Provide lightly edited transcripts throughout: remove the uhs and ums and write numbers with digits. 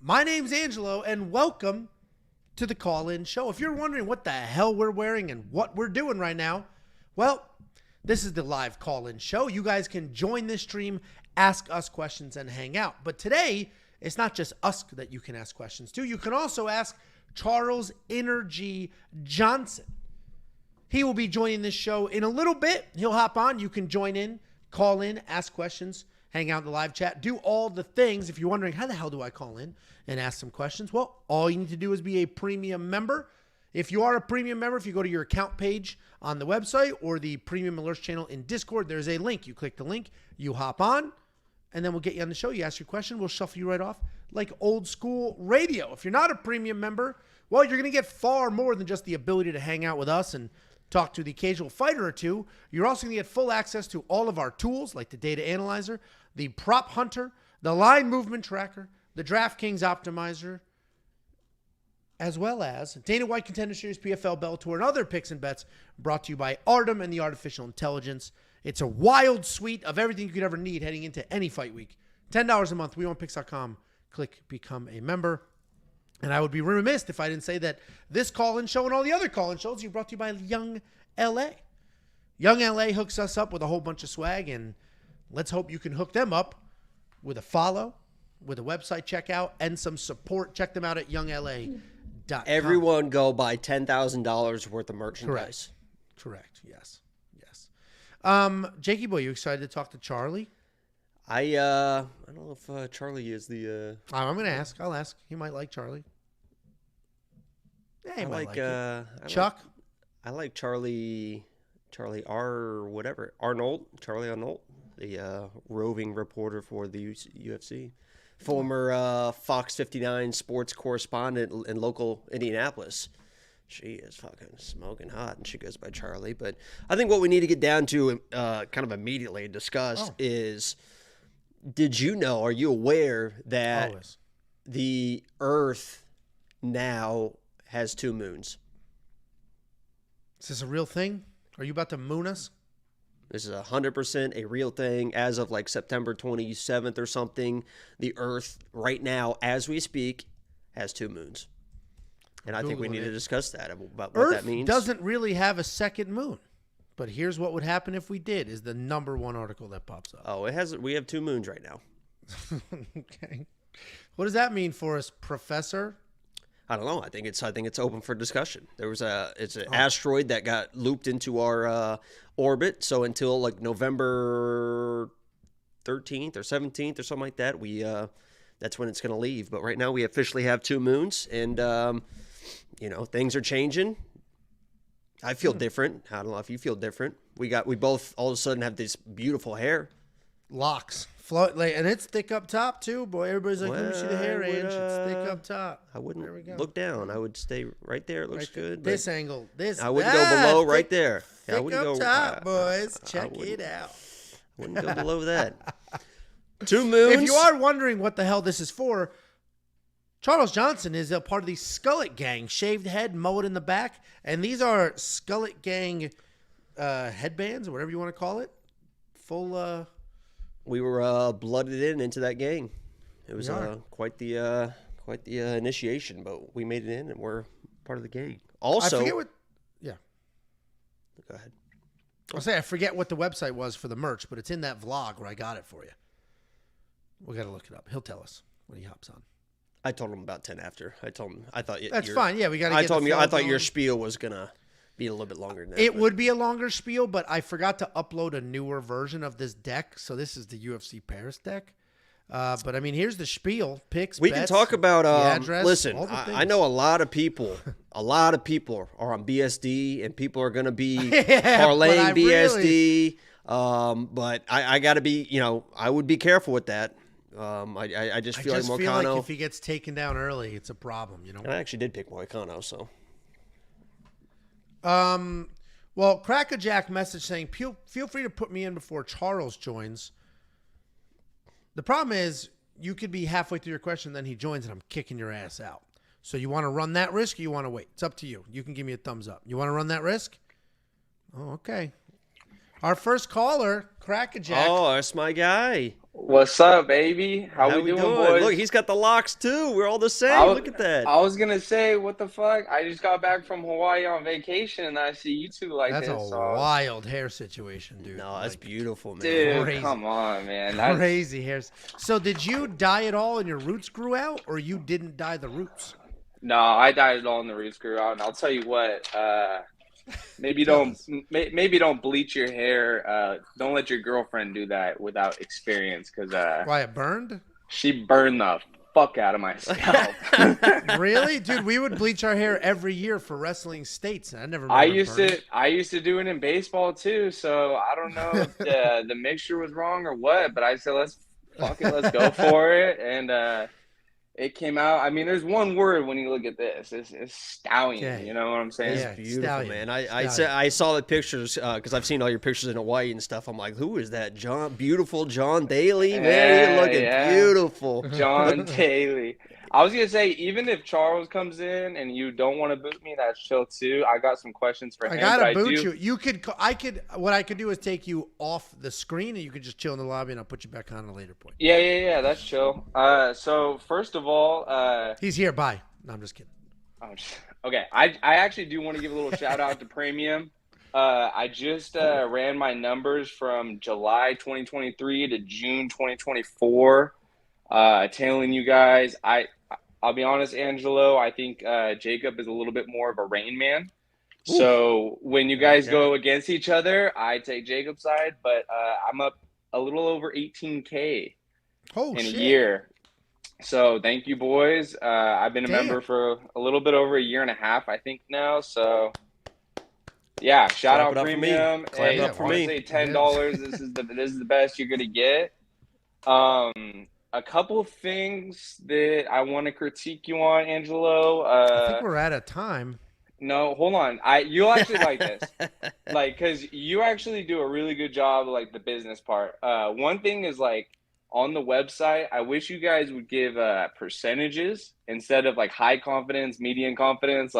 My name's Angelo, and welcome to the call-in show. If you're wondering what the hell we're wearing and what we're doing right now, well, this is the live call-in show. You guys can join this stream, ask us questions, and hang out. But today, it's not just us that you can ask questions to. You can also ask Charles Energy Johnson. He will be joining this show in a little bit. He'll hop on. You can join in, call in, ask questions, hang out in the live chat, do all the things. If you're wondering, how the hell do I call in and ask some questions? Well, all you need to do is be a premium member. If you are a premium member, if you go to your account page on the website or the premium alerts channel in Discord, there's a link. You click the link, you hop on, and then we'll get you on the show. You ask your question, we'll shuffle you right off like old school radio. If you're not a premium member, well, you're going to get far more than just the ability to hang out with us and talk to the occasional fighter or two. You're also going to get full access to all of our tools like the data analyzer, the prop hunter, the line movement tracker, the DraftKings optimizer, as well as Dana White Contender Series, PFL, Bellator, and other picks and bets brought to you by Artem and the Artificial Intelligence. It's a wild suite of everything you could ever need heading into any fight week. $10 a month, WeWantPicks.com. Click Become a Member. And I would be remiss if I didn't say that this call-in show and all the other call-in shows are brought to you by Young LA. Young LA hooks us up with a whole bunch of swag, and let's hope you can hook them up with a follow, with a website checkout, and some support. Check them out at youngla.com. Everyone go buy $10,000 worth of merchandise. Correct. Yes. Jakey boy, you excited to talk to Charlie? I don't know if Charlie is the. I'm going to ask. I'll ask. He might like Charlie. Yeah, he might like it. Chuck? I like Charlie Arnold, the roving reporter for the UFC. Former Fox 59 sports correspondent in local Indianapolis. She is fucking smoking hot, and she goes by Charlie. But I think what we need to get down to kind of immediately and discuss is, did you know, are you aware that the Earth now has two moons? Is this a real thing? Are you about to moon us? This is 100% a real thing. As of like September 27th or something, the Earth right now, as we speak, has two moons. And I think we need to discuss that, about what that means. Earth doesn't really have a second moon. But here's what would happen if we did, is the number one article that pops up. Oh, we have two moons right now. Okay. What does that mean for us, Professor? I don't know. I think it's open for discussion. It's an asteroid that got looped into our orbit. So until like November 13th or 17th or something like that, that's when it's going to leave. But right now we officially have two moons, and things are changing. I feel different. I don't know if you feel different. We both all of a sudden have this beautiful hair. Locks. Float, and it's thick up top too, boy. Everybody's like, let me see the hair, Ange. It's thick up top. I wouldn't look down. I would stay right there. It looks good. This angle. I wouldn't go below right there. Thick up top, boys. Check it out. I wouldn't go below that. Two moons. If you are wondering what the hell this is for, Charles Johnson is a part of the Skullet Gang. Shaved head, mullet in the back. And these are Skullet Gang headbands, or whatever you want to call it. Full... We were blooded into that gang. It was quite the initiation, but we made it in, and we're part of the gang. Also, I forget what. Yeah. Go ahead. I forget what the website was for the merch, but it's in that vlog where I got it for you. We got to look it up. He'll tell us when he hops on. I told him about 10 after. I told him I thought that's fine. Yeah, we got to. I thought your spiel was gonna be a little bit longer than that. It would be a longer spiel, but I forgot to upload a newer version of this deck. So this is the UFC Paris deck. But I mean, here's the spiel. Picks, we bets, can talk about the address, listen, I know a lot of people are on BSD, and people are going to be parlaying BSD. But I got to be, I would be careful with that. I just feel like Moicano, if he gets taken down early, it's a problem, And I actually did pick Moicano, so. Well, Crackerjack message saying, feel free to put me in before Charles joins. The problem is, you could be halfway through your question, then he joins, and I'm kicking your ass out. So you want to run that risk, or you want to wait? It's up to you. You can give me a thumbs up. You want to run that risk? Oh, okay. Our first caller, Crackerjack. Oh, that's my guy. What's up, baby? How we doing, boys? Look, he's got the locks too. We're all the same. Look at that. I was gonna say, what the fuck? I just got back from Hawaii on vacation, and I see you two like That's this. a wild hair situation, dude. No, that's beautiful, man. Dude, Crazy. come on, man. That's crazy hairs. So did you dye it all and your roots grew out, or you didn't dye the roots? No, I dyed it all in the roots grew out, and I'll tell you what. Maybe don't bleach your hair. Don't let your girlfriend do that without experience, because Why, it burned? she burned the fuck out of my scalp. Really, dude? We would bleach our hair every year for wrestling states. I never. I used to do it in baseball too, so I don't know if the mixture was wrong or what, but I said let's go for it, and it came out. I mean, there's one word when you look at this. It's stallion. Yeah. You know what I'm saying? Yeah. Beautiful, Stallion. man. I saw the pictures because I've seen all your pictures in Hawaii and stuff. I'm like, who is that? Beautiful John Daly, man. You're looking beautiful. John Daly. I was gonna say, even if Charles comes in and you don't want to boot me, that's chill too. I got some questions for him. I gotta boot you. You could. What I could do is take you off the screen, and you could just chill in the lobby, and I'll put you back on at a later point. Yeah. That's chill. So first of all, He's here. Bye. No, I'm just kidding. Okay. I actually do want to give a little shout out to Premium. I just ran my numbers from July 2023 to June 2024. Telling you guys, I'll be honest, Angelo, I think Jacob is a little bit more of a Rain Man. Ooh. So when you guys go against each other, I take Jacob's side, but I'm up a little over 18K in a year. So thank you, boys. I've been a member for a little bit over a year and a half, I think now. So yeah, shout out Premium. Clap it up for me. Say $10. This is the best you're gonna get. A couple of things that I want to critique you on, Angelo. I think we're out of time. No, hold on. You'll actually like this, because you actually do a really good job of the business part. One thing is on the website, I wish you guys would give percentages instead of high confidence, medium confidence.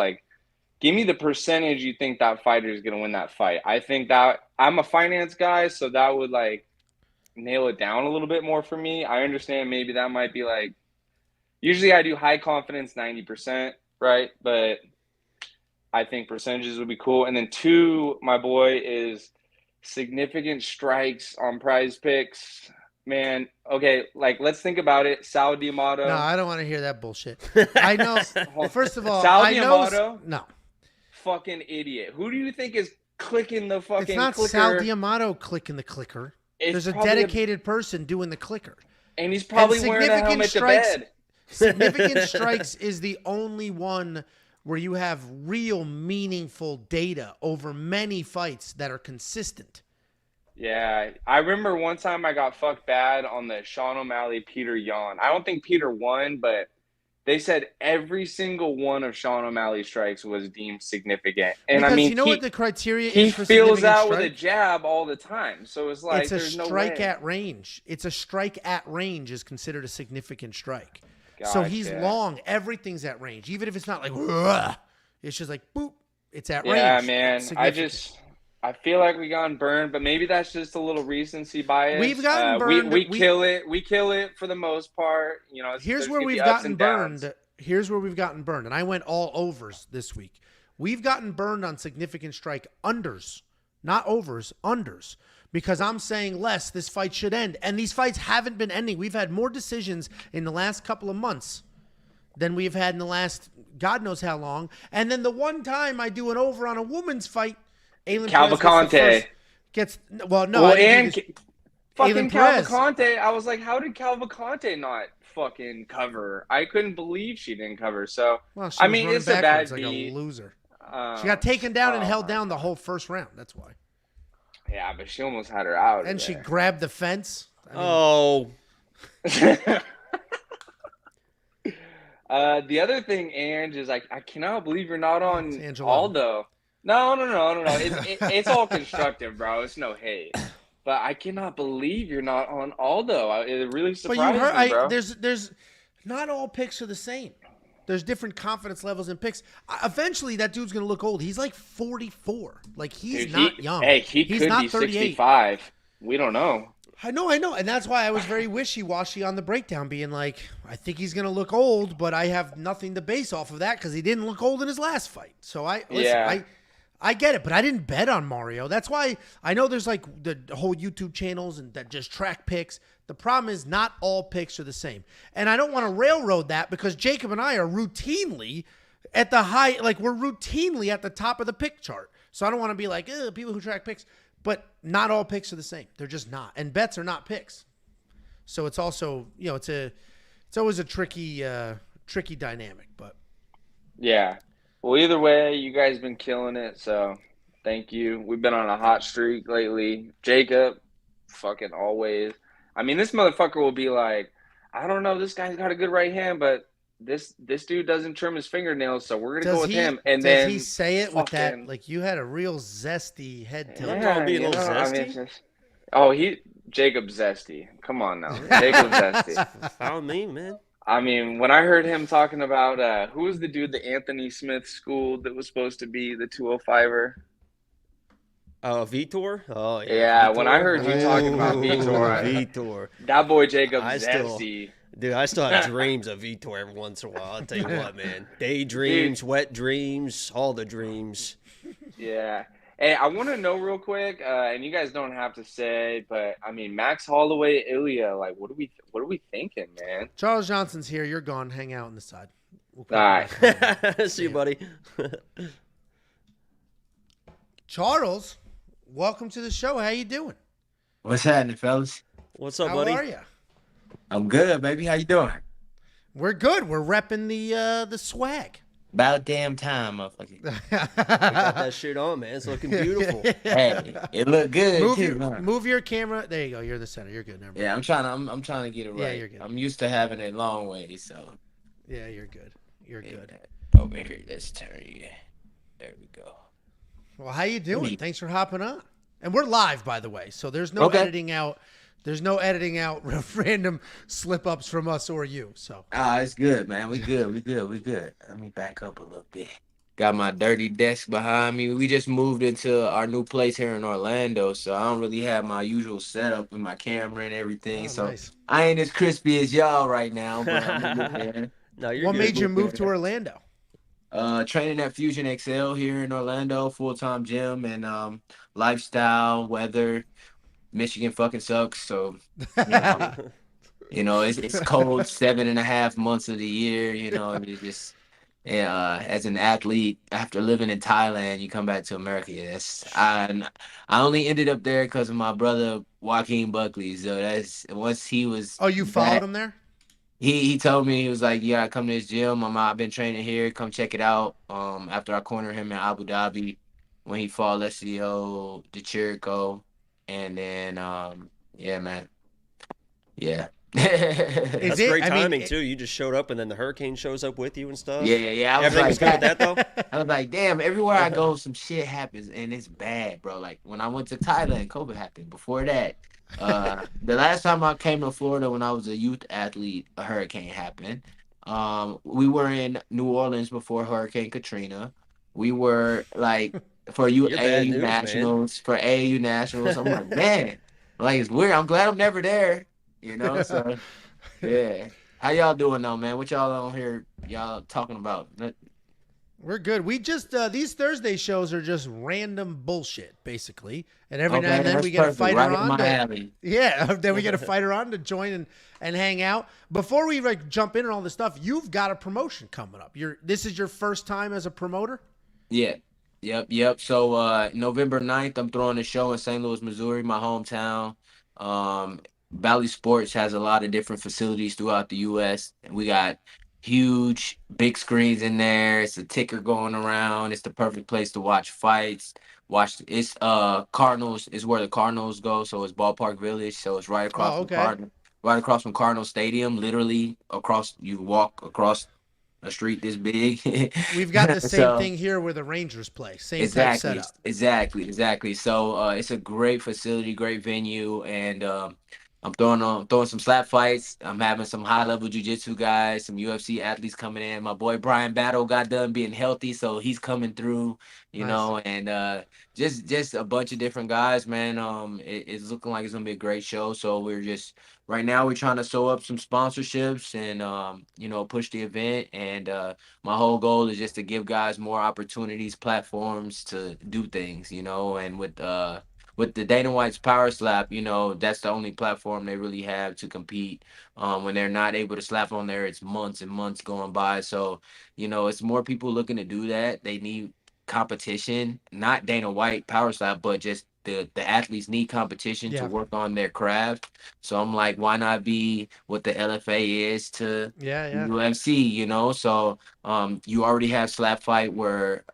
Give me the percentage you think that fighter is going to win that fight. I think that I'm a finance guy, so that would nail it down a little bit more for me. I understand maybe that might be usually I do high confidence 90%, right? But I think percentages would be cool. And then 2, my boy, is significant strikes on Prize Picks. Man, okay, let's think about it. Sal D'Amato. No, I don't want to hear that bullshit. I know. First of all, Sal D'Amato. No. Fucking idiot. Who do you think is clicking the fucking clicker? It's not Sal D'Amato clicking the clicker. There's a dedicated person doing the clicker. And he's probably wearing a helmet to bed. Significant strikes is the only one where you have real meaningful data over many fights that are consistent. Yeah. I remember one time I got fucked bad on the Sean O'Malley Peter Yan. I don't think Peter won, but they said every single one of Sean O'Malley's strikes was deemed significant. And because I mean, you know what the criteria is for significant strike? He feels out with a jab all the time. So it's it's a there's strike no way. at range. It's a strike at range is considered a significant strike. Gotcha. So he's long. Everything's at range. Even if it's not it's just boop. It's at range. Yeah, man. I feel like we gotten burned, but maybe that's just a little recency bias. We've gotten burned. We kill it. We kill it for the most part. Here's where we've gotten burned. Here's where we've gotten burned. And I went all overs this week. We've gotten burned on significant strike unders, not overs, unders. Because I'm saying less, this fight should end. And these fights haven't been ending. We've had more decisions in the last couple of months than we've had in the last God knows how long. And then the one time I do an over on a woman's fight, Cavalcante gets fucking Cavalcante. I was like, how did Cavalcante not fucking cover? I couldn't believe she didn't cover. So I mean, it's a bad beat. A loser. She got taken down and held down the whole first round. That's why. Yeah, but she almost had her out. And she grabbed the fence. The other thing, Ange, is I cannot believe you're not on Aldo. No. It's all constructive, bro. It's no hate. But I cannot believe you're not on Aldo. It really surprised me, bro. There's not all picks are the same. There's different confidence levels in picks. Eventually, that dude's gonna look old. He's 44. He's not young. Hey, he's not be 35. We don't know. I know, and that's why I was very wishy-washy on the breakdown, being like, I think he's gonna look old, but I have nothing to base off of that because he didn't look old in his last fight. So I get it, but I didn't bet on Mario. That's why I know there's like the whole YouTube channels and that just track picks. The problem is not all picks are the same, and I don't want to railroad that because Jacob and I are routinely at the high, like we're routinely at the top of the pick chart. So I don't want to be like people who track picks. But not all picks are the same. They're just not. And bets are not picks. So it's also, it's always a tricky dynamic. But Yeah. Well, either way, you guys been killing it. So thank you. We've been on a hot streak lately. Jacob, fucking always. I mean, this motherfucker will be like, I don't know, this guy's got a good right hand, but this dude doesn't trim his fingernails, so we're gonna go with him. And then does he say it with that? Like you had a real zesty head tilt. Yeah, be a little zesty. I mean, Jacob Zesty. Come on now, Jacob Zesty. Follow me, man. I mean, when I heard him talking about who was the dude that Anthony Smith schooled that was supposed to be the 205er? Vitor? Oh, yeah. Yeah, Vitor. when I heard you talking about Vitor, Vitor. That boy Jacob Zesty. Dude, I still have dreams of Vitor every once in a while. I'll tell you what, man. Daydreams, wet dreams, all the dreams. Yeah. Hey, I want to know real quick, and you guys don't have to say, but I mean, Max Holloway, Ilya, like, what are we thinking, man? Charles Johnson's here. You're gone. Hang out on the side. All right. See you, buddy. Charles, welcome to the show. How you doing? What's happening, fellas? What's up, buddy? How are you? I'm good, baby. How you doing? We're good. We're repping the swag. About damn time, motherfucker. Got that shit on, man. It's looking beautiful. Hey, it look good move your camera. There you go. You're the center. You're good. Never mind. Yeah, I'm trying to get it right. Yeah, you're good. I'm used to having it long way, so. Yeah, you're good. You're good. Over here, let's turn you. There we go. Well, how you doing? Thanks for hopping on. And we're live, by the way, so there's no editing out. There's no editing out random slip-ups from us or you. So. It's good, man. We good. Let me back up a little bit. Got my dirty desk behind me. We just moved into our new place here in Orlando, so I don't really have my usual setup with my camera and everything. So nice. I ain't as crispy as y'all right now, but I'm there. No, you're what good. Made you move to Orlando? Training at Fusion XL here in Orlando, full-time gym and lifestyle, weather. Michigan fucking sucks, so it's cold 7.5 months of the year. It's just as an athlete after living in Thailand, you come back to America. I only ended up there because of my brother Joaquin Buckley. So that's once he was. Oh, you followed him there? He told me, he was like, yeah, come to this gym. I've been training here. Come check it out. After I cornered him in Abu Dhabi when he fought Alessio De Chirico. And then, yeah, man. Yeah. That's great timing, too. You just showed up, and then the hurricane shows up with you and stuff. Yeah. Everything was good with that, though? I was like, damn, everywhere I go, some shit happens, and it's bad, bro. Like, when I went to Thailand, COVID happened. Before that, the last time I came to Florida when I was a youth athlete, a hurricane happened. We were in New Orleans before Hurricane Katrina. We were, like... For AAU nationals, I'm like, man, like it's weird. I'm glad I'm never there, So, yeah. How y'all doing though, man? What y'all on here? Y'all talking about? We're good. We just these Thursday shows are just random bullshit, basically. And every now and then we get a fighter on. Then we get a fighter on to join and hang out. Before we jump in on all this stuff, you've got a promotion coming up. This is your first time as a promoter? Yeah. Yep. So November 9th, I'm throwing a show in St. Louis, Missouri, my hometown. Bally Sports has a lot of different facilities throughout the U.S. And we got huge, big screens in there. It's a ticker going around. It's the perfect place to watch fights. It's Cardinals is where the Cardinals go. So it's Ballpark Village. So it's right across right across from Cardinal Stadium. Literally you walk across a street this big. We've got the same thing here where the Rangers play. Same type setup. Exactly. So it's a great facility, great venue, and I'm throwing some slap fights. I'm having some high level jiu-jitsu guys, some UFC athletes coming in. My boy Brian Battle got done being healthy, so he's coming through, Nice. and just a bunch of different guys, man. It's looking like it's gonna be a great show. So we're just right now we're trying to sew up some sponsorships and push the event. And my whole goal is just to give guys more opportunities, platforms to do things, and with the Dana White's Power Slap, that's the only platform they really have to compete. When they're not able to slap on there, it's months and months going by. So, it's more people looking to do that. They need competition, not Dana White Power Slap, but just the athletes need competition to Yeah. work on their craft. So I'm like, why not be what the LFA is to Yeah, yeah. UFC, So you already have slap fight where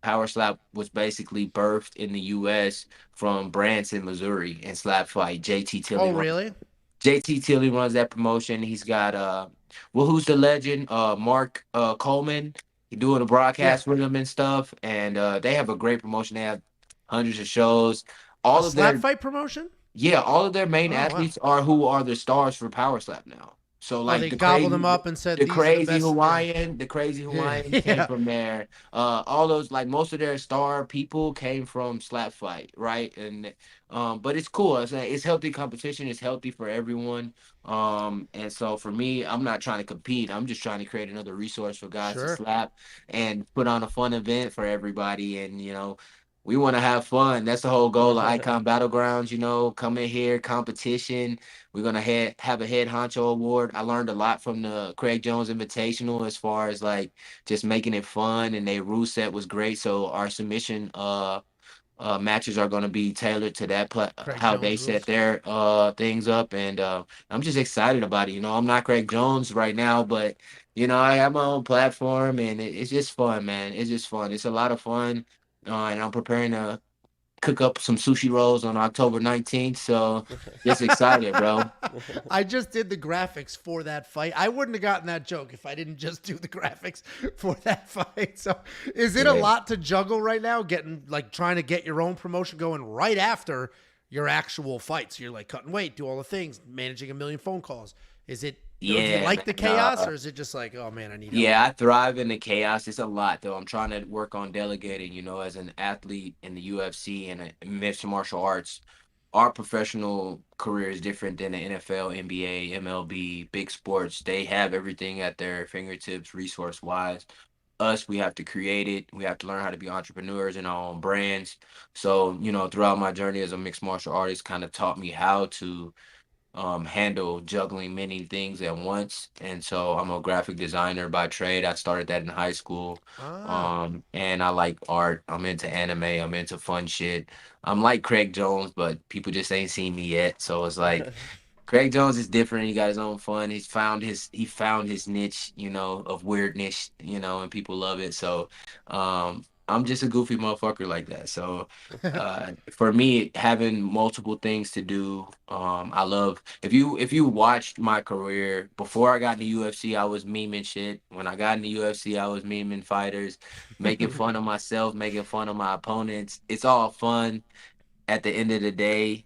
Power Slap was basically birthed in the US from Branson, Missouri, and slap fight. Oh, really? JT Tilly runs that promotion. He's got who's the legend? Mark Coleman. He doing the Yeah. broadcast with him and stuff. And they have a great promotion. They have hundreds of shows. A All of slap their fight promotion? all of their main Oh, wow. athletes are who are the stars for Power Slap now. So Oh, like they gobbled them up and said the these are the crazy best. Hawaiian, the crazy Yeah. Hawaiian came Yeah. from there. All those like most of their star people came from slap fight, right? And but it's cool. It's healthy competition. It's healthy for everyone. And so for me, I'm not trying to compete. I'm just trying to create another resource for guys to Sure. slap and put on a fun event for everybody. And we want to have fun. That's the whole goal of Icon Battlegrounds. Come in here, competition. We're gonna have a head honcho award. I learned a lot from the Craig Jones Invitational as far as like just making it fun, and their rule set was great. So our submission matches are going to be tailored to that Craig how they Jones set rules. their things up. And I'm just excited about it. I'm not Craig Jones right now, but I have my own platform, and it's just fun, man. It's just fun. It's a lot of fun, and I'm preparing to cook up some sushi rolls on October 19th. So just excited, bro. I just did the graphics for that fight. I wouldn't have gotten that joke if I didn't just do the graphics for that fight. So, is it a Yeah. lot to juggle right now? Trying to get your own promotion going right after your actual fight. So you're like cutting weight, do all the things, managing a million phone calls. Is it? Do you Yeah, like the man. chaos, or is it just like, oh man, I need help? Yeah, I thrive in the chaos. It's a lot though. I'm trying to work on delegating, as an athlete in the UFC and a mixed martial arts. Our professional career is different than the NFL, NBA, MLB, big sports. They have everything at their fingertips, resource wise. Us, we have to create it. We have to learn how to be entrepreneurs in our own brands. So, throughout my journey as a mixed martial artist, kind of taught me how to handle juggling many things at once. And so I'm a graphic designer by trade. I started that in high school. Ah, And I like art. I'm into anime. I'm into fun shit. I'm like Craig Jones, but people just ain't seen me yet. So it's like Craig Jones is different. He got his own fun. He found his niche, of weirdness, and people love it. So I'm just a goofy motherfucker like that. So for me, having multiple things to do, I love. If you watched my career before I got in the UFC, I was memeing shit. When I got in the UFC, I was memeing fighters, making fun of myself, making fun of my opponents. It's all fun at the end of the day.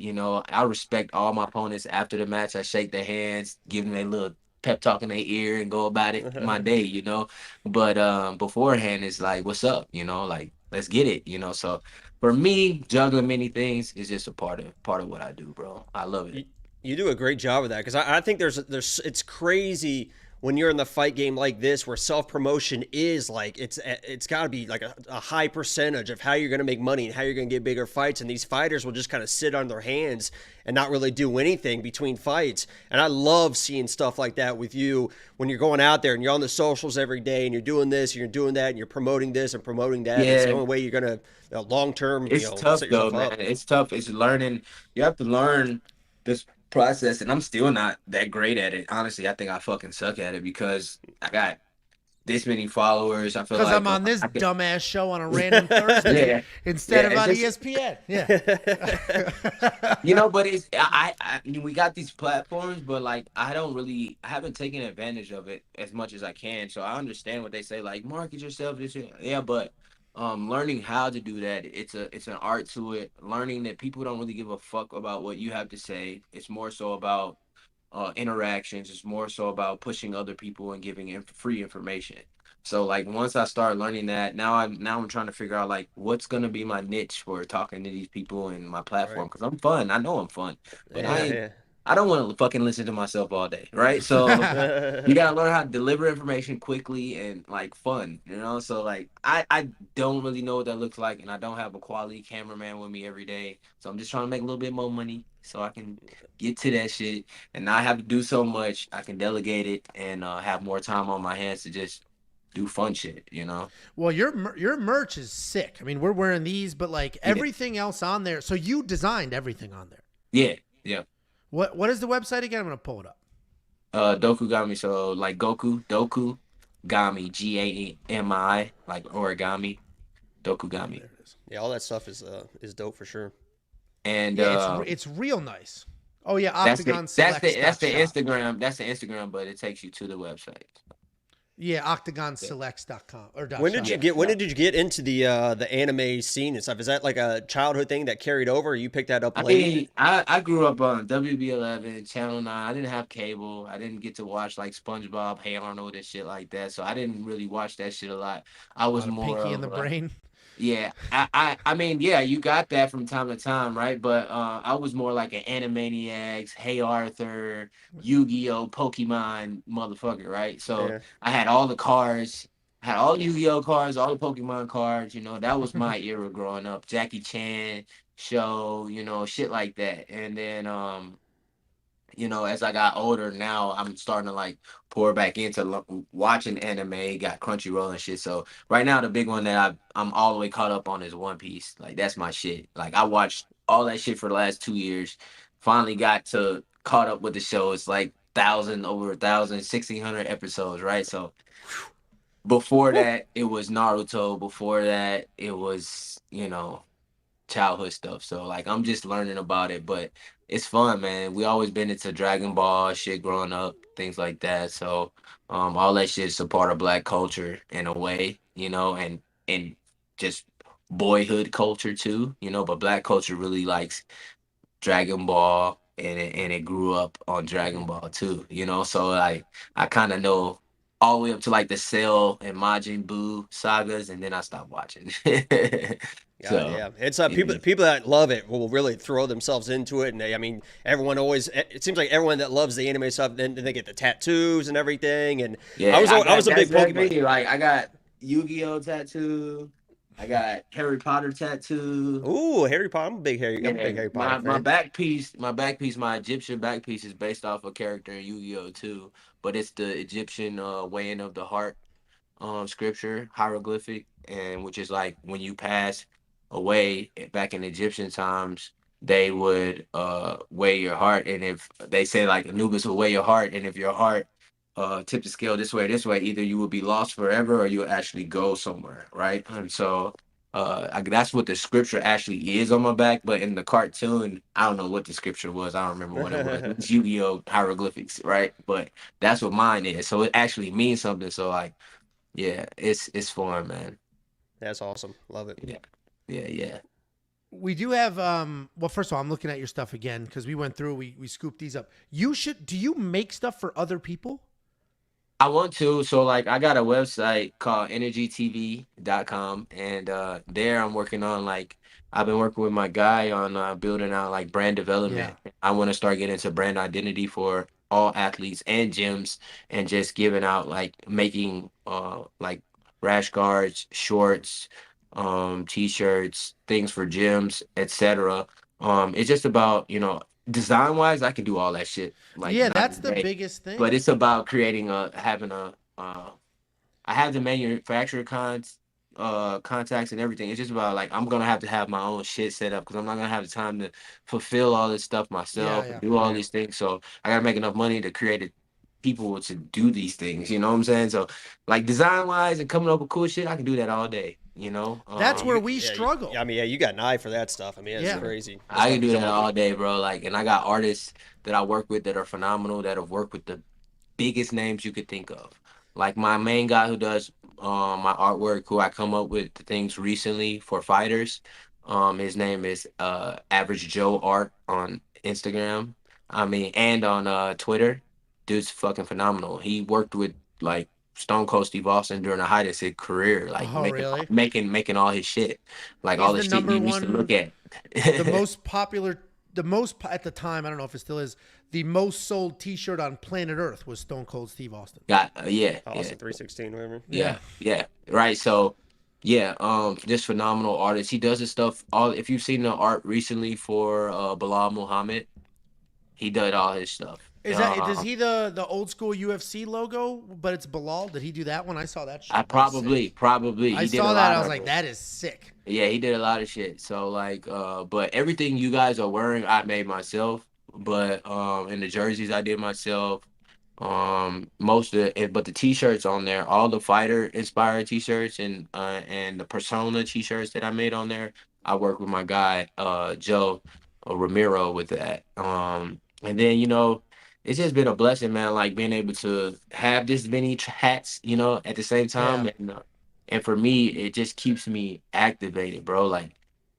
I respect all my opponents after the match. I shake their hands, give them a little pep talk in their ear, and go about it my day. But beforehand, it's like, what's up? Like let's get it. So for me, juggling many things is just a part of what I do, bro. I love it. You do a great job of that, because I think there's it's crazy when you're in the fight game like this, where self promotion is like it's got to be like a high percentage of how you're going to make money and how you're going to get bigger fights. And these fighters will just kind of sit on their hands and not really do anything between fights. And I love seeing stuff like that with you when you're going out there and you're on the socials every day and you're doing this and you're doing that and you're promoting this and promoting that. It's the Yeah, only way you're going to long term, it's tough set though, yourself man. up. It's tough. It's learning. You have to learn this process, and I'm still not that great at it. Honestly, I think I fucking suck at it because I got this many followers. I feel because like I'm on this I could, dumbass show on a random Thursday yeah, instead yeah. of on It's just ESPN. Yeah. but it's I we got these platforms, but like I haven't taken advantage of it as much as I can. So I understand what they say, like market yourself. Yeah, but learning how to do that, it's an art to it. Learning that people don't really give a fuck about what you have to say. It's more so about interactions. It's more so about pushing other people and giving free information. So like once I start learning that, now I'm trying to figure out like what's gonna be my niche for talking to these people and my platform, Right. because I'm fun. I know I'm fun, but Yeah, I don't want to fucking listen to myself all day, right? So yeah. you gotta learn how to deliver information quickly and like fun, you know. So like I don't really know what that looks like, and I don't have a quality cameraman with me every day. So I'm just trying to make a little bit more money so I can get to that shit and not have to do so much. I can delegate it and have more time on my hands to just do fun shit, you know. Well, your merch is sick. I mean, we're wearing these, but like Yeah, everything else on there. So you designed everything on there. yeah, yeah. What is the website again? I'm gonna pull it up. Dokugami. So like Doku Gami, Gami, like origami, Dokugami. There it is. Yeah, all that stuff is dope for sure. And Yeah, it's real nice. Oh yeah, that's the OctagonSelects.shop. Instagram. That's the Instagram, but it takes you to the website. Yeah, OctagonSelects.com or When did .shop. you get Yeah. When did you get into the anime scene and stuff? Is that like a childhood thing that carried over, or you picked that up I late? mean, I grew up on WB11, Channel 9. I didn't have cable. I didn't get to watch like SpongeBob, Hey Arnold, and shit like that. So I didn't really watch that shit a lot. I A was lot of more Pinky in of the Brain. yeah. I mean, yeah, you got that from time to time, right? But I was more like an Animaniacs, Hey Arthur, Yu-Gi-Oh, Pokemon motherfucker, right? So Yeah. I had all the cards. I had all the Yu-Gi-Oh cards, all the Pokemon cards, you know, that was my era growing up. Jackie Chan show, you know, shit like that. And then you know, as I got older, now I'm starting to like pour back into watching anime, got Crunchyroll and shit. So right now, the big one that I'm all the way caught up on is One Piece. Like that's my shit. Like I watched all that shit for the last 2 years. Finally got to caught up with the show. It's like over 1,600 episodes, right? So before Woo. that, it was Naruto. Before that, it was, you know, childhood stuff. So like I'm just learning about it, but it's fun, man. We always been into Dragon Ball shit growing up, things like that. So all that shit is a part of black culture in a way, you know, and just boyhood culture too, you know, but black culture really likes Dragon Ball and it grew up on Dragon Ball too, you know. So like I kind of know all the way up to like the Cell and Majin Buu sagas, and then I stopped watching. God, So yeah, it's yeah. people that love it will really throw themselves into it, and I mean, everyone always. It seems like everyone that loves the anime stuff, then they get the tattoos and everything. And Yeah, I was a big that's Pokemon. me. Like I got Yu-Gi-Oh tattoo. I got Harry Potter tattoo. Ooh, Harry Potter. I'm a Yeah, big Harry Potter my fan. my Egyptian back piece is based off a character in Yu-Gi-Oh too, but it's the Egyptian weighing of the heart scripture hieroglyphic, and which is like when you pass away back in Egyptian times, they would weigh your heart, and if they say like Anubis will weigh your heart, and if your heart tip the scale this way, either you will be lost forever or you'll actually go somewhere, right? And so that's what the scripture actually is on my back, but in the cartoon, I don't know what the scripture was. I don't remember what it was. It's Yu-Gi-Oh hieroglyphics, right? But that's what mine is. So it actually means something. So like yeah, it's fun, man. That's awesome. Love it. Yeah, yeah, yeah. We do have well, first of all, I'm looking at your stuff again because we went through, we scooped these up. Do you make stuff for other people? I want to. So like I got a website called energytv.com, and there I'm working on like I've been working with my guy on building out like brand Yeah. development. I want to start getting into brand identity for all athletes and gyms, and just giving out like making like rash guards, shorts, t-shirts, things for gyms, etc. It's just about, you know, design wise, I can do all that shit like Yeah, night that's and the day, biggest but thing. it's about creating having a I have the manufacturer contacts and everything. It's just about like I'm gonna have to have my own shit set up because I'm not gonna have the time to fulfill all this stuff Yeah, myself and yeah. do all these things. So I gotta make enough money to create people to do these things. You know what I'm saying? So like design wise and coming up with cool shit, I can do that all day. You know, That's where we Yeah, struggle. I mean, yeah, you got an eye for that stuff. I mean, it's Yeah. crazy. The I stuff can you do come that up with. all day, bro. Like, and I got artists that I work with that are phenomenal that have worked with the biggest names you could think of. Like my main guy who does my artwork, who I come up with the things recently for fighters. His name is Average Joe Art on Instagram. I mean, and on Twitter. Dude's fucking phenomenal. He worked with like Stone Cold Steve Austin during the height of his career, like Oh, really? making all his shit, like He's all the the shit number you used to look one, at. the most popular, at the time, I don't know if it still is, the most sold T-shirt on planet Earth was Stone Cold Steve Austin. Got yeah, Austin 316, whatever. yeah, right. So yeah, just phenomenal artist. He does his stuff. All if you've seen the art recently for Bilal Muhammad, he did all his stuff. Does he the old school UFC logo, but it's Bilal? Did he do that one? I saw that shit. I probably I he did saw a that. lot I was of like, it. that is sick. Yeah, he did a lot of shit. So like, but everything you guys are wearing, I made myself. But in the jerseys, I did myself. Most of it, but the t-shirts on there, all the fighter inspired t-shirts and the persona t-shirts that I made on there, I worked with my guy Joe Ramiro with that. And then it's just been a blessing, man. Like being able to have this many hats, at the same time, Yeah. and for me, it just keeps me activated, bro. Like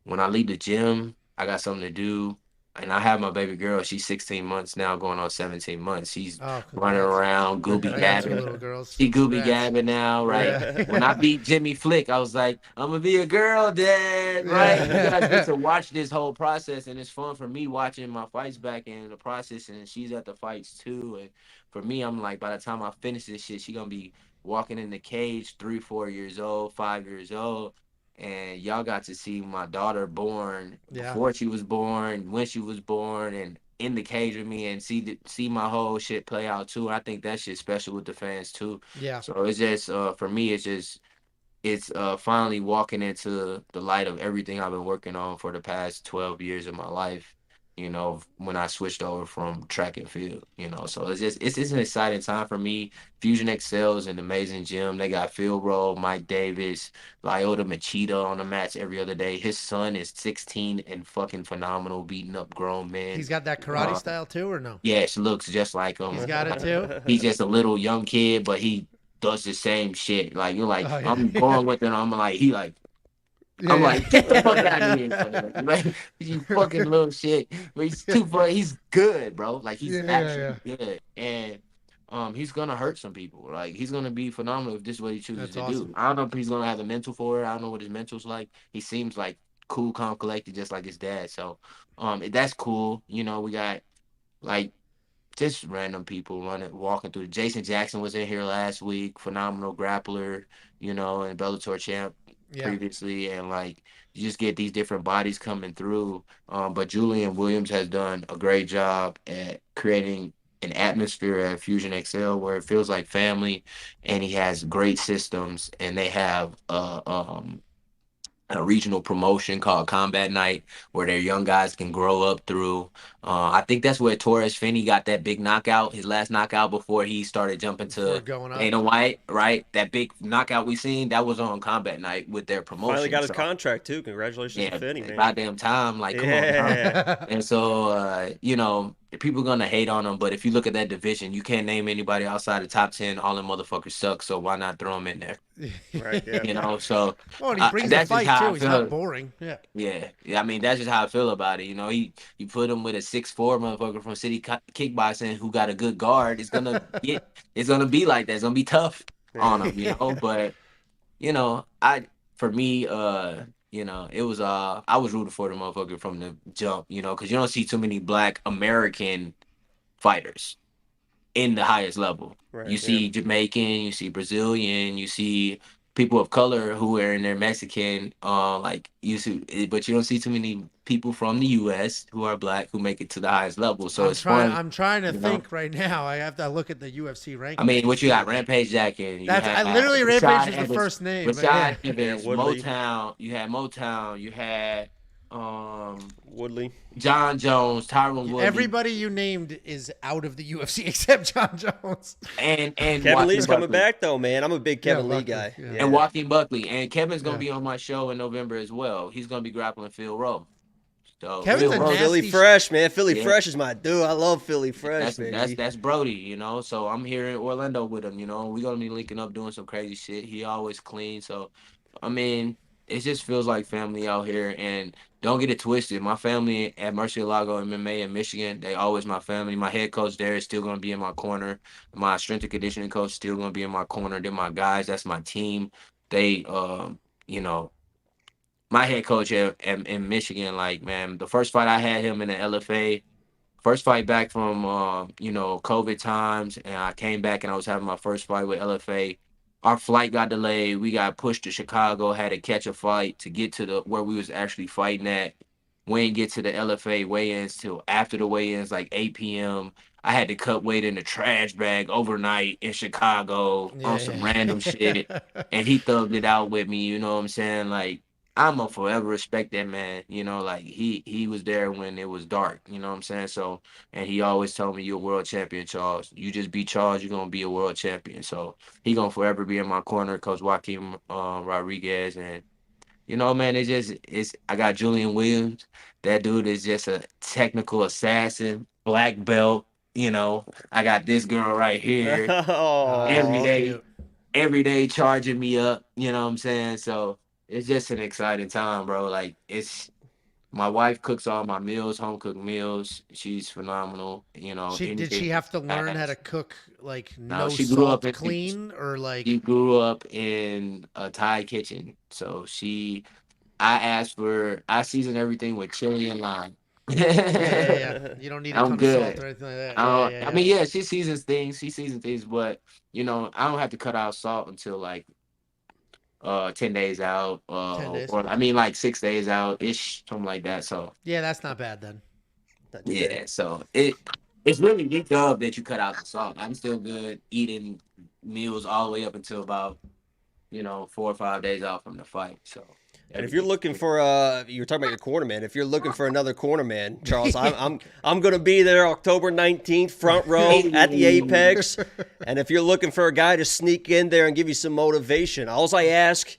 when I leave the gym, I got something to do. And I have my baby girl. She's 16 months now, going on 17 months. She's Oh, running congrats. around, gooby I got two gabbing. little girls. She gooby Congrats. gabbing now, right? Yeah. When I beat Jimmy Flick, I was like, I'm gonna be a girl, dad, right? You Yeah. guys get to watch this whole process, and it's fun for me watching my fights back in the process, and she's at the fights too. And for me, I'm like, by the time I finish this shit, she gonna be walking in the cage, 3, 4 years old, 5 years old. And y'all got to see my daughter born Yeah. before she was born, when she was born, and in the cage with me, and see my whole shit play out too. I think that shit's special with the fans too. Yeah. So it's just for me, it's finally walking into the light of everything I've been working on for the past 12 years of my life. When I switched over from track and field, so it's an exciting time for me. Fusion Excel is an amazing gym. They got Phil Rowe, Mike Davis, Lyota Machida on the mats every other day. His son is 16 and fucking phenomenal, beating up grown men. He's got that karate style too, or no? Yes, looks just like him. He's got it too. He's just a little young kid, but he does the same shit. Like you're like, Oh, yeah. I'm going with it. I'm like, he like. Yeah, I'm yeah. like, get the fuck out of here, like, you fucking little shit. But he's too funny. He's good, bro. Like he's actually good, and he's gonna hurt some people. Like he's gonna be phenomenal if this is what he chooses That's to awesome. do. I don't know if he's gonna have the mental for it. I don't know what his mental's like. He seems like cool, calm, collected, just like his dad. So, that's cool. We got like just random people walking through. Jason Jackson was in here last week. Phenomenal grappler, and Bellator champ previously, and like you just get these different bodies coming through. But Julian Williams has done a great job at creating an atmosphere at Fusion XL where it feels like family, and he has great systems, and they have a regional promotion called Combat Night where their young guys can grow up through. I think that's where Torres Finney got that big knockout, his last knockout before he started jumping to Dana White, right? That big knockout we seen, that was on Combat Night with their promotion. Finally got his contract too. Congratulations to Finney, man. Goddamn time, like come on. And so, people gonna hate on him, but if you look at that division, you can't name anybody outside the top 10. All them motherfuckers suck, so why not throw them in there? Right, yeah. So and he brings the fight too. He's not boring. Yeah. I mean, that's just how I feel about it. You put him with a 6'4" motherfucker from City Kickboxing who got a good guard. It's gonna it's gonna be like that. It's gonna be tough on him, But for me, it was I was rooting for the motherfucker from the jump, because you don't see too many Black American fighters in the highest level. Right, you see Jamaican, you see Brazilian, you see people of color who are in their Mexican, but you don't see too many people from the U.S. who are Black who make it to the highest level. So I'm trying to think right now. I have to look at the UFC rankings. I mean, what you got? Rampage Jacket. Literally Rampage is the first name. Rashad Evans, Motown. You had Motown. You had Woodley, John Jones, Tyron Woodley. Everybody you named is out of the UFC except John Jones. And Kevin Lee's coming back though, man. I'm a big Kevin Lee guy. Yeah. And Joaquin Buckley. And Kevin's gonna be on my show in November as well. He's gonna be grappling Phil Rowe. So Kevin's real a Oh, road. Philly nasty Fresh, man. Philly Yeah. Fresh is my dude. I love Philly Fresh, That's baby. that's Brody, you know. So I'm here in Orlando with him, you know. We're gonna be linking up doing some crazy shit. He always clean. So I mean, it just feels like family out here. And don't get it twisted. My family at Murcielago MMA in Michigan, they always my family. My head coach there is still gonna be in my corner. My strength and conditioning coach still gonna be in my corner. They're my guys, that's my team. They you know, my head coach in Michigan, like man, the first fight I had him in the LFA. First fight back from COVID times, and I came back and I was having my first fight with LFA. Our flight got delayed. We got pushed to Chicago. Had to catch a flight to get to the where we was actually fighting at. We didn't get to the LFA weigh-ins till after the weigh-ins, like 8 p.m. I had to cut weight in a trash bag overnight in Chicago on some random shit, yeah. and he thugged it out with me. You know what I'm saying? Like I'm gonna forever respect that man. Like he was there when it was dark. You know what I'm saying? So, and he always told me, "You're a world champion, Charles. You just be Charles. You're gonna be a world champion." So he gonna forever be in my corner, Coach Joaquin Rodriguez, and man, it's. I got Julian Williams. That dude is just a technical assassin, black belt. I got this girl right here every Oh, day every day charging me up, you know what I'm saying? So it's just an exciting time, bro. Like it's my wife cooks all my meals, home cooked meals. She's phenomenal. Did Anything she have to I learn how to ask. cook like Now no she grew up salt in clean or she like grew up in a Thai kitchen. So I season everything with chili and lime. yeah. You don't need a I'm ton of salt good. or anything like that. I Yeah, don't, yeah, I yeah. mean, yeah, she seasons things. She seasons things, but I don't have to cut out salt until like 10 days out, 10 days. or I mean like 6 days out ish, something like that. So Yeah, that's not bad then. not too bad. yeah, so it's really neat up that you cut out the salt. I'm still good eating meals all the way up until about 4 or 5 days out from the fight. So And if you're everything's looking good. for you're talking about your corner man. If you're looking for another corner man, Charles, I'm gonna be there October 19th, front row at the Apex. And if you're looking for a guy to sneak in there and give you some motivation, all I ask,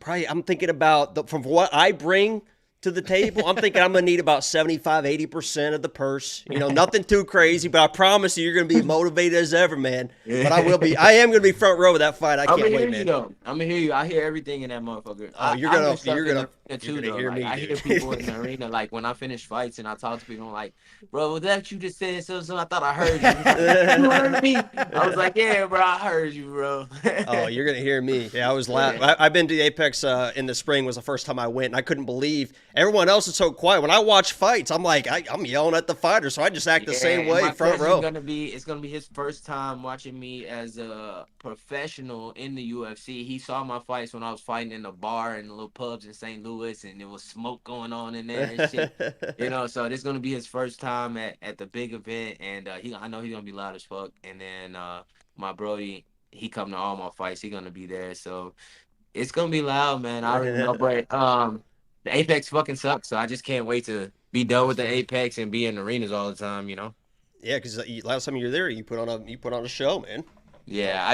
probably I'm thinking about from what I bring to the table, I'm thinking I'm going to need about 75-80% of the purse. Nothing too crazy, but I promise you're going to be motivated as ever, man. But I am going to be front row of that fight. I I'm can't gonna wait, hear you man. though. I'm gonna hear you. I hear everything in that motherfucker. Oh, I've been stuck you're in gonna, the arena you're too gonna though. hear Like me, I hear dude. people in the arena. Like when I finish fights and I talk to people, I'm like, bro, was that you just said so? I thought I heard you. He's like, you heard me. I was like, yeah, bro, I heard you, bro. Oh, you're gonna hear me. Yeah, I was laughing. Yeah. I've been to the Apex in the spring. Was the first time I went, and I couldn't believe everyone else is so quiet. When I watch fights, I'm like, I'm yelling at the fighter, so I just act the Yeah, same and way, my front cousin's row. it's gonna be his first time watching me as a professional in the UFC. He saw my fights when I was fighting in the bar and the little pubs in St. Louis, and there was smoke going on in there and shit. So this is gonna be his first time at the big event, and I know he's gonna be loud as fuck. And then my Brody, he come to all my fights. He gonna be there, so it's gonna be loud, man. I already know, but the Apex fucking sucks, so I just can't wait to be done with the Apex and be in arenas all the time. Yeah, because last time you were there, you put on a show, man. Yeah,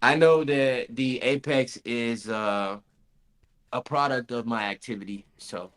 I know that the Apex is a product of my activity, so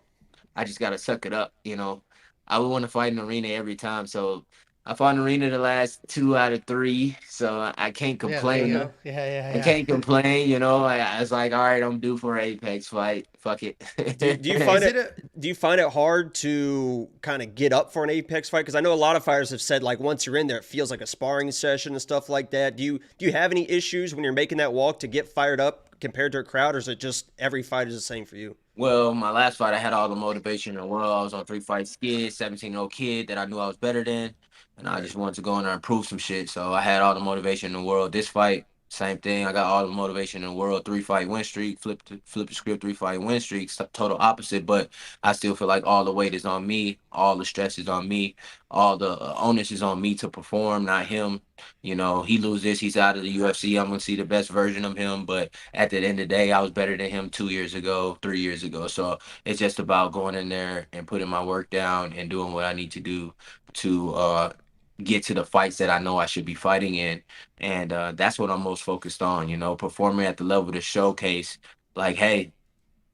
I just gotta suck it up. I would want to fight in the arena every time, so I fought in the arena the last 2 out of 3, so I can't Yeah, there you complain. go. Yeah, I can't complain. I was like, all right, I'm due for an Apex fight. Fuck it. Do you find Is it do you find it hard to kind of get up for an Apex fight? Because I know a lot of fighters have said like once you're in there, it feels like a sparring session and stuff like that. Do you have any issues when you're making that walk to get fired up compared to a crowd, or is it just every fight is the same for you? Well, my last fight, I had all the motivation in the world. I was on 3 fight skid, 17-year-old kid that I knew I was better than, and I just wanted to go in there and prove some shit. So I had all the motivation in the world. This fight, same thing. I got all the motivation in the world. 3 fight win streak, flip the script, 3 fight win streak. Total opposite, but I still feel like all the weight is on me, all the stress is on me, all the onus is on me to perform, not him. He lose this, he's out of the UFC. I'm gonna see the best version of him, but at the end of the day, I was better than him 2 years ago, 3 years ago. So it's just about going in there and putting my work down and doing what I need to do to get to the fights that I know I should be fighting in. And that's what I'm most focused on, performing at the level to showcase, like, hey,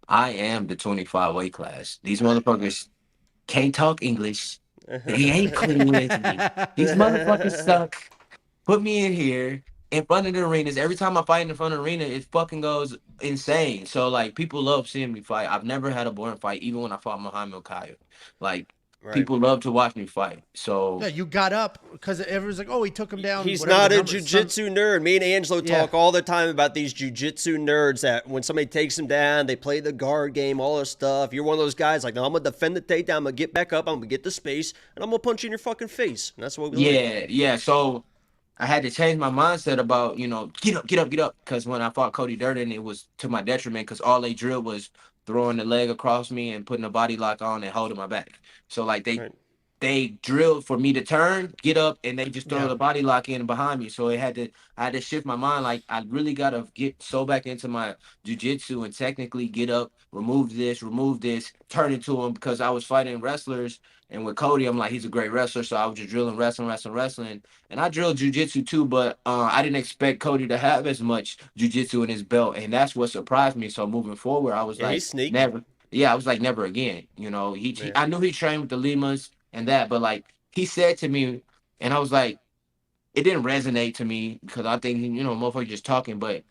I am the 25 weight class. These motherfuckers can't talk English. They ain't clean with me. These motherfuckers suck. Put me in here in front of the arenas. Every time I fight in front of the arena, it fucking goes insane. So like people love seeing me fight. I've never had a boring fight, even when I fought Muhammad Kaya. Like Right. people love to watch me fight. So Yeah, you got up because everyone's like, "Oh, he took him down." He's whatever not the a numbers- jujitsu nerd. Me and Angelo Yeah. talk all the time about these jujitsu nerds that when somebody takes them down, they play the guard game, all this stuff. You're one of those guys like, no, I'm going to defend the takedown. I'm going to get back up. I'm going to get the space, and I'm going to punch you in your fucking face. And that's what we like. yeah. So I had to change my mindset about, get up, get up, get up. Because when I fought Cody Durden, it was to my detriment because all they drilled was throwing the leg across me and putting a body lock on and holding my back. So like Right. they drilled for me to turn, get up, and they just throw Yeah. the body lock in behind me. So I had to shift my mind. Like I really gotta get so back into my jujitsu and technically get up, remove this, turn into him because I was fighting wrestlers. And with Cody, I'm like, he's a great wrestler. So I was just drilling, wrestling. And I drilled jujitsu too, but I didn't expect Cody to have as much jujitsu in his belt. And that's what surprised me. So moving forward, I was Yeah, like, he's sneaky. never. Yeah, I was like, never again. I knew he trained with the Limas and that, but like he said to me, and I was like, it didn't resonate to me because I think, motherfucker just talking. But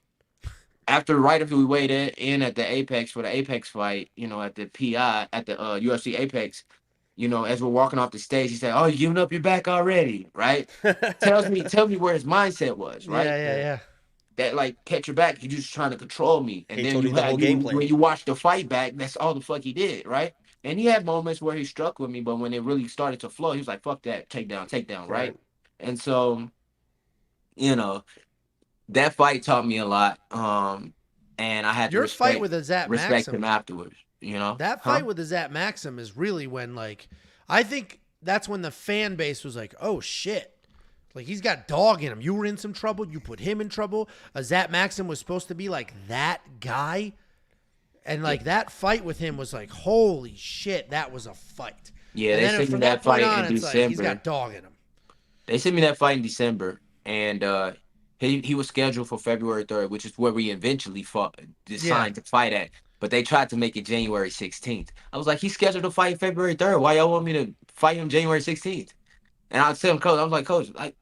right after we weighed in at the Apex for the Apex fight, at the PI, at the UFC Apex, as we're walking off the stage, he said, "Oh, you giving up your back already?" Right? Tell me where his mindset was, right? Yeah. That like catch your back, you're just trying to control me. And He then told you the whole game plan. when you watch the fight back, that's all the fuck he did, right? And he had moments where he struck with me, but when it really started to flow, he was like, "Fuck that, takedown," right? And so, that fight taught me a lot. And I had Your to respect, fight with Azat respect Maxim. him afterwards. That fight with Azat Maxim is really when, like, I think that's when the fan base was like, "Oh shit." Like, he's got dog in him. You were in some trouble. You put him in trouble. Azat Maxim was supposed to be like that guy. And like that fight with him was like, holy shit, that was a fight. Yeah, and they then sent me from that point fight on, in it's like, he's December. got dog in him. They sent me that fight in December, and he was scheduled for February 3rd, which is where we eventually decided to fight at. But they tried to make it January 16th. I was like, he's scheduled to fight February 3rd. Why y'all want me to fight him January 16th? And I tell him, Coach, I was like, Coach, like,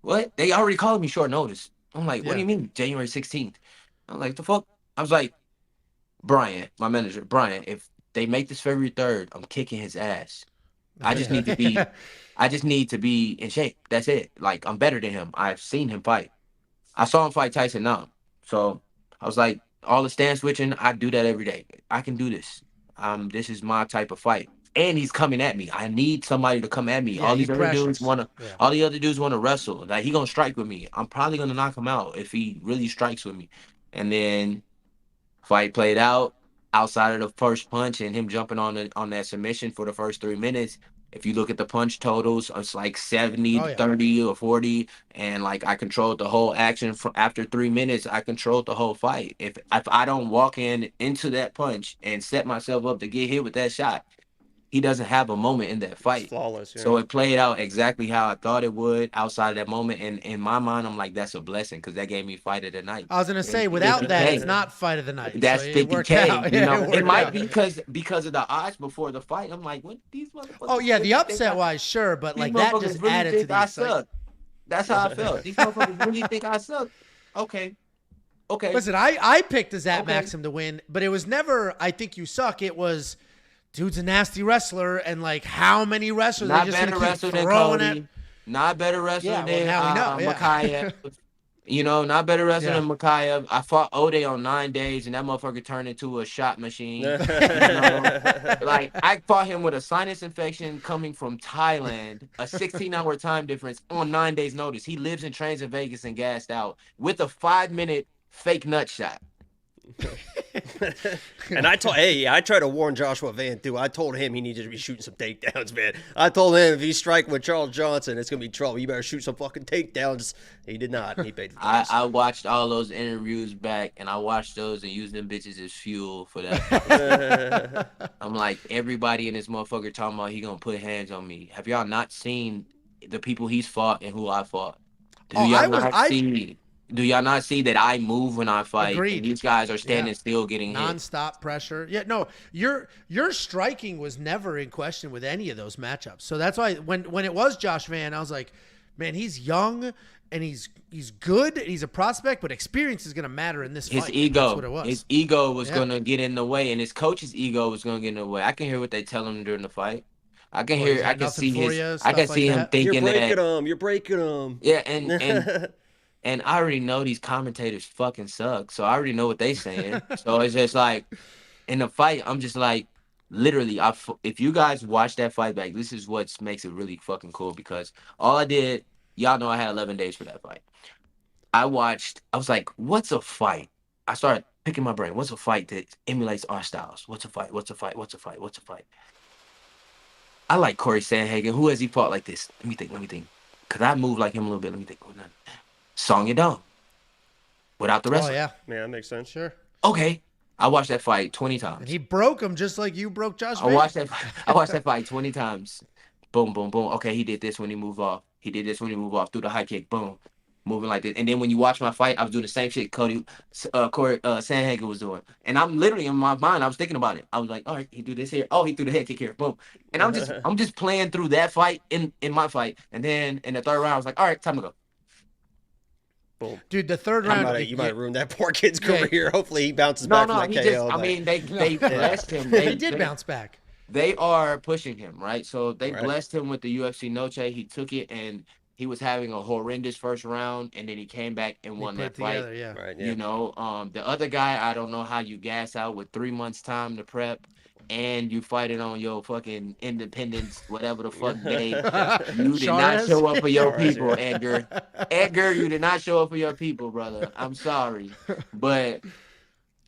what? They already called me short notice. I'm like, what do you mean January 16th? I'm like, the fuck? I was like, Brian, my manager, Brian, if they make this February 3rd, I'm kicking his ass. I just need to be in shape. That's it. Like, I'm better than him. I've seen him fight. I saw him fight Tyson now. So I was like, all the stand switching, I do that every day. I can do this. This is my type of fight. And he's coming at me. I need somebody to come at me. Yeah, all the other dudes want to wrestle. Like, he gonna strike with me. I'm probably gonna knock him out if he really strikes with me. And then fight played out outside of the first punch and him jumping on that submission for the first 3 minutes. If you look at the punch totals, it's like 70, 30, or 40. And like I controlled the whole action from after 3 minutes. I controlled the whole fight. If I don't walk into that punch and set myself up to get hit with that shot, he doesn't have a moment in that fight. It's flawless. Yeah. So it played out exactly how I thought it would outside of that moment. And in my mind, I'm like, that's a blessing because that gave me fight of the night. I was going to say, without that, it's not fight of the night. That's so 50K. It might be be because of the odds before the fight. I'm like, what these motherfuckers? Oh, yeah, the upset-wise, sure, but like that just really added to the I suck. That's how I felt. These motherfuckers really think I suck. Okay. Listen, I picked Azat Maxim to win, but it was never, I think you suck. It was, dude's a nasty wrestler, and like how many wrestlers Not they just better wrestler than throwing Cody. it. Not better wrestler than Makayev. Not better wrestler than Makayev. I fought Ode on 9 days, and that motherfucker turned into a shot machine. Like, I fought him with a sinus infection coming from Thailand, a 16-hour time difference on 9 days' notice. He lives and trains in Vegas and gassed out with a 5-minute fake nut shot. And I tried to warn Joshua Van too. I told him he needed to be shooting some takedowns, man. I told him if he's striking with Charles Johnson, it's gonna be trouble. You better shoot some fucking takedowns. He did not. He paid the price. I watched all those interviews back, and I watched those and used them bitches as fuel for that. I'm like, everybody in this motherfucker talking about he gonna put hands on me. Have y'all not seen the people he's fought and who I fought? Do y'all not see? Do y'all not see that I move when I fight, Agreed. and these guys are standing Yeah. still getting hit? Non-stop pressure. Yeah, no, your striking was never in question with any of those matchups. So that's why when it was Josh Van, I was like, man, he's young and he's good. He's a prospect, but experience is going to matter in this His fight. ego, That's what it was. his ego was Yeah. gonna get in the way, and his coach's ego was gonna get in the way. I can hear what they tell him during the fight. I can Well, he's hear, got I can nothing see for his, you, I stuff can like see him that. You're thinking breaking that, them. You're breaking them. yeah, and I already know these commentators fucking suck, so I already know what they saying. So it's just like in the fight, I'm just like, literally, if you guys watch that fight back, this is what makes it really fucking cool because all I did, y'all know I had 11 days for that fight. I was like, what's a fight? I started picking my brain. What's a fight that emulates our styles? What's a fight? What's a fight? What's a fight? What's a fight? I like Corey Sandhagen. Who has he fought like this? Let me think. Because I move like him a little bit. Let me think. Song Yadong. Without the Oh wrestling. yeah, Yeah, that makes sense. sure. Okay. I watched that fight 20 times. And he broke him just like you broke Josh I Van. watched that fight 20 times. Boom, boom, boom. Okay, he did this when he moved off. He did this when he moved off through the high kick. Boom. Moving like this. And then when you watch my fight, I was doing the same shit Corey Sandhagen was doing. And I'm literally in my mind, I was thinking about it. I was like, all right, he do this here. Oh, he threw the head kick here. Boom. And I'm just playing through that fight in my fight. And then in the third round, I was like, all right, time to go. Boom. Dude, the third round. You might ruin that poor kid's Yeah. career. Hopefully he bounces back from that he KO. just, I but- mean, they blessed him. They He did bounce back. They are pushing him, right? So they Right. blessed him with the UFC Noche. He took it, and he was having a horrendous first round, and then he came back and He won put that it together, fight. yeah. Right, yeah. You know, the other guy, I don't know how you gas out with 3 months time to prep, and you fighting on your fucking independence, whatever the fuck day. You did not Charez? show up for your Charez, people, yeah. Edgar. Edgar, you did not show up for your people, brother. I'm sorry, but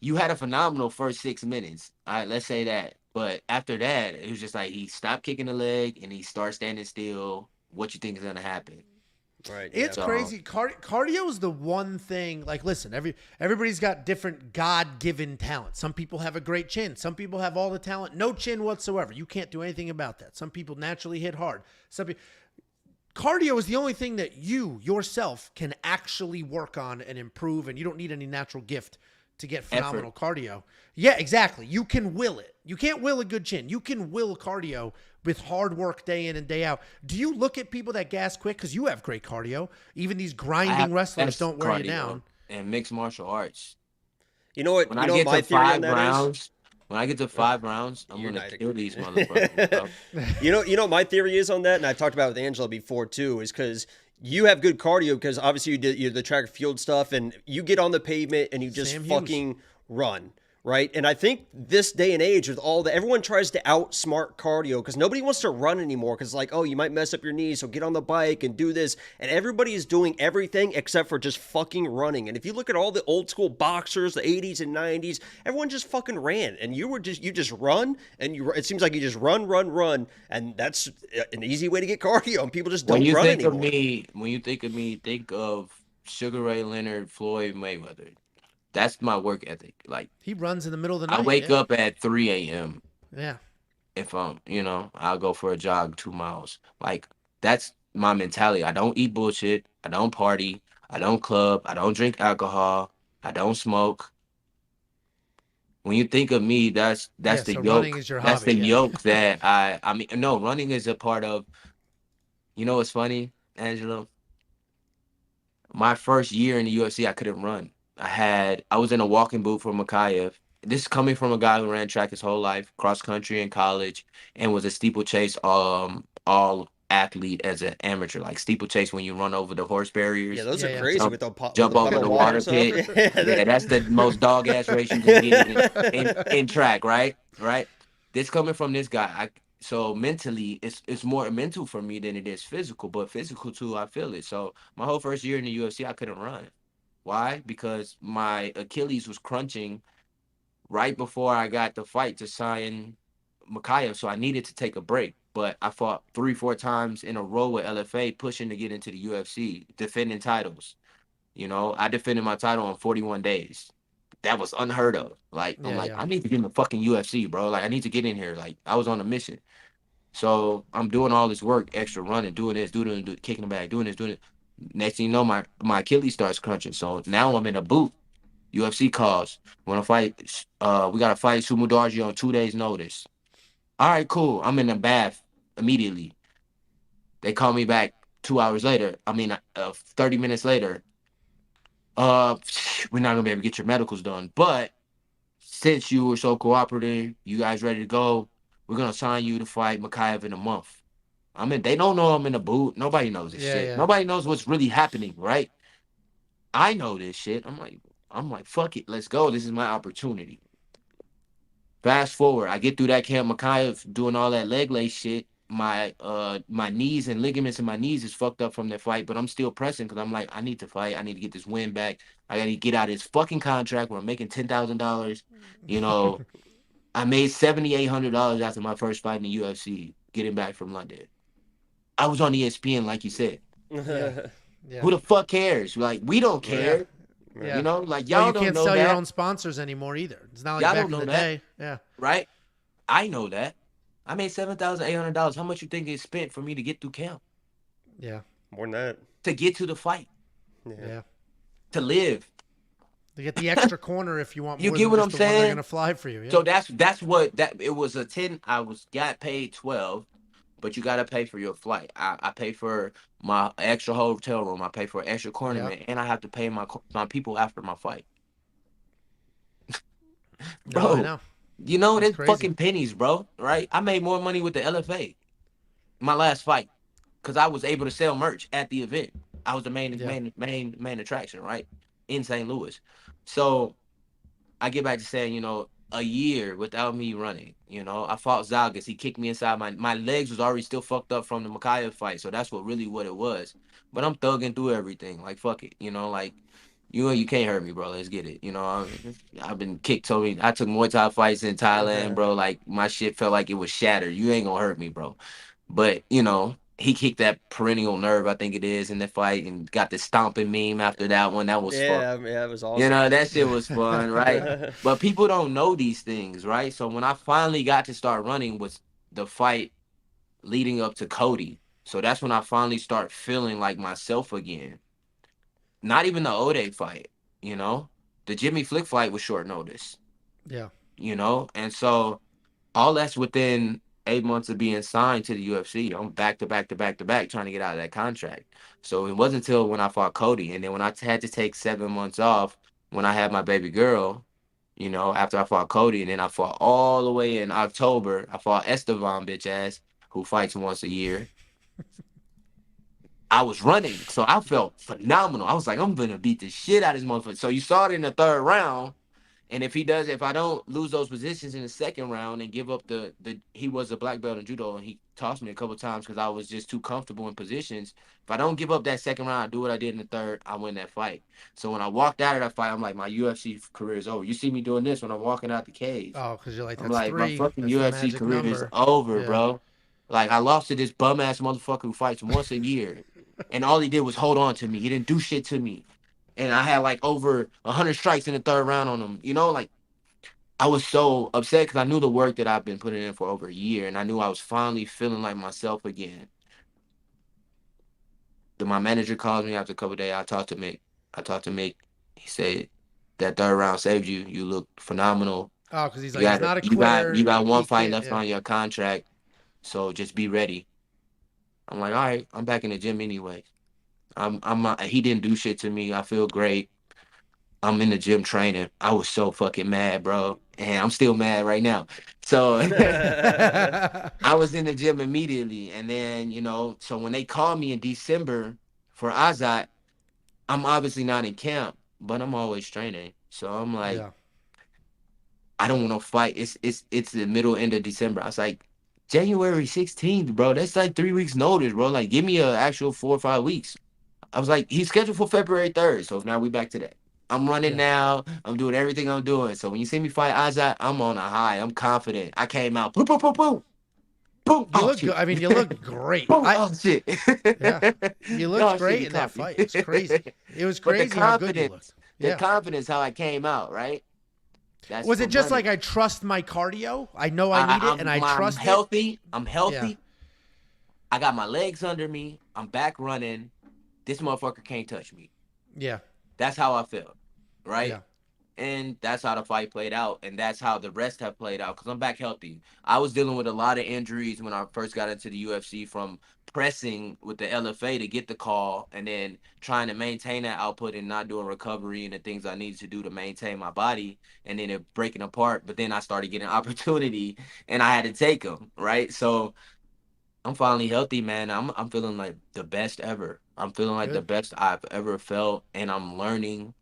you had a phenomenal first 6 minutes. All right, let's say that. But after that, it was just like he stopped kicking the leg and he started standing still. What you think is gonna happen? Right. It's yeah. crazy. Cardio is the one thing. Like, listen, everybody's got different God-given talent. Some people have a great chin. Some people have all the talent, no chin whatsoever. You can't do anything about that. Some people naturally hit hard. Cardio is the only thing that you yourself can actually work on and improve, and you don't need any natural gift to get phenomenal cardio. Yeah, exactly. You can will it. You can't will a good chin. You can will cardio with hard work day in and day out. Do you look at people that gas quick? Because you have great cardio. Even these grinding wrestlers That's don't wear you cardio down. And mixed martial arts. You know what? When You I know get what my to theory on 5 that is? rounds, when I get to 5 rounds, I'm You're gonna not kill these motherfuckers. bro. You know what my theory is on that, and I talked about it with Angela before too, is because you have good cardio because obviously you did the track and field stuff, and you get on the pavement and you just Sam Hughes. fucking run. Right. And I think this day and age with all the everyone tries to outsmart cardio because nobody wants to run anymore because like, oh, you might mess up your knees. So get on the bike and do this. And everybody is doing everything except for just fucking running. And if you look at all the old school boxers, the 80s and 90s, everyone just fucking ran. And you just run and it seems like you just run. And that's an easy way to get cardio. And people just don't When you run think anymore. of me, think of Sugar Ray Leonard, Floyd Mayweather. That's my work ethic. Like He runs in the middle of the night. I wake up at 3 a.m. Yeah. If I'll go for a jog 2 miles. Like that's my mentality. I don't eat bullshit. I don't party. I don't club. I don't drink alcohol. I don't smoke. When you think of me, that's the so yoke. running is your That's hobby, the yeah. yoke that I mean, no, running is a part of. You know what's funny, Angelo? My first year in the UFC, I couldn't run. I was in a walking boot for Makayev. This is coming from a guy who ran track his whole life, cross country in college, and was a steeplechase all athlete as an amateur. Like steeplechase when you run over the horse barriers. Yeah, those Yeah, are yeah. crazy Jump- with the jump with over puddle the of water and stuff. pit. Yeah, Yeah, that's the most dog ass race you can get in track, right? Right. This coming from this guy. So mentally, it's more mental for me than it is physical. But physical too, I feel it. So my whole first year in the UFC, I couldn't run. Why? Because my Achilles was crunching right before I got the fight to sign Makayev, so I needed to take a break. But I fought 3-4 times in a row with LFA, pushing to get into the UFC, defending titles. I defended my title in 41 days. That was unheard of. Like, I'm Yeah, like, yeah. I need to get in the fucking UFC, bro. Like, I need to get in here. Like, I was on a mission. So I'm doing all this work, extra running, doing this, kicking the bag, doing this, doing it. Next thing you know, my Achilles starts crunching. So now I'm in a boot. UFC calls. Want to fight? We got to fight Sumudaji on 2 days' notice. All right, cool. I'm in the bath immediately. They call me back 2 hours later. 30 minutes later. We're not gonna be able to get your medicals done, but since you were so cooperative, you guys ready to go, we're gonna sign you to fight Makayev in a month. They don't know I'm in the boot. Nobody knows this shit. Yeah. Nobody knows what's really happening, right? I know this shit. I'm like, fuck it, let's go. This is my opportunity. Fast forward, I get through that camp, Makayev doing all that leg lace shit. My knees and ligaments in my knees is fucked up from that fight, but I'm still pressing because I'm like, I need to fight. I need to get this win back. I got to get out of this fucking contract where I'm making $10,000. You know, I made $7,800 after my first fight in the UFC, getting back from London. I was on ESPN, like you said. Yeah. Who the fuck cares? Like, we don't care. Yeah. You know, like, Well, y'all you don't can't know sell that. your own sponsors anymore either. It's not like Y'all back don't know in the that. day. Yeah. Right? I know that. I made $7,800. How much you think it spent for me to get through camp? Yeah. More than that. To get to the fight. Yeah. To live. To get the extra corner if you want You more get than what just I'm the one they're saying? gonna fly for you. Yeah. So that's what it was a 10. Got paid 12, but you gotta pay for your flight. I pay for my extra hotel room. I pay for an extra cornerman, and I have to pay my people after my fight. Bro, No, I know. you know, That's there's crazy. fucking pennies, bro. Right? I made more money with the LFA, my last fight, because I was able to sell merch at the event. I was the main attraction, right, in St. Louis. So I get back to saying, you know, a year without me running. You know, I fought Zagas. He kicked me inside. My legs was already still fucked up from the Makayev fight, so that's what it was. But I'm thugging through everything. Like, fuck it. You know, like, you can't hurt me, bro. Let's get it. You know, I've been kicked. So I took Muay Thai fights in Thailand, bro. Like, my shit felt like it was shattered. You ain't gonna hurt me, bro. But, you know, he kicked that perennial nerve, I think it is, in the fight, and got the stomping meme after that one. That was fun. Yeah, it was awesome. You know, that shit was fun, right? But people don't know these things, right? So when I finally got to start running was the fight leading up to Cody. So that's when I finally start feeling like myself again. Not even the Ode fight, you know? The Jimmy Flick fight was short notice. Yeah. You know? And so all that's within 8 months of being signed to the UFC. I'm back to back trying to get out of that contract. So it wasn't until when I fought Cody, and then when I had to take 7 months off when I had my baby girl, you know, after I fought Cody, and then I fought all the way in October. I fought Estevan, bitch ass, who fights once a year. I was running, so I felt phenomenal. I was like, I'm gonna beat the shit out of this motherfucker. So you saw it in the third round. And if I don't lose those positions in the second round and give up he was a black belt in judo, and he tossed me a couple times because I was just too comfortable in positions. If I don't give up that second round, I do what I did in the third, I win that fight. So when I walked out of that fight, I'm like, my UFC career is over. You see me doing this when I'm walking out the cage. Oh, because you're like, that's I'm like, three. my fucking That's the UFC magic career is number. over, Yeah. bro. Like, I lost to this bum ass motherfucker who fights once a year, and all he did was hold on to me. He didn't do shit to me, and I had like over 100 strikes in the third round on him. You know, like, I was so upset because I knew the work that I've been putting in for over a year, and I knew I was finally feeling like myself again. Then my manager called me after a couple of days. I talked to Mick. He said, that third round saved you. You look phenomenal. Oh, because he's like, he's not a you quitter. got one He fight can't- left yeah. on your contract, so just be ready. I'm like, all right, I'm back in the gym anyway. He didn't do shit to me. I feel great. I'm in the gym training. I was so fucking mad, bro. And I'm still mad right now. So I was in the gym immediately. And then, you know, so when they called me in December for Azat, I'm obviously not in camp, but I'm always training. So I'm like, Yeah. I don't want to fight. It's the middle end of December. I was like, January 16th, bro. That's like 3 weeks notice, bro. Like, give me an actual 4 or 5 weeks. I was like, he's scheduled for February 3rd. So now we back to that. I'm running now. I'm doing everything I'm doing. So when you see me fight Azat, I'm on a high. I'm confident. I came out. Boom, boom, boom, boom. Boom. You look good. I mean, you look great. Boom. Oh, shit. Yeah. You looked great in that fight. It's crazy. It was But the crazy how good you confidence, looked. the Yeah. confidence, how I came out, right? That's Was it from just running. like, I trust my cardio? I know I need it, and I trust I'm healthy. I'm healthy. Yeah. I got my legs under me. I'm back running. this motherfucker can't touch me. Yeah. That's how I felt, right? Yeah. And that's how the fight played out, and that's how the rest have played out. Because I'm back healthy. I was dealing with a lot of injuries when I first got into the UFC from pressing with the LFA to get the call, and then trying to maintain that output and not doing recovery and the things I needed to do to maintain my body, and then it breaking apart. But then I started getting opportunity, and I had to take them, right? So I'm finally healthy, man. I'm feeling like the best ever. I'm feeling like the Good. best I've ever felt, and I'm learning.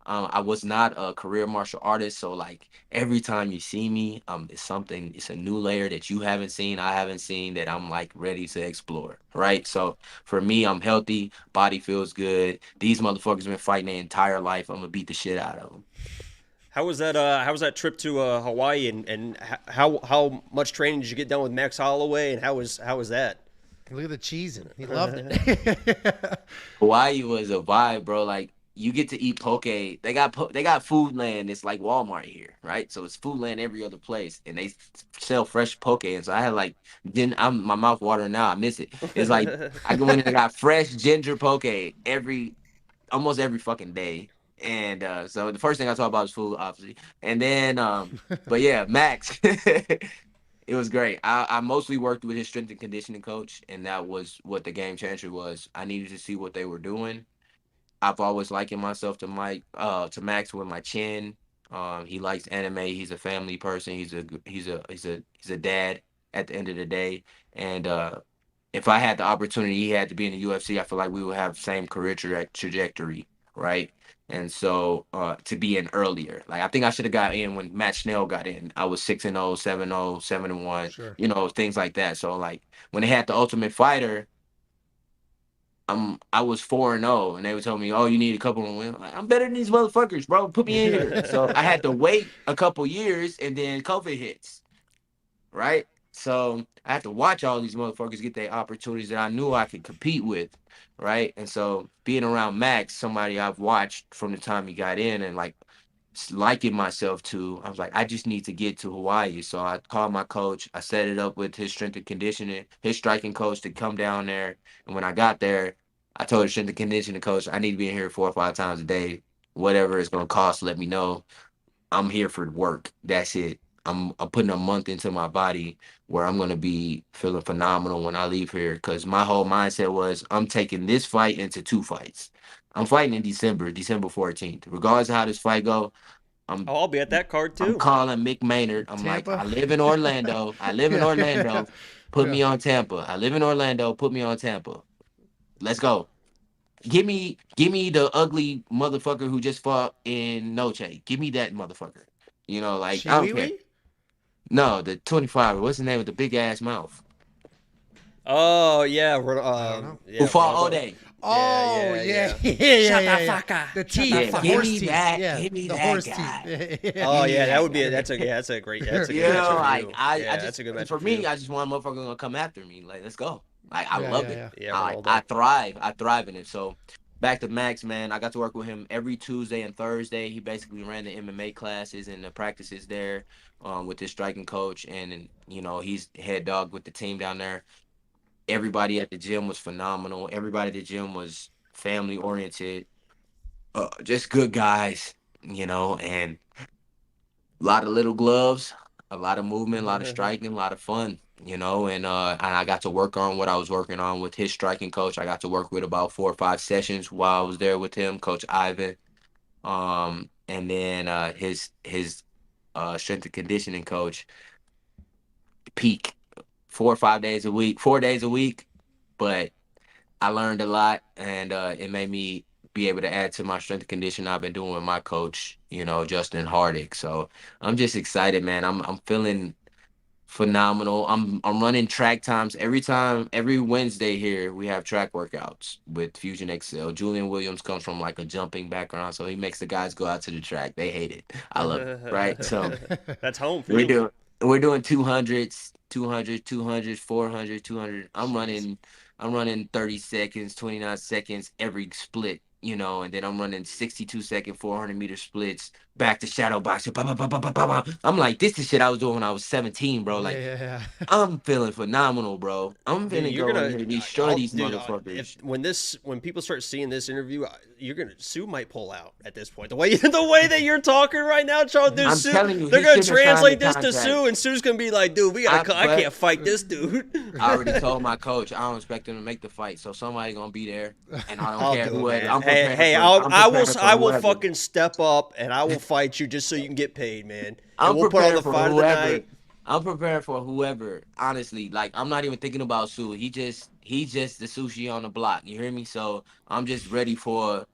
I was not a career martial artist, so like every time you see me, it's something. It's a new layer that you haven't seen, I haven't seen, that I'm like ready to explore. Right. So for me, I'm healthy. Body feels good. These motherfuckers been fighting their entire life. I'm gonna beat the shit out of them. How was that? How was that trip to Hawaii? And how much training did you get done with Max Holloway? And how was that? Look at the cheesing. He loved it. Hawaii was a vibe, bro. Like you get to eat poke. They got food land. It's like Walmart here, right? So it's food land every other place, and they sell fresh poke. And so I had like, then I'm my mouth watering now. I miss it. It's like I go in and I got fresh ginger poke almost every fucking day. And so the first thing I talk about is food, obviously, and then but yeah, Max. It was great. I mostly worked with his strength and conditioning coach, and that was what the game changer was. I needed to see what they were doing. I've always likened myself to Max with my chin. He likes anime. He's a family person. He's a dad at the end of the day. And if I had the opportunity he had to be in the UFC, I feel like we would have same career trajectory, right? And so to be in earlier, like I think I should have got in when Matt Schnell got in. I was 6-0, 7-0, 7-1, Sure. things like that. So like when they had the Ultimate Fighter, I was 4-0, and they would tell me, "Oh, you need a couple of wins." Like, I'm better than these motherfuckers, bro. Put me in here. So I had to wait a couple years, and then COVID hits, right? So I had to watch all these motherfuckers get their opportunities that I knew I could compete with, right? And so being around Max, somebody I've watched from the time he got in, and like liking myself to, I was like, I just need to get to Hawaii. So I called my coach. I set it up with his strength and conditioning, his striking coach to come down there. And when I got there, I told the strength and conditioning coach, I need to be in here 4 or 5 times a day. Whatever it's gonna cost, let me know. I'm here for work. That's it. I'm putting a month into my body where I'm gonna be feeling phenomenal when I leave here. Cause my whole mindset was I'm taking this fight into 2 fights. I'm fighting in December 14th. Regardless of how this fight go, I'm Oh, I'll be at that card I'm too. calling Mick Maynard. I'm like, Tampa? I live in Orlando. I live in Yeah. Orlando. Put Yeah. me on Tampa. I live in Orlando. Put me on Tampa. Let's go. Give me the ugly motherfucker who just fought in Noche. Give me that motherfucker. Like I don't care. Shiwiwi? No, the 25. What's the name with the big ass mouth? Oh yeah, I don't know. Who yeah, fought Ronaldo. Ode? Oh, yeah. yeah. Yeah. Shut the Yeah. fuck up. The Shut teeth. the Yeah, The fuck give horse me teeth. that. Yeah. Give me The that horse guy. teeth. Oh Yeah. yeah, that would be that's a great match for you. I Yeah, just that's a good match for for me, you. I just want a motherfucker gonna come after me. Like, let's go. Like, I Yeah, love yeah, it. yeah. Yeah, I Ronaldo. thrive. I thrive in it. So back to Max, man. I got to work with him every Tuesday and Thursday. He basically ran the MMA classes and the practices there, with his striking coach, and he's head dog with the team down there. Everybody at the gym was phenomenal. Everybody at the gym was family oriented, just good guys, and a lot of little gloves, a lot of movement, a lot of striking, a lot of fun, and I got to work on what I was working on with his striking coach. I got to work with about 4 or 5 sessions while I was there with him, Coach Ivan. And then his strength and conditioning coach, Peak, 4 or 5 days a week, 4 days a week. But I learned a lot, and it made me be able to add to my strength and conditioning I've been doing with my coach, Justin Hardick. So I'm just excited, man. I'm feeling phenomenal. I'm running track times every Wednesday here. We have track workouts with Fusion Excel. Julian Williams comes from like a jumping background, so he makes the guys go out to the track. They hate it. I love it, right? So That's home for we're you. doing 200s, 200, 400, 200. I'm running 30 seconds, 29 seconds every split. you know, and then I'm running 62-second 400-meter splits, back to shadow boxing. Bah, bah, bah, bah, bah, bah, bah. I'm like, this is shit I was doing when I was 17, bro. Like, Yeah. I'm feeling phenomenal, bro. I'm Dude, finna you're go in gonna, here and destroy these dude. motherfuckers. When people start seeing this interview, you're gonna Sue might pull out at this point. The way that you're talking right now, Charles. Dude, I'm Sue, telling you, they're he gonna shouldn't have signed the translate this to contract. Sue, and Sue's gonna be like, dude, I but- can't fight this dude. I already told my coach I don't expect him to make the fight, so somebody gonna be there, and I don't I'll care do who it, it. man. I'm Hey, prepared hey, for, I I'm will, prepared for I will whoever. fucking step up and I will fight you just so you can get paid, man. And I'm we'll put on prepared the for fight of the whoever. night. I'm prepared for whoever. Honestly, like I'm not even thinking about Sue. He's just the sushi on the block. You hear me? So I'm just ready for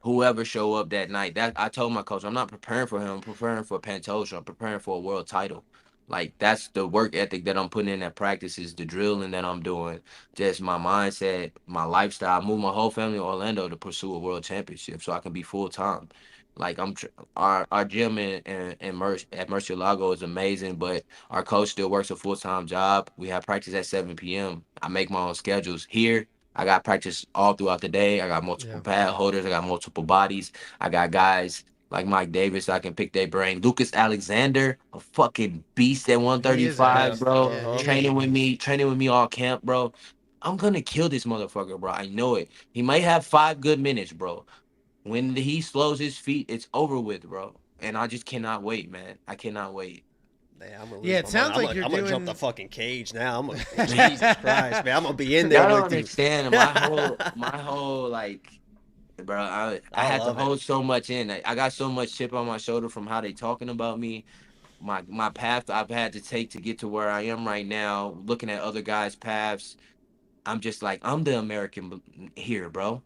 whoever show up that night. That I told my coach, I'm not preparing for him. I'm preparing for Pantoja. I'm preparing for a world title. Like that's the work ethic that I'm putting in at practice, is the drilling that I'm doing, just my mindset, my lifestyle. I moved my whole family to Orlando to pursue a world championship so I can be full time. Like our gym at Murcielago is amazing, but our coach still works a full time job. We have practice at 7 p.m. I make my own schedules here. I got practice all throughout the day. I got multiple pad holders. I got multiple bodies. I got guys like Mike Davis. I can pick their brain. Lucas Alexander, a fucking beast at He is a 135, beast. bro. Yeah, he is. Training with me all camp, bro. I'm gonna kill this motherfucker, bro. I know it. He might have 5 good minutes, bro. When he slows his feet, it's over with, bro. And I just cannot wait, man. I cannot wait. Man, I'm gonna Yeah, it sounds like you're I'm gonna doing- jump the fucking cage now. Jesus Christ, man. I'm gonna be in there Y'all don't with you. understand my whole like, bro. I had to love it. hold so much in. I got so much chip on my shoulder from how they talking about me. My path I've had to take to get to where I am right now. Looking at other guys' paths, I'm just like, I'm the American here, bro.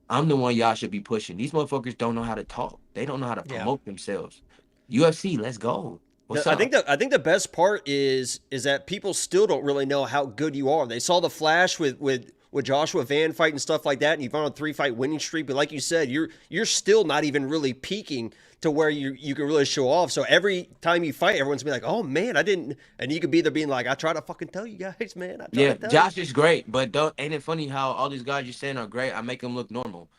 I'm the one y'all should be pushing. These motherfuckers don't know how to talk. They don't know how to promote themselves. UFC, let's go. What's up? I think the best part is that people still don't really know how good you are. They saw the flash with Joshua Van fighting stuff like that, and you've on a 3-fight winning streak. But like you said, you're still not even really peaking to where you can really show off. So every time you fight, everyone's gonna be like, "Oh man, I didn't," and you could be there being like, "I try to fucking tell you guys, man." Josh is great, but ain't it funny how all these guys you're saying are great? I make them look normal.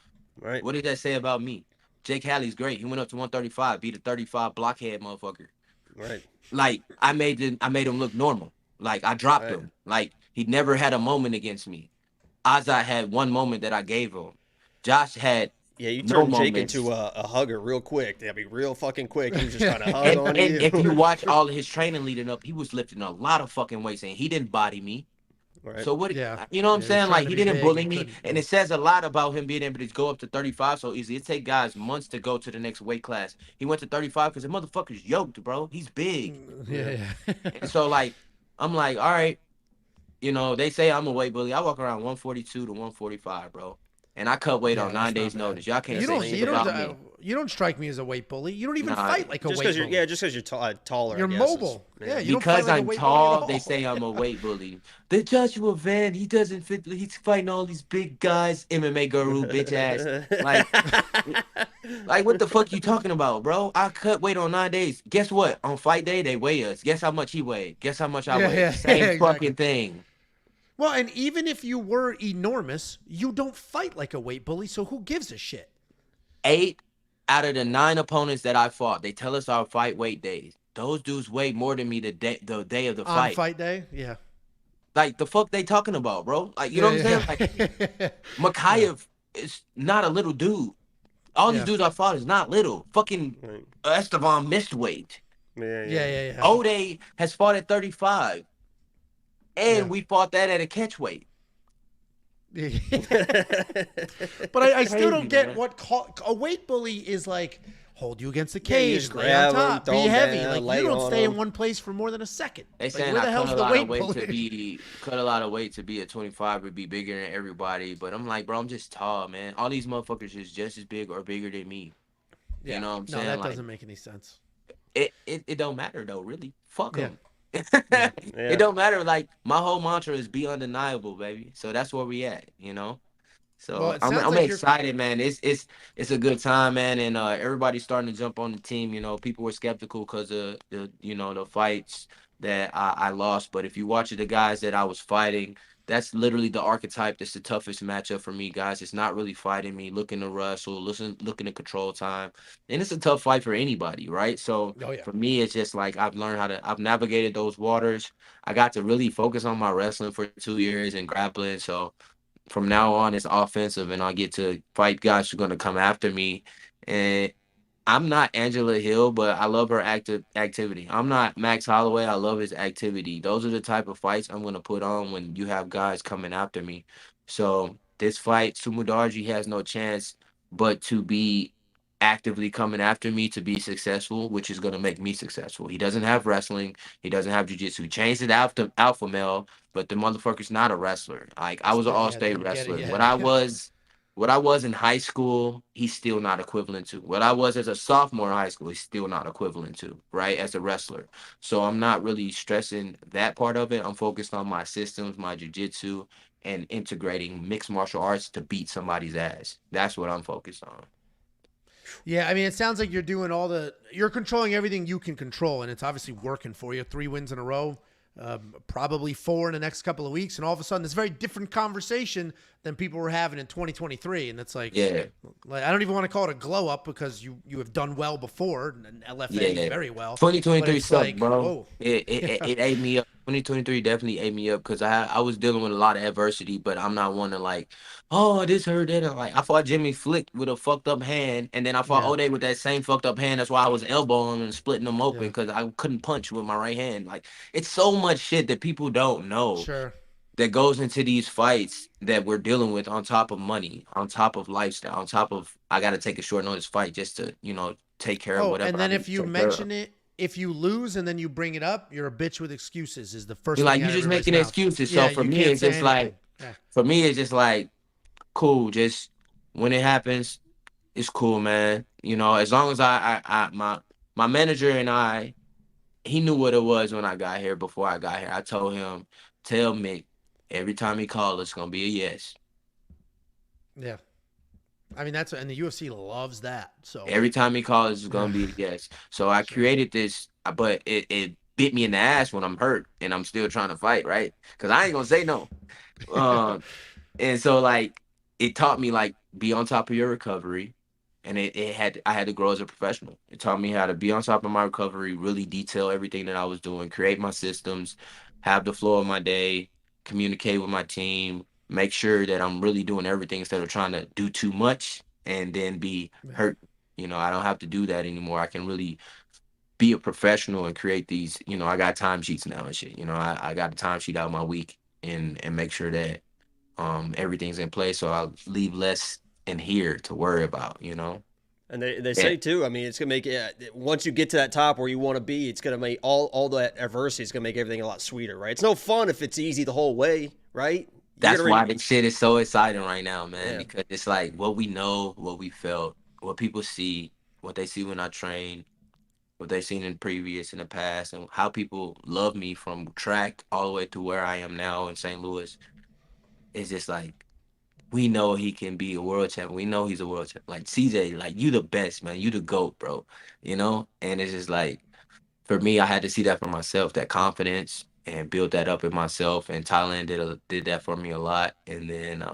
Right. What did that say about me? Jake Hallie's great. He went up to 135, beat a 35 blockhead motherfucker. Right. Like I made him look normal. Like I dropped him. Like he never had a moment against me. Azai had one moment that I gave him. Josh had you no turned Jake moments. into a hugger real quick. I mean, real fucking quick. He was just trying to hug on and you. if you watch all of his training leading up, he was lifting a lot of fucking weights, and he didn't body me. Right. So what? Yeah. You know what I'm Yeah, saying? he's Like trying he to be didn't big bully and me, couldn't. and it says a lot about him being able to go up to 35 so easy. It take guys months to go to the next weight class. He went to 35 because the motherfucker's yoked, bro. He's big. Yeah. And so like, I'm like, all right, you know, they say I'm a weight bully. I walk around 142 to 145, bro. And I cut weight on 9 days notice. Y'all can't say shit about me. You don't strike me as a weight bully. You don't even Nah, fight like a Just weight because bully. you're just because you're taller. You're I guess, mobile. Yeah, you don't fight Because like a I'm weight bully at tall, all. they say I'm a weight bully. The Joshua Van, he doesn't fit. He's fighting all these big guys, MMA guru, bitch ass. Like what the fuck you talking about, bro? I cut weight on 9 days. Guess what? On fight day, they weigh us. Guess how much he weighed? Guess how much I weigh? Same exactly. fucking thing. Well, and even if you were enormous, you don't fight like a weight bully, so who gives a shit? 8 out of the 9 opponents that I fought, they tell us our fight weight days. Those dudes weighed more than me the day of the fight. On fight day? Yeah. Like the fuck they talking about, bro? Like you know what I'm saying? Like Makayev is not a little dude. All these dudes I fought is not little. Fucking Esteban missed weight. Yeah. Ode has fought at 35. And we fought that at a catch weight. But I still don't get man. what a weight bully is like. Hold you against the Yeah, you cage, just lay on grab 'em, top, throw be 'em heavy. down, Like lay you don't on stay 'em. in one place for more than a second. They Like, saying where the I hell's cut a the lot weight of weight bully? to be cut a lot of weight to be a 25 or be bigger than everybody. But I'm like, bro, I'm just tall, man. All these motherfuckers is just as big or bigger than me. Yeah. You know what I'm saying? No, that Like, doesn't make any sense. it don't matter though, really. Fuck Yeah. them. It don't matter. Like my whole mantra is be undeniable, baby. So that's where we at, you know. So Well, it I'm sounds like you're- excited, man. It's a good time, man, and everybody's starting to jump on the team. You know, people were skeptical because of the fights that I lost, but if you watch the guys that I was fighting, That's literally the archetype. That's the toughest matchup for me, guys. It's not really fighting me, looking to wrestle, looking to control time, and it's a tough fight for anybody, right? So Oh yeah. for me, it's just like I've navigated those waters. I got to really focus on my wrestling for 2 years and grappling. So from now on, it's offensive, and I get to fight guys who are gonna come after me, and I'm not Angela Hill, but I love her active activity. I'm not Max Holloway. I love his activity. Those are the type of fights I'm gonna put on when you have guys coming after me. So this fight, Sumudarji has no chance but to be actively coming after me to be successful, which is gonna make me successful. He doesn't have wrestling. He doesn't have jujitsu. He changed it alpha male, but the motherfucker's not a wrestler. Like I was an all Yeah, state didn't get it wrestler. yet. What I was in high school, he's still not equivalent to. What I was as a sophomore in high school, he's still not equivalent to, right? As a wrestler. So I'm not really stressing that part of it. I'm focused on my systems, my jujitsu, and integrating mixed martial arts to beat somebody's ass. That's what I'm focused on. Yeah, I mean, it sounds like you're controlling everything you can control, and it's obviously working for you. 3 wins in a row, probably 4 in the next couple of weeks, and all of a sudden, this very different conversation than people were having in 2023. And it's like, Yeah. I don't even want to call it a glow up because you have done well before, and LFA Yeah. very well. But 2023 it's sucked, like, bro. whoa, It ate me up. 2023 definitely ate me up because I was dealing with a lot of adversity, but I'm not one to like, oh, this hurt, that. Like, I fought Jimmy Flick with a fucked up hand, and then I fought yeah, O'Day with that same fucked up hand. That's why I was elbowing him and splitting them open yeah, because I couldn't punch with my right hand. Like, it's so much shit that people don't know sure. that goes into these fights that we're dealing with on top of money, on top of lifestyle, on top of I got to take a short notice fight just to, take care of Oh, whatever and I then need if to you take care of. mention it, if you lose and then you bring it up, you're a bitch with excuses. Is the first You're thing like, out you of just everybody's making mouth. excuses. So Yeah, for you me, can't it's say just anything. like, Yeah, cool. Just when it happens, it's cool, man. As long as my manager and he knew what it was when I got here. Before I got here, I told him, tell Mick every time he calls, it's gonna be a yes. yeah. I mean, and the UFC loves that. So, Every time he calls, it's yeah, gonna be a yes. So I sure. created this, but it bit me in the ass when I'm hurt and I'm still trying to fight, right? Because I ain't gonna say no. Um, And so like it taught me like be on top of your recovery. And I had to grow as a professional. It taught me how to be on top of my recovery, really detail everything that I was doing, create my systems, have the flow of my day, communicate with my team, make sure that I'm really doing everything instead of trying to do too much and then be Yeah, hurt. I don't have to do that anymore. I can really be a professional and create these, I got timesheets now and shit. I got a timesheet out my week and make sure that everything's in place, so I'll leave less in here to worry about. And they Yeah, say too. I mean, it's gonna make it once you get to that top where you want to be. It's gonna make all that adversity is gonna make everything a lot sweeter, right? It's no fun if it's easy the whole way, right? You're that's gonna why this shit is so exciting right now, man, yeah. because it's like what we know, what we felt, what people see, what they see when I train, what they seen in the past, and how people love me from track all the way to where I am now in St. Louis. It's just like we know he can be a world champion. We know he's a world champion. Like CJ, like you the best, man. You the GOAT, bro. And it's just like for me, I had to see that for myself, that confidence, and build that up in myself. And Thailand did that for me a lot. And then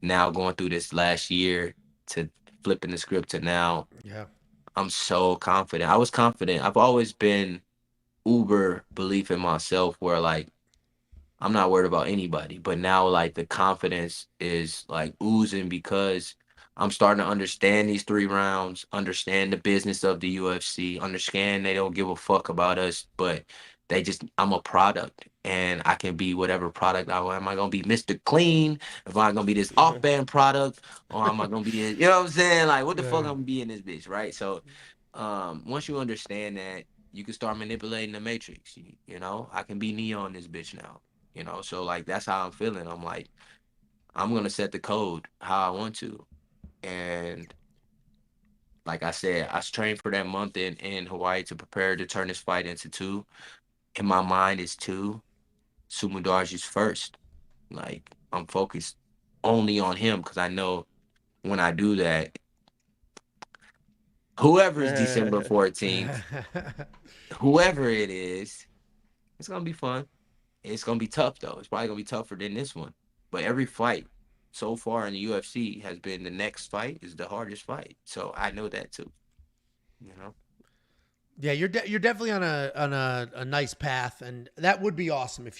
now going through this last year to flipping the script to now, yeah, I'm so confident. I was confident. I've always been uber belief in myself, where like I'm not worried about anybody. But now, like, the confidence is like oozing because I'm starting to understand these 3 rounds, understand the business of the UFC, understand they don't give a fuck about us, but I'm a product and I can be whatever product I want. Am I going to be Mr. Clean? Am I going to be this off brand product? Or am I going to be, you know what I'm saying? Like, what the fuck yeah, I'm going to be in this bitch, right? So, once you understand that, you can start manipulating the matrix. I can be Neo in this bitch now. So like that's how I'm feeling. I'm like, I'm gonna set the code how I want to. And like I said, I trained for that month in Hawaii to prepare to turn this fight into 2. In my mind, it's 2. Sumudarji's first. Like I'm focused only on him because I know when I do that, whoever is December Yeah. 14th, whoever it is, it's gonna be fun. It's gonna be tough though. It's probably gonna be tougher than this one. But every fight so far in the UFC has been the next fight is the hardest fight. So I know that too. You know. Yeah, you're definitely on a nice path, and that would be awesome if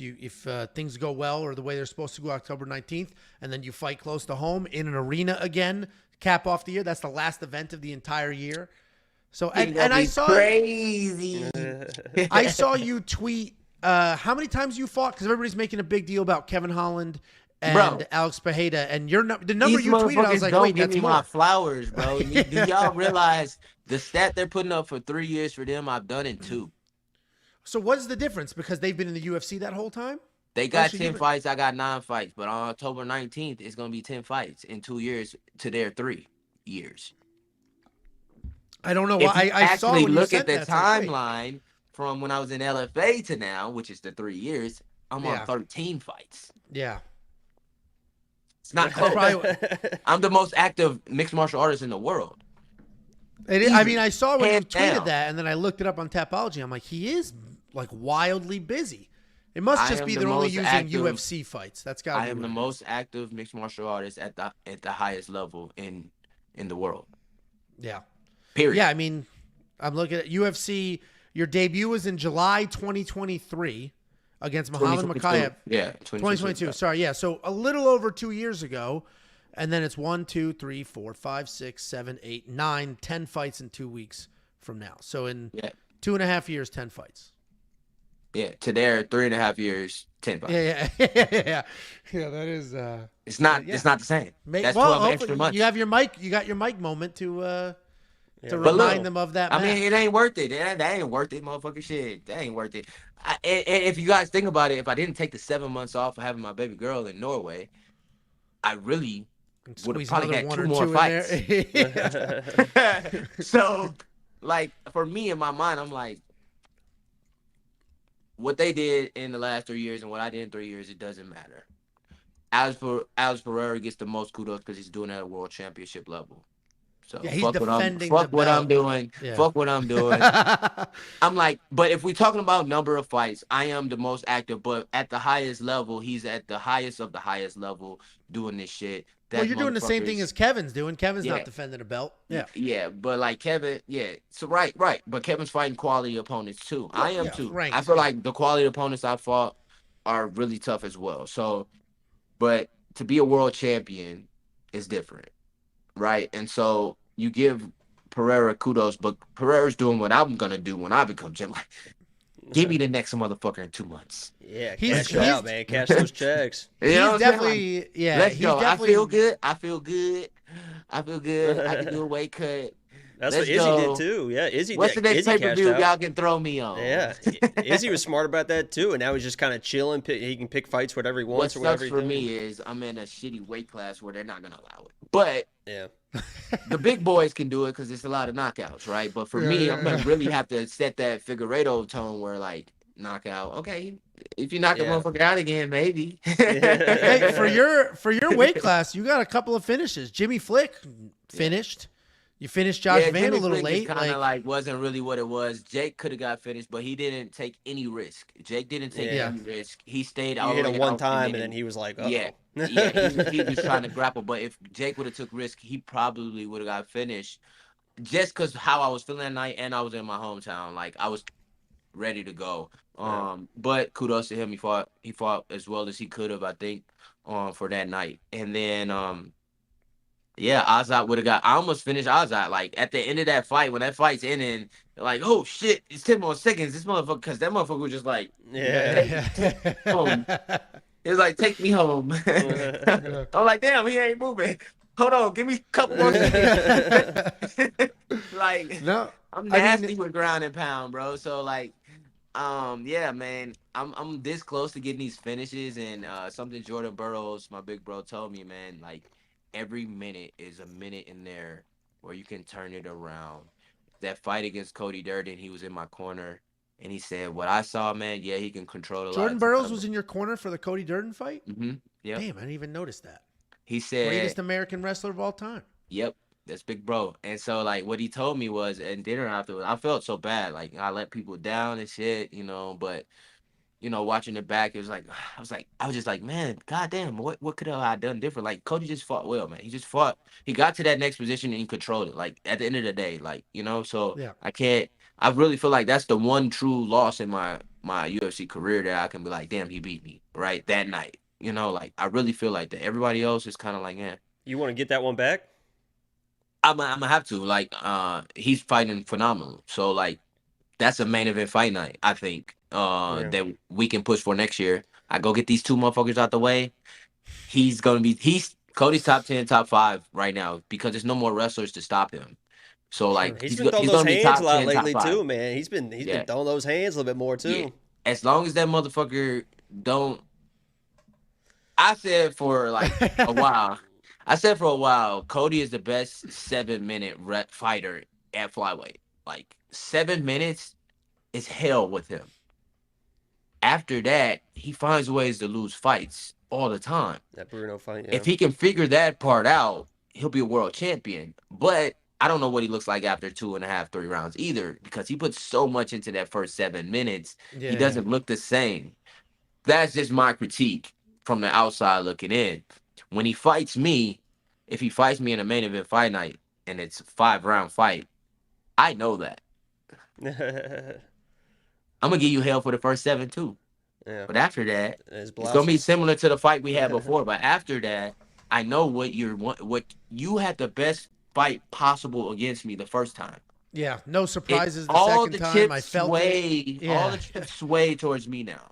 things go well or the way they're supposed to go October 19th, and then you fight close to home in an arena again, cap off the year. That's the last event of the entire year. So and I saw crazy. I saw you tweet how many times you fought, because everybody's making a big deal about Kevin Holland and Alex Pereira, and the number you tweeted, I was like, wait, give that's me more. my flowers, bro. Do y'all realize the stat they're putting up for 3 years for them? I've done in 2. So what's the difference? Because they've been in the UFC that whole time? They got 10 fights. I got 9 fights. But on October 19th, it's going to be 10 fights in 2 years to their 3 years. I don't know why. I saw when you look said at the that, timeline from when I was in LFA to now, which is the 3 years, I'm on 13 fights. Yeah. It's not close. I'm the most active mixed martial artist in the world. I mean, I saw when you tweeted that, and then I looked it up on Tapology. I'm like, he is like wildly busy. It must just be they're only using UFC fights. That's got. I am the most active mixed martial artist at the highest level in the world. Yeah. Period. Yeah, I mean, I'm looking at UFC. Your debut was in July 2023 against Muhammad Mokaev. Yeah, 2022. Sorry, yeah. So a little over 2 years ago. And then it's 1, 2, 3, 4, 5, 6, 7, 8, 9, 10 fights in 2 weeks from now. So in 2.5 years, 10 fights. Yeah, to their 3.5 years, 10 fights. Yeah. Yeah, that is. It's not the same. That's 12 extra months. You have your mic. You got your mic moment to remind them of that. I mean, it ain't worth it. That ain't worth it, motherfucking shit. That ain't worth it. And if you guys think about it, if I didn't take the 7 months off of having my baby girl in Norway, I really would have probably had 2 more fights. So, like, for me in my mind, I'm like, what they did in the last 3 years and what I did in 3 years, it doesn't matter. Alex Pereira gets the most kudos because he's doing it at a world championship level. So he's fuck defending what I'm doing. Yeah. Fuck what I'm doing. I'm like, but if we're talking about number of fights, I am the most active, but at the highest level, he's at the highest of the highest level doing this shit. Well, you're doing the same thing as Kevin's doing. Kevin's not defending a belt. Yeah. Yeah, but like Kevin, So right. But Kevin's fighting quality opponents too. I am too. Ranked. I feel like the quality opponents I fought are really tough as well. So, but to be a world champion is different. Right. And so you give Pereira kudos, but Pereira's doing what I'm going to do when I become champion. Like, give me the next motherfucker in 2 months. Yeah, cash out, man. Cash those checks. He's definitely, Let's go. I feel good. I feel good. I can do a weight cut. That's what Izzy did too. Yeah, Izzy. What's the next pay-per-view y'all can throw me on? Yeah, Izzy was smart about that too, and now he's just kind of chilling. He can pick fights whatever he wants. What or whatever sucks for me is I'm in a shitty weight class where they're not gonna allow it. But yeah, the big boys can do it because it's a lot of knockouts, right? But for me, I'm gonna really have to set that Figueiredo tone where like knockout. Okay, if you knock a motherfucker out again, maybe. Hey, for your weight class, you got a couple of finishes. Jimmy Flick finished. You finished Josh Van a little late. Kind of like wasn't really what it was. Jake could have got finished, but he didn't take any risk. Jake didn't take any risk. He stayed out. He hit it one time, and then he was like, he was trying to grapple. But if Jake would have took risk, he probably would have got finished. Just because how I was feeling that night, and I was in my hometown, like I was ready to go. But kudos to him. He fought as well as he could have, I think, for that night. And then Azat would have got. I almost finished Azat. Like at the end of that fight, when that fight's ending, like, oh shit, it's 10 more seconds. This motherfucker, because that motherfucker was just like, home. It was like, take me home. I'm like, damn, he ain't moving. Hold on, give me a couple more seconds. Like, no, I'm nasty with ground and pound, bro. So like, man, I'm this close to getting these finishes, and something Jordan Burroughs, my big bro, told me, man, like. Every minute is a minute in there where you can turn it around. That fight against Cody Durden, he was in my corner, and he said, what I saw, man, he can control the Jordan Burroughs was in your corner for the Cody Durden fight? Mm-hmm. Yep. Damn, I didn't even notice that. He said... Greatest American wrestler of all time. Yep, that's big bro. And so, like, what he told me was, and dinner afterwards, I felt so bad. Like, I let people down and shit, but watching it back, it was like I was just like, man, goddamn, what could have I done different? Like Cody just fought well, man. He just fought. He got to that next position and he controlled it. Like at the end of the day, like so Yeah. I really feel like that's the one true loss in my UFC career that I can be like, damn, he beat me right that night. Like I really feel like that. Everybody else is kind of like, yeah. You want to get that one back? I'm gonna have to. Like, he's fighting phenomenal. So like, that's a main event fight night. I think Yeah. that we can push for next year. I go get these two motherfuckers out the way. He's Cody's top 10, top 5 right now because there's no more wrestlers to stop him. So like, He's been throwing those gonna be hands top a lot 10, lately top 5. too, man. He's been throwing those hands a little bit more too. Yeah. As long as that motherfucker don't. I said for like a while. Cody is the best 7-minute fighter at flyweight. Like 7 minutes is hell with him. After that, he finds ways to lose fights all the time. That Bruno fight, yeah. If he can figure that part out, he'll be a world champion. But I don't know what he looks like after 2.5, 3 rounds either, because he puts so much into that first 7 minutes. Yeah, he doesn't look the same. That's just my critique from the outside looking in. When he fights me, if he fights me in a main event fight night and it's a 5-round fight, I know that. I'm gonna give you hell for the first 7 too. Yeah. But after that, it's gonna be similar to the fight we had before. But after that, I know what you had the best fight possible against me the first time. Yeah, no surprises All second the time. chips I felt sway. Yeah. All the chips sway towards me now.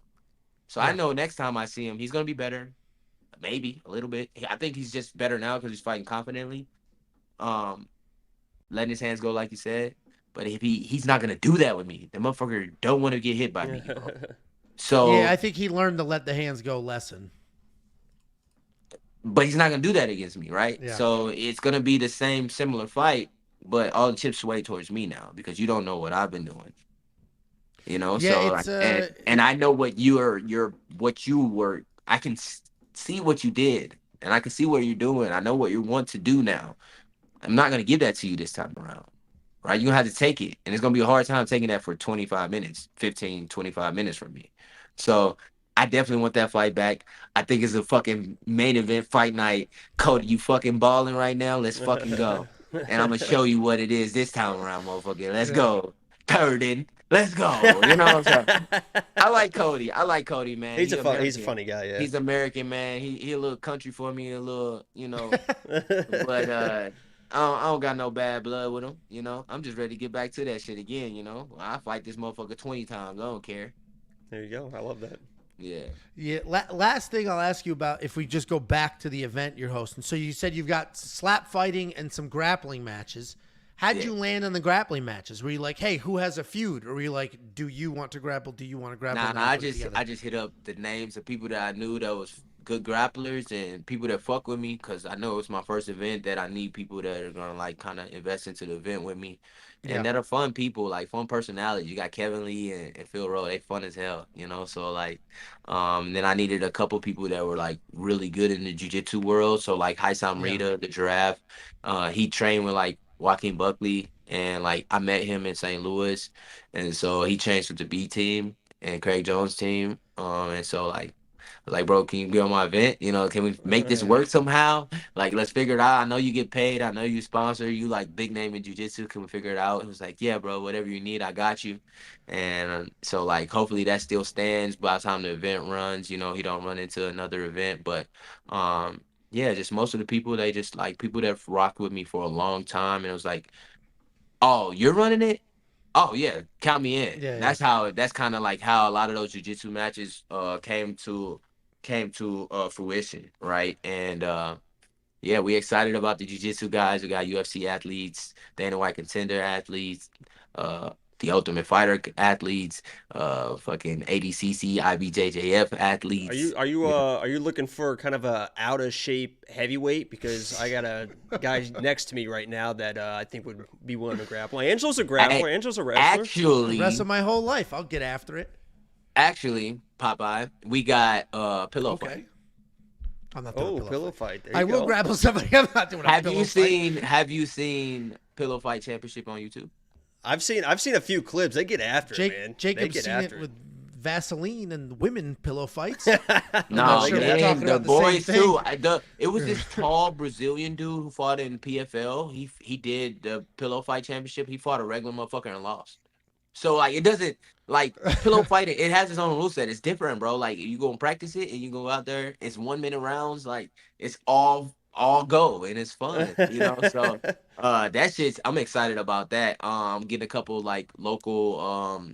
So Yeah. I know next time I see him, he's gonna be better. Maybe a little bit. I think he's just better now because he's fighting confidently. Letting his hands go, like you said. But if he's not gonna do that with me, the motherfucker don't want to get hit by me. So Yeah, I think he learned to let the hands go lesson. But he's not gonna do that against me, right? Yeah. So it's gonna be the similar fight, but all the chips sway towards me now because you don't know what I've been doing. Yeah, so it's, and I know what you were. I can see what you did, and I can see what you're doing. I know what you want to do now. I'm not gonna give that to you this time around, right? You're gonna have to take it, and it's gonna be a hard time taking that for 25 minutes, 15, 25 minutes from me. So I definitely want that fight back. I think it's a fucking main event fight night. Cody, you fucking balling right now? Let's fucking go. And I'm gonna show you what it is this time around, motherfucker. Let's go. Turden. Let's go. You know what I'm saying? I like Cody, man. He's a funny guy, yeah. He's American, man. He a little country for me, a little, but I don't got no bad blood with him, I'm just ready to get back to that shit again, I fight this motherfucker 20 times. I don't care. There you go. I love that. Yeah. Yeah. Last thing I'll ask you about, if we just go back to the event you're hosting. So you said you've got slap fighting and some grappling matches. How'd you land on the grappling matches? Were you like, hey, who has a feud? Or were you like, do you want to grapple? Do you want to grapple? Nah, I just hit up the names of people that I knew that was good grapplers and people that fuck with me, because I know it's my first event that I need people that are gonna like kind of invest into the event with me. And that are fun people, like fun personalities. You got Kevin Lee and Phil Rowe. They fun as hell, So like, then I needed a couple people that were like really good in the jiu-jitsu world. So like Haisam Rita, the Giraffe, he trained with like Joaquin Buckley, and like I met him in St. Louis, and so he changed with the B team and Craig Jones team. And so like, bro, can you be on my event? Can we make this work somehow? Like, let's figure it out. I know you get paid. I know you sponsor. You like big name in jiu-jitsu. Can we figure it out? It was like, yeah, bro, whatever you need, I got you. And so like, hopefully that still stands by the time the event runs. He don't run into another event. But yeah, just most of the people, they just like people that rocked with me for a long time. And it was like, oh, you're running it? Oh yeah, count me in. Yeah, that's kind of like how a lot of those jiu-jitsu matches came to fruition, right? And yeah, we excited about the jiu-jitsu guys. We got UFC athletes, Dana White contender athletes, the Ultimate Fighter athletes, fucking ADCC, IBJJF athletes. Are you looking for kind of a out of shape heavyweight? Because I got a guy next to me right now that I think would be willing to grapple. Angelo's a grappler. Angelo's a wrestler. Actually, the rest of my whole life, I'll get after it. Actually, Popeye, we got pillow fight. I'm not doing pillow fight. There I you will go. grapple somebody. I'm not doing a pillow fight. Have you seen Pillow Fight Championship on YouTube? I've seen a few clips. They get after it, man. Jacob's they get seen after it with Vaseline and women pillow fights. No, not sure we're talking the about the same boys thing. too. It was this tall Brazilian dude who fought in PFL. He did the pillow fight championship. He fought a regular motherfucker and lost. So like it doesn't like pillow fighting. It has its own rule set. It's different, bro. Like you go and practice it, and you go out there. It's 1 minute rounds. Like it's all go, and it's fun. You know. So that shit's. I'm excited about that. Getting a couple like local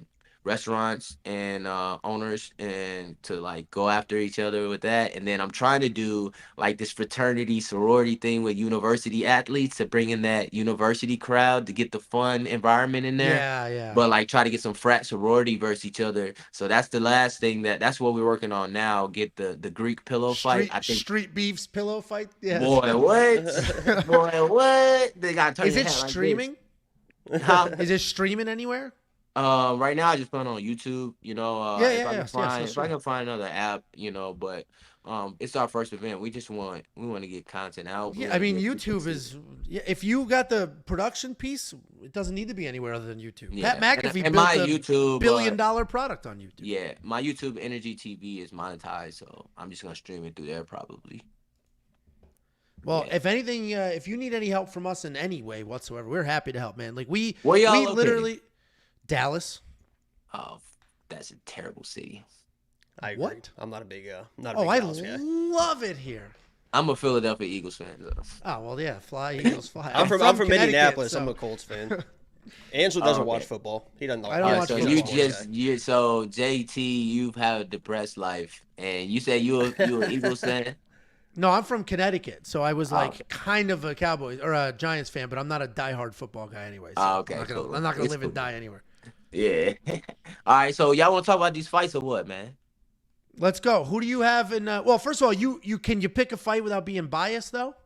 restaurants and owners and to like go after each other with that. And then I'm trying to do like this fraternity sorority thing with university athletes to bring in that university crowd to get the fun environment in there. Yeah. But like try to get some frat sorority versus each other. So that's the last thing that's what we're working on now. Get the Greek pillow fight. I think Street Beef's pillow fight. Yeah. boy what? Boy what? They got Is it streaming? Is it streaming anywhere? Right now I just put it on YouTube, you know. If I can find another app, you know, but it's our first event. We want to get content out. Yeah, I mean YouTube is if you got the production piece, it doesn't need to be anywhere other than YouTube. Yeah. Pat McAfee and built my a YouTube, billion-dollar product on YouTube. Yeah, my YouTube Energy TV is monetized, so I'm just gonna stream it through there probably. Well, if anything, if you need any help from us in any way whatsoever, we're happy to help, man. Like we literally Dallas. Oh, that's a terrible city. I agree. What? I'm not a big I Dallas guy. love it here. I'm a Philadelphia Eagles fan, though. Oh well, yeah, fly Eagles, fly. I'm from Indianapolis. So. I'm a Colts fan. Ansel doesn't watch football. He doesn't know. I don't watch so football. So JT, you've had a depressed life, and you said you an Eagles fan. No, I'm from Connecticut, so I was like kind of a Cowboys or a Giants fan, but I'm not a diehard football guy anyway. So okay, I'm not gonna live and die anywhere. Yeah. All right, so y'all want to talk about these fights or what, man? Let's go. Who do you have in? Well, first of all, you can you pick a fight without being biased though?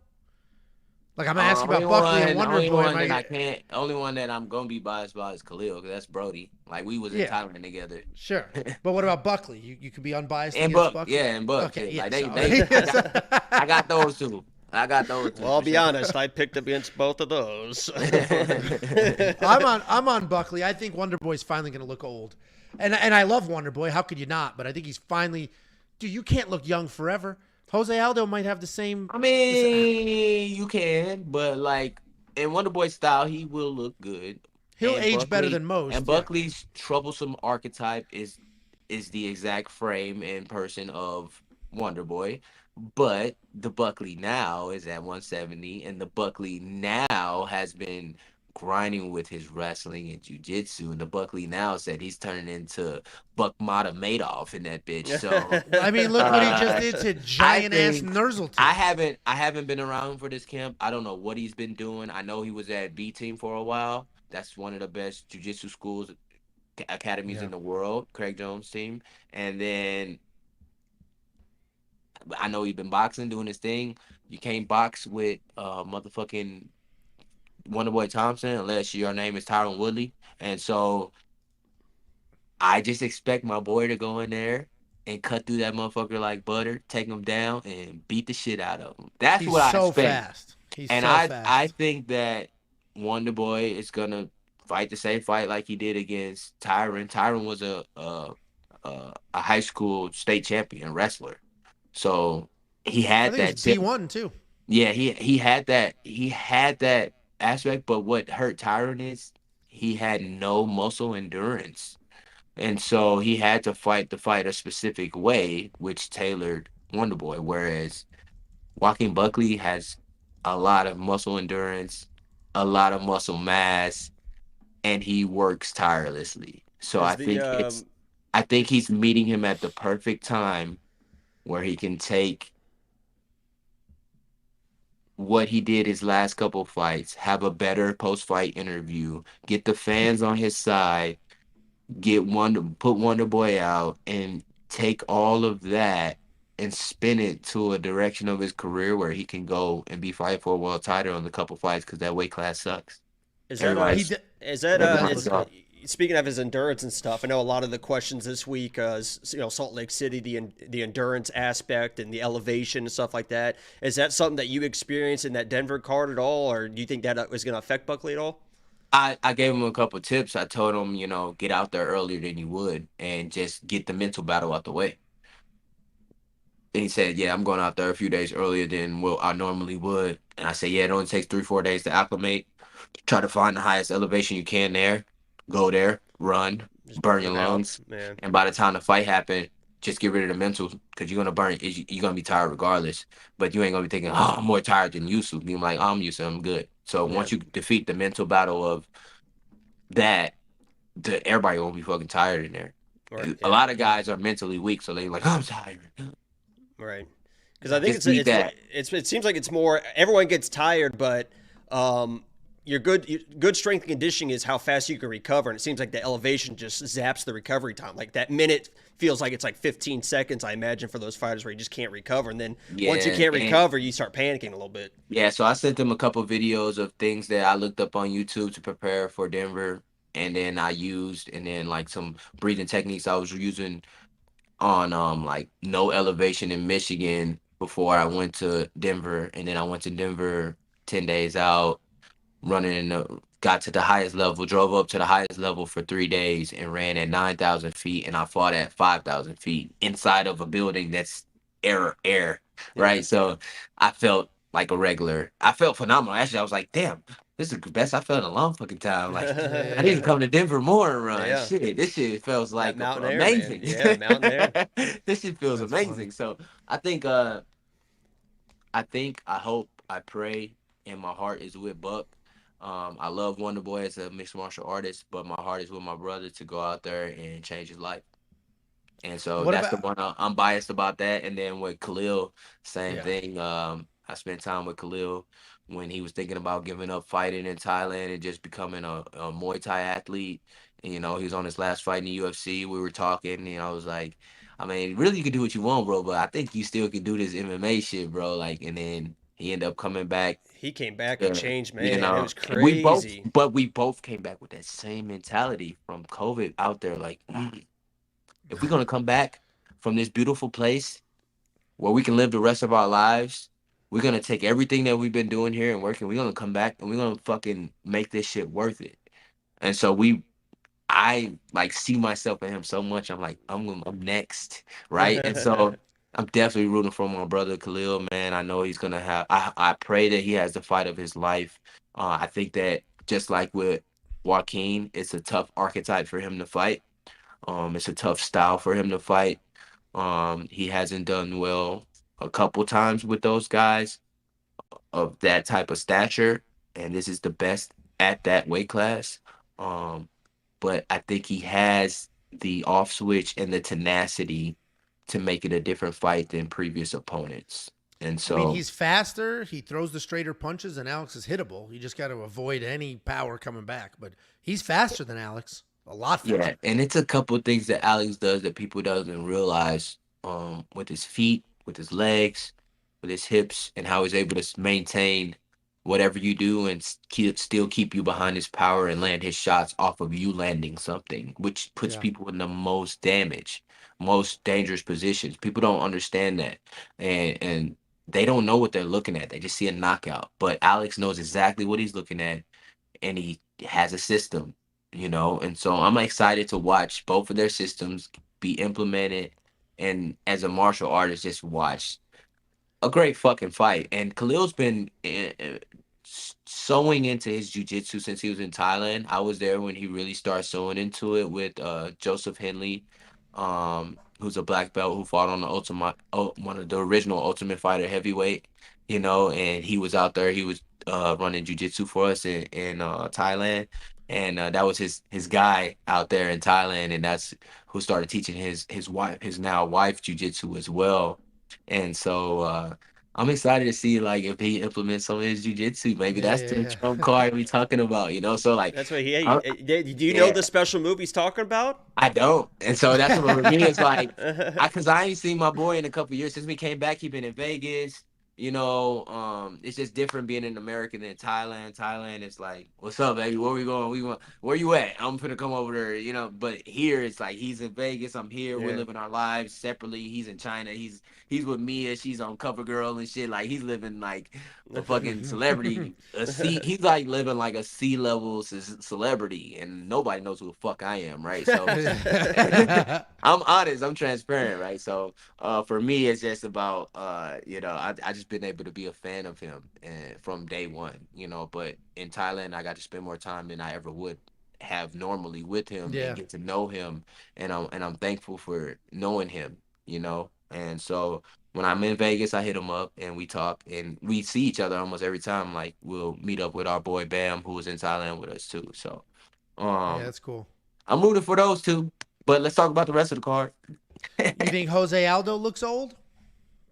Like I'm asking about Buckley and Wonder Boy. Only one that I'm gonna be biased about is Khalil, because that's Brody. Like we was in Thailand together. Sure, but what about Buckley? You can be unbiased and against Buck, Buckley. yeah, and Buck. Okay, like yeah, I got those two. Well, I'll be honest. I picked against both of those. I'm on Buckley. I think Wonder Boy's finally gonna look old, and I love Wonder Boy. How could you not? But I think he's finally, dude. You can't look young forever. Jose Aldo might have the same. I mean, you can, but like in Wonder Boy style, he will look good. He'll age better than most. And Buckley's troublesome archetype is the exact frame and person of Wonder Boy. But the Buckley now is at 170, and the Buckley now has been grinding with his wrestling and jiu-jitsu, and the Buckley now said he's turning into Buck Mata Madoff in that bitch. So I mean, look what he just did to giant ass Nurzel. I haven't been around for this camp. I don't know what he's been doing. I know he was at B Team for a while. That's one of the best jiu-jitsu schools, academies in the world, Craig Jones' team. And then I know he's been boxing, doing his thing. You can't box with motherfucking Wonderboy Thompson unless your name is Tyron Woodley. And so I just expect my boy to go in there and cut through that motherfucker like butter, take him down, and beat the shit out of him. That's what I expect. Fast. He's so fast. I think that Wonderboy is gonna fight the same fight like he did against Tyron. Tyron was a high school state champion wrestler. So he had that T1 too. Yeah, he had that aspect, but what hurt Tyron is he had no muscle endurance. And so he had to fight the fight a specific way, which tailored Wonderboy, whereas Joaquin Buckley has a lot of muscle endurance, a lot of muscle mass, and he works tirelessly. So I think he's meeting him at the perfect time where he can take what he did his last couple of fights, have a better post-fight interview, get the fans on his side, put Wonder Boy out, and take all of that and spin it to a direction of his career where he can go and be fighting for a world title in a couple fights, because that weight class sucks. Speaking of his endurance and stuff, I know a lot of the questions this week, Salt Lake City, the endurance aspect and the elevation and stuff like that. Is that something that you experienced in that Denver card at all, or do you think that was going to affect Buckley at all? I gave him a couple tips. I told him, get out there earlier than you would and just get the mental battle out the way. And he said, yeah, I'm going out there a few days earlier than what I normally would. And I said, yeah, it only takes 3-4 days to acclimate. Try to find the highest elevation you can there. Go there, run, Just burn your it out, lungs. man. And by the time the fight happens, just get rid of the mental because you're going to burn. You're going to be tired regardless. But you ain't going to be thinking, oh, I'm more tired than Yusuf. You're like, oh, I'm Yusuf, I'm good. So once you defeat the mental battle of that, everybody won't be fucking tired in there. Right, A lot of guys are mentally weak, so they're like, I'm tired. Right. Because I think it seems like it's more everyone gets tired, but your good strength and conditioning is how fast you can recover, and it seems like the elevation just zaps the recovery time. Like that minute feels like it's like 15 seconds. I imagine for those fighters where you just can't recover, and then once you can't recover, you start panicking a little bit. Yeah, so I sent them a couple videos of things that I looked up on YouTube to prepare for Denver, and then I used, and then like some breathing techniques I was using on like no elevation in Michigan before I went to Denver, and then I went to Denver 10 days out, got to the highest level, drove up to the highest level for 3 days and ran at 9,000 feet, and I fought at 5,000 feet inside of a building that's air, right? So I felt like a regular. I felt phenomenal. Actually, I was like, damn, this is the best I felt in a long fucking time. Like, I need to come to Denver more and run. Yeah. Shit, this shit feels like mountain air, amazing. man. Yeah, mountain air. This shit feels That's amazing. funny. So I think, I hope, I pray, and my heart is with Buck. I love Wonder Boy as a mixed martial artist, but my heart is with my brother to go out there and change his life. And so that's the one I'm biased about that. And then with Khalil, same thing. I spent time with Khalil when he was thinking about giving up fighting in Thailand and just becoming a Muay Thai athlete. And, he was on his last fight in the UFC. We were talking, and I was like, I mean, really, you can do what you want, bro, but I think you still can do this MMA shit, bro. Like, and then he ended up coming back. He came back and changed, man. It was And crazy. we both came back with that same mentality from COVID out there. Like, if we're gonna come back from this beautiful place where we can live the rest of our lives, we're gonna take everything that we've been doing here and working. We're gonna come back and we're gonna fucking make this shit worth it. And so I like see myself in him so much. I'm like, I'm next, right? And so I'm definitely rooting for my brother Khalil, man. I know he's gonna have. I pray that he has the fight of his life. I think that just like with Joaquin, it's a tough archetype for him to fight. It's a tough style for him to fight. He hasn't done well a couple times with those guys of that type of stature, and this is the best at that weight class. But I think he has the off switch and the tenacity to make it a different fight than previous opponents. And so, I mean, he's faster. He throws the straighter punches, and Alex is hittable. You just got to avoid any power coming back. But he's faster than Alex, a lot faster. yeah, and it's a couple of things that Alex does that people doesn't realize. With his feet, with his legs, with his hips, and how he's able to maintain whatever you do and still keep you behind his power and land his shots off of you landing something, which puts people in the most damage, most dangerous positions. People don't understand that, and they don't know what they're looking at. They just see a knockout, but Alex knows exactly what he's looking at, and he has a system, and so I'm excited to watch both of their systems be implemented, and as a martial artist, just watch a great fucking fight. And Khalil's been sewing into his jiu-jitsu since he was in Thailand. I was there when he really started sewing into it with Joseph Henley, who's a black belt who fought on one of the original Ultimate Fighter heavyweight, and he was out there. He was running jiu-jitsu for us in Thailand. And that was his guy out there in Thailand, and that's who started teaching his now wife jiu-jitsu as well. And so I'm excited to see like if he implements some of his jiu-jitsu. Maybe that's the trump card we talking about, So like that's what do you know the special move he's talking about? I don't, and so that's what for me it's like, because I ain't seen my boy in a couple years since we came back. He been in Vegas. It's just different being an American than Thailand. Thailand is like, what's up, baby? Where we going? Where you at? I'm finna come over there, But here it's like he's in Vegas, I'm here. We're Yeah. living our lives separately. He's in China. He's with Mia. She's on CoverGirl and shit. Like he's living like a fucking celebrity. He's like living like a C-level celebrity, and nobody knows who the fuck I am, right? So I'm honest. I'm transparent, right? So for me, it's just about I just been able to be a fan of him and from day one, But in Thailand, I got to spend more time than I ever would have normally with him and get to know him, and I'm thankful for knowing him. And so when I'm in Vegas, I hit him up and we talk and we see each other almost every time. Like we'll meet up with our boy Bam, who was in Thailand with us too. So Yeah, that's cool. I'm rooting for those two. But let's talk about the rest of the card. You think Jose Aldo looks old?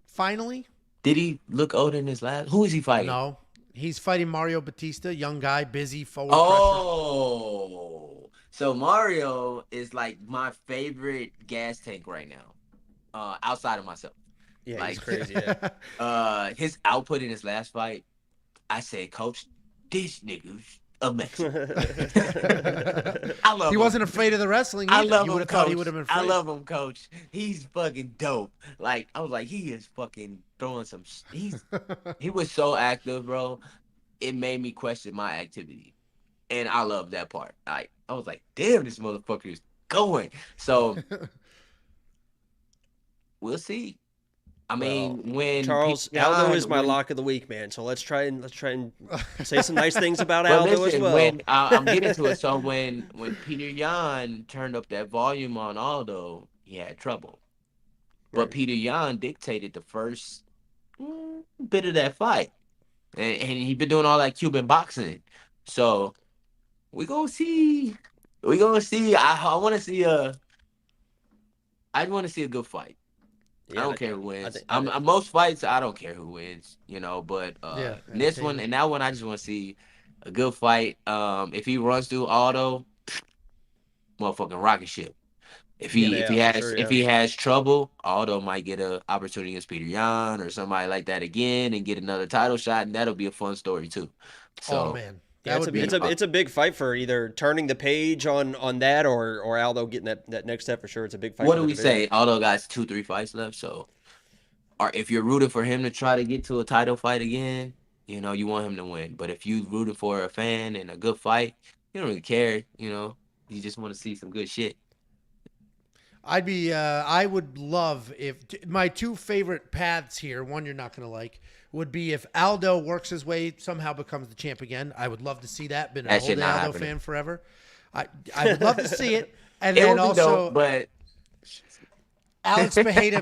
Finally? Did he look older in his last? Who is he fighting? No. He's fighting Mario Batista, young guy, busy, forward Oh, so Mario is like my favorite gas tank right now, outside of myself. Yeah, like, he's crazy. Yeah. His output in his last fight, I said, Coach, this nigga's amazing. I love him. He wasn't afraid of the wrestling either. I love you him, would have thought he Coach. would have been afraid. I love him, Coach. He's fucking dope. Like, I was like, he is fucking throwing some. He was so active, bro. It made me question my activity, and I love that part. Like, I was like, damn, this motherfucker is going. So we'll see. I mean, when Charles, Aldo is my lock of the week, man. So let's try and say some nice things about Aldo as well. I'm getting to it. So when Peter Yan turned up that volume on Aldo, he had trouble. But Peter Yan dictated the first bit of that fight, and he been doing all that Cuban boxing. So we gonna see. I want to see I want to see a good fight. Yeah, I don't care who wins. Most fights, I don't care who wins, But this one and that one, I just want to see a good fight. If he runs through Aldo, motherfucking rocket ship. If he has trouble, Aldo might get an opportunity against Peter Yan or somebody like that again and get another title shot, and that'll be a fun story too. So, oh man. Yeah, it's a big fight for either turning the page on that or Aldo getting that next step for sure. It's a big fight. What do we say? Aldo got 2-3 fights left, so if you're rooting for him to try to get to a title fight again, you want him to win. But if you rooted for a fan and a good fight, you don't really care. You just want to see some good shit. I would love if my two favorite paths here, one you're not going to like, would be if Aldo works his way, somehow becomes the champ again. I would love to see that. Been an old Aldo fan forever. I would love to see it. And then also, dope, but Alex Pereira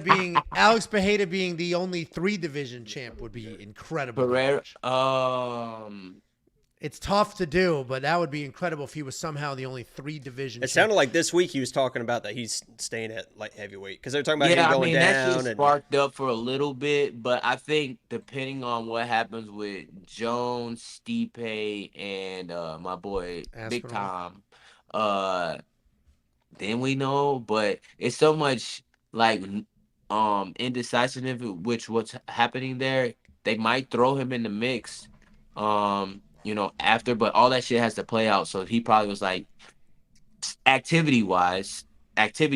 being the only 3-division champ would be incredible. It's tough to do, but that would be incredible if he was somehow the only 3-division. It sounded like this week he was talking about that he's staying at light heavyweight because they're talking about him going down. That sparked up for a little bit, but I think depending on what happens with Jones, Stipe, and my boy Big Tom, then we know. But it's so much like indecisiveness which what's happening there. They might throw him in the mix. After, but all that shit has to play out. So he probably was like, activity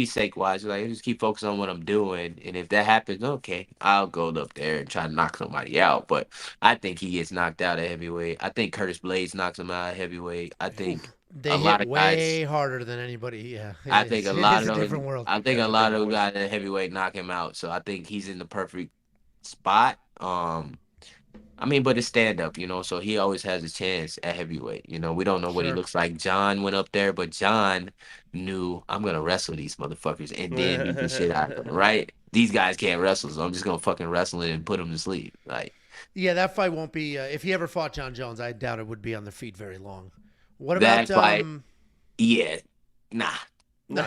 sake wise, like, just keep focusing on what I'm doing. And if that happens, okay, I'll go up there and try to knock somebody out. But I think he gets knocked out at heavyweight. I think Curtis Blades knocks him out at heavyweight. I think they hit way harder than anybody. Yeah. I think a lot of those guys at heavyweight knock him out. So I think he's in the perfect spot. But it's stand-up, so he always has a chance at heavyweight. We don't know what he looks like. John went up there, but John knew, I'm going to wrestle these motherfuckers and then beat the shit out of them, right? These guys can't wrestle, so I'm just going to fucking wrestle it and put them to sleep. Yeah, that fight won't be if he ever fought John Jones, I doubt it would be on their feet very long. What that about fight? Yeah, nah. No,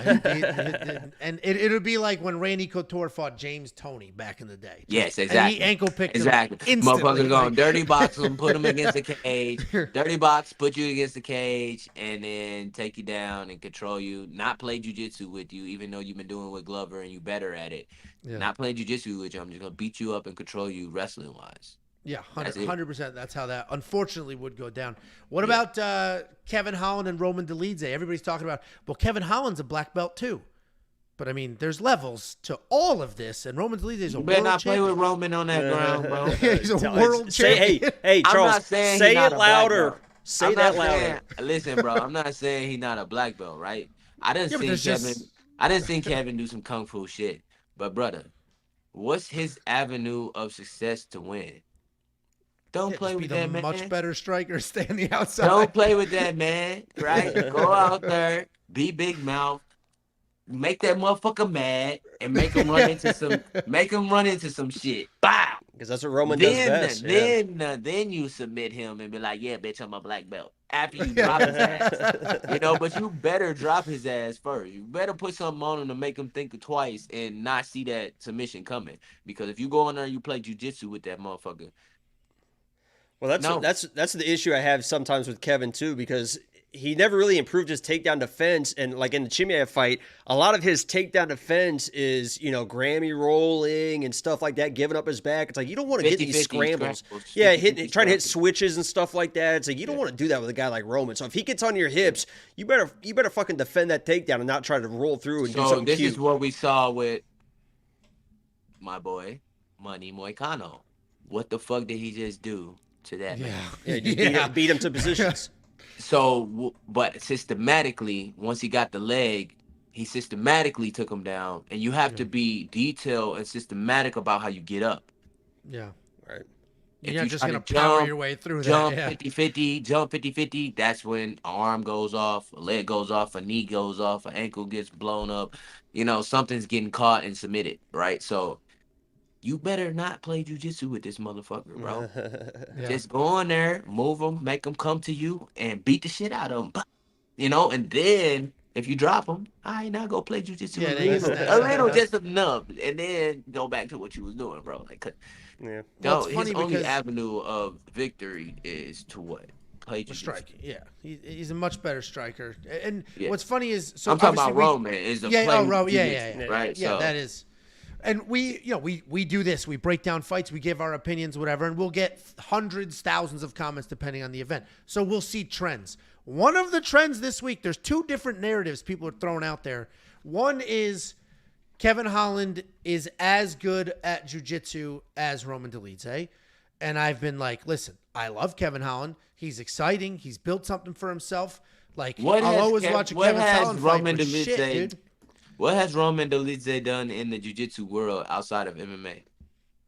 and it would be like when Randy Couture fought James Toney back in the day. Yes, And exactly. he ankle picked Exactly. him instantly. Motherfuckers going dirty box him, put him against the cage. Dirty box, put you against the cage, and then take you down and control you. Not play jujitsu with you, even though you've been doing it with Glover and you better at it. Yeah. Not playing jujitsu with you. I'm just gonna beat you up and control you wrestling wise. Yeah, That's it. 100%. That's how that unfortunately would go down. What about Kevin Holland and Roman Dolidze? Everybody's talking about, well, Kevin Holland's a black belt too. But I mean, there's levels to all of this, and Roman Dolidze is a You world better not champion. play with Roman on that ground, bro. Yeah, he's a world champion. Hey, I'm Charles, not saying say he's not it a black louder. belt. Say I'm that not louder. saying- listen, bro, I'm not saying he's not a black belt, right? I didn't Yeah, but see there's Kevin. just- I didn't see Kevin do some kung fu shit. But brother, what's his avenue of success to win? Don't Yeah, play just with be that the man. much better striker. Stay on the outside. Don't play with that man, right? Go out there, be big mouth, make that motherfucker mad, and make him run into some shit. Bow. Because that's what Roman does best. Yeah. Then you submit him and be like, yeah, bitch, I'm a black belt. After you drop his ass. But you better drop his ass first. You better put something on him to make him think twice and not see that submission coming. Because if you go in there and you play jujitsu with that motherfucker. Well, that's the issue I have sometimes with Kevin too, because he never really improved his takedown defense, and like in the Chimaev fight, a lot of his takedown defense is Grammy rolling and stuff like that, giving up his back. It's like you don't want to get these scrambles. Yeah, trying to hit switches and stuff like that. It's like you don't want to do that with a guy like Roman. So if he gets on your hips, you better fucking defend that takedown and not try to roll through and do something this cute. is what we saw with my boy Money Moicano. What the fuck did he just do to that man? Yeah, just beat him to positions. So, but systematically, once he got the leg, he systematically took him down. And you have to be detailed and systematic about how you get up. Yeah. Right. You're If not you just try going to to power your way through jump that. 50-50, jump 50-50, that's when an arm goes off, a leg goes off, a knee goes off, an ankle gets blown up. Something's getting caught and submitted, right? So you better not play jujitsu with this motherfucker, bro. Yeah. Just go on there, move them, make them come to you, and beat the shit out of them. And then if you drop them, all right, now go play jujitsu Yeah, a little, just enough, and then go back to what you was doing, bro. Yeah. Well, it's his funny only because- avenue of victory is to what? Play jujitsu. Striking, yeah, he's a much better striker. And Yeah. what's funny is, so I'm talking obviously about Roman is the yeah, play yeah, right? Yeah, So that is. And we do this. We break down fights. We give our opinions, whatever, and we'll get hundreds, thousands of comments depending on the event. So we'll see trends. One of the trends this week, there's two different narratives people are throwing out there. One is Kevin Holland is as good at jiu-jitsu as Roman Dolidze. And I've been like, listen, I love Kevin Holland. He's exciting. He's built something for himself. Like, I'll always watch a Kevin Holland fight, but shit, dude. What has Roman Dolidze done in the jiu-jitsu world outside of MMA?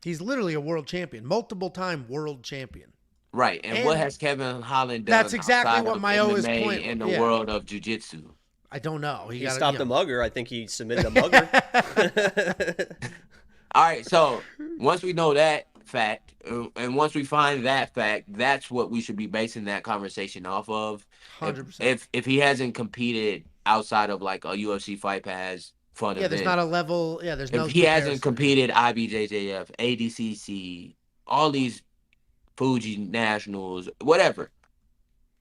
He's literally a world champion, multiple-time world champion. Right, and what has Kevin Holland done? That's exactly outside what of my always MMA point in the yeah. world of jiu-jitsu. I don't know. He stopped a mugger. I think he submitted a mugger. All right, so once we know that fact, and once we find that fact, that's what we should be basing that conversation off of. 100%. If he hasn't competed outside of like a UFC Fight Pass fun event, there's not a level. Yeah, there's no. If he hasn't competed IBJJF, ADCC, all these Fuji Nationals, whatever.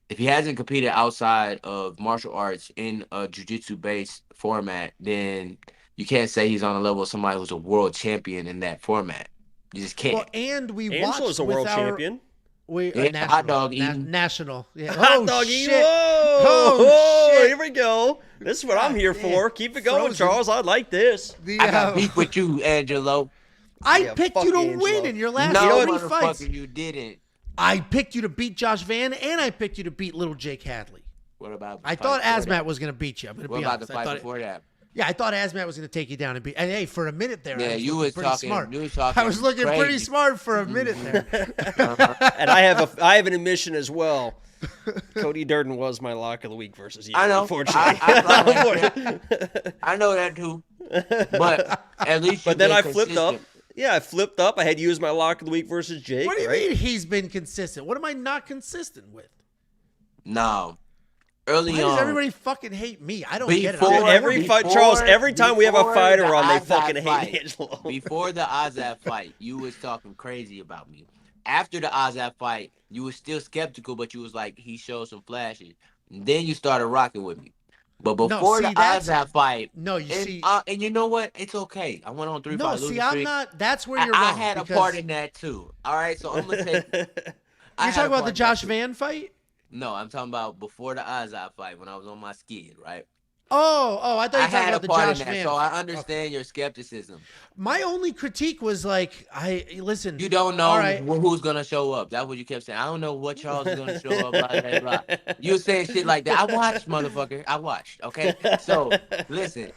If he hasn't competed outside of martial arts in a jiu-jitsu based format, then you can't say he's on a level of somebody who's a world champion in that format. You just can't. Well, and we Angelo's watched a world with champion. National, hot dog eating. national. Yeah. Hot dog eating. Shit. Whoa, shit. here we go. This is what I'm here for. Keep it going, Frozen. Charles. I like this. The, I got beef with you, Angelo. I Yeah, picked fuck you to Angelo. win in your last No, three fights. motherfucker, you didn't. I picked you to beat Josh Van, and I picked you to beat little Jake Hadley. What about? I the thought fight before Asmat that? was going to beat you. I'm going to What be about honest. the fight before that? Yeah, I thought Asmat was going to take you down and beat. And hey, for a minute there, Yeah, I you was was pretty talking. smart. You was talking. I was looking pretty crazy. smart for a minute there. And I have an admission as well. Cody Durden was my lock of the week versus you. I know. Unfortunately. I know that too. But at least. But you then been I flipped up. consistent. Yeah, I flipped up. I had you as my lock of the week versus Jake. What do you right? mean he's been consistent? What am I not consistent with? No. early Why on. does everybody fucking hate me? I don't get it. Before- Every fight, Charles. Every time we have a before fighter the on, they Azab fucking fight, hate Angelo. Before the Azab fight, you was talking crazy about me. After the Azab fight, you was still skeptical, but you was like, he showed some flashes. And then you started rocking with me. But before see, the that's- Azab fight, No, you see. and you know what? It's okay. I went on 3 No, fight see, losing I'm streak. not. That's where I, you're I wrong. had a because part in that too. All right, so I'm gonna take. You're talking about the Josh Van fight? No, I'm talking about before the Azab fight when I was on my skid, right? Oh, I thought you were I talking had about a the part Josh in that, Van. so I fight. understand your skepticism. My only critique was like, listen. You don't know all right. who's gonna show up. That's what you kept saying. I don't know what Charles is gonna show up. Blah, blah, blah. You were saying shit like that. I watched, motherfucker. I watched. Okay, so listen.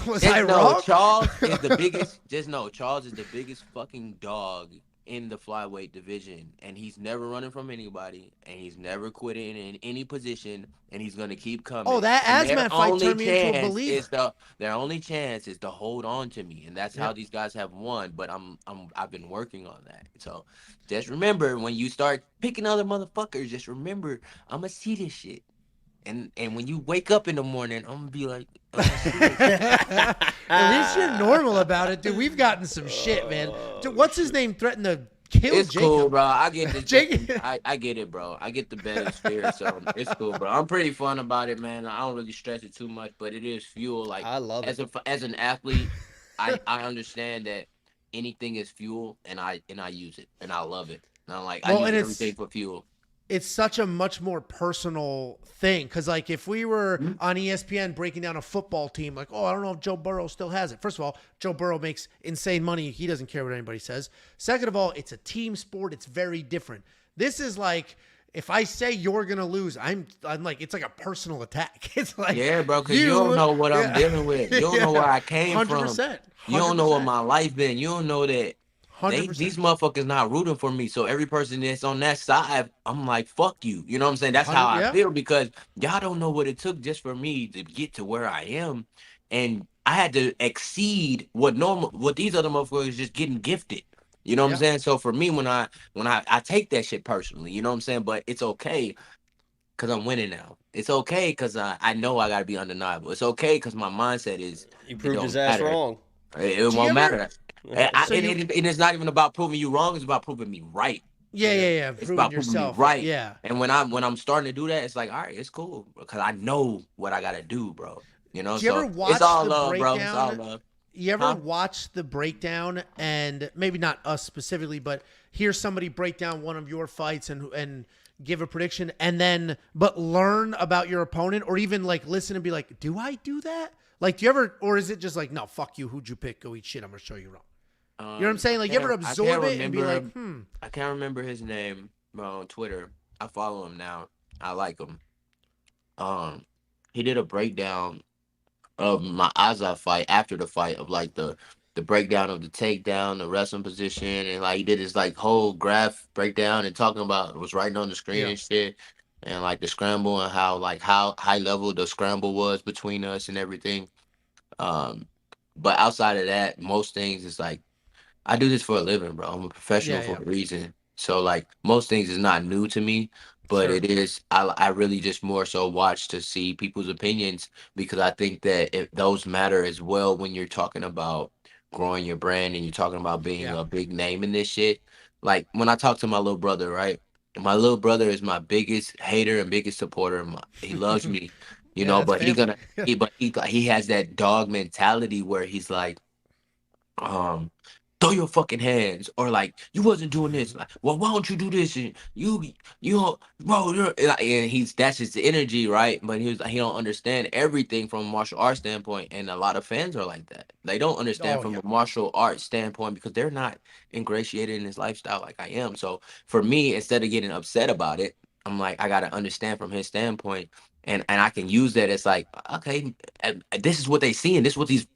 Was Just I know wrong? Charles is the biggest. Just know Charles is the biggest fucking dog in the flyweight division, and he's never running from anybody, and he's never quitting in any position, and he's gonna keep coming. Oh, that And Azmat fight turned me into a believer. Their only chance is to hold on to me, and that's how these guys have won. But I've been working on that. So just remember, when you start picking other motherfuckers, just remember I'm gonna see this shit. And when you wake up in the morning, I'm gonna be like, At least you're normal about it, dude. We've gotten some shit, man. Dude, what's his name? Threatened to kill it's Jacob. cool, bro. I get the Jacob- I get it, bro. I get the better spirit, so it's cool, bro. I'm pretty fun about it, man. I don't really stress it too much, but it is fuel. Like I love it. As an athlete, I understand that anything is fuel, and I use it, and I love it. And I'm like, I use everything for fuel. It's such a much more personal thing because, like, if we were on ESPN breaking down a football team, like, oh, I don't know if Joe Burrow still has it. First of all, Joe Burrow makes insane money. He doesn't care what anybody says. Second of all, it's a team sport. It's very different. This is like, if I say you're gonna lose, I'm like, it's like a personal attack. It's like, yeah, bro, because you don't know what I'm dealing with. You don't know where I came 100%, from. You don't know what my life been. You don't know that. These motherfuckers not rooting for me. So every person that's on that side, I'm like, fuck you. You know what I'm saying? That's how I feel, because y'all don't know what it took just for me to get to where I am. And I had to exceed what these other motherfuckers just getting gifted. You know what I'm saying? So for me, when I take that shit personally, you know what I'm saying? But it's okay because I'm winning now. It's okay because I know I got to be undeniable. It's okay because my mindset is, you proved his ass wrong. It won't matter. And it's not even about proving you wrong. It's about proving me right. Yeah. It's about proving me right. Yeah. And when I'm starting to do that, it's like, all right, it's cool because I know what I gotta do, bro. You know. Do you ever watch it's all the love, breakdown? bro. It's all love. You ever watch the breakdown, and maybe not us specifically, but hear somebody break down one of your fights and give a prediction, and then but learn about your opponent, or even like listen and be like, do I do that? Like, do you ever, or is it just like, no, fuck you, who'd you pick? Go eat shit. I'm gonna show you wrong. You know what I'm saying? Like, you ever absorb it and be like, I can't remember his name on Twitter. I follow him now. I like him. He did a breakdown of my Azov fight after the fight, of like the breakdown of the takedown, the wrestling position, and like he did his like whole graph breakdown and talking about, it was writing on the screen and shit, and like the scramble and how high level the scramble was between us and everything. But outside of that, most things is like, I do this for a living, bro. I'm a professional for a reason. So like most things is not new to me, but it is. I really just more so watch to see people's opinions, because I think that those matter as well when you're talking about growing your brand and you're talking about being a big name in this shit. Like when I talk to my little brother, right? My little brother is my biggest hater and biggest supporter. He loves me, you know, but he has that dog mentality where he's like, throw your fucking hands, or like, you wasn't doing this, like, well, why don't you do this, and bro, and that's his energy, right? But he don't understand everything from a martial arts standpoint, and a lot of fans are like that. They don't understand from a martial arts standpoint because they're not ingratiated in his lifestyle like I am. So for me, instead of getting upset about it, I'm like, I gotta understand from his standpoint, and I can use that as like, okay, this is what they see, and this is what these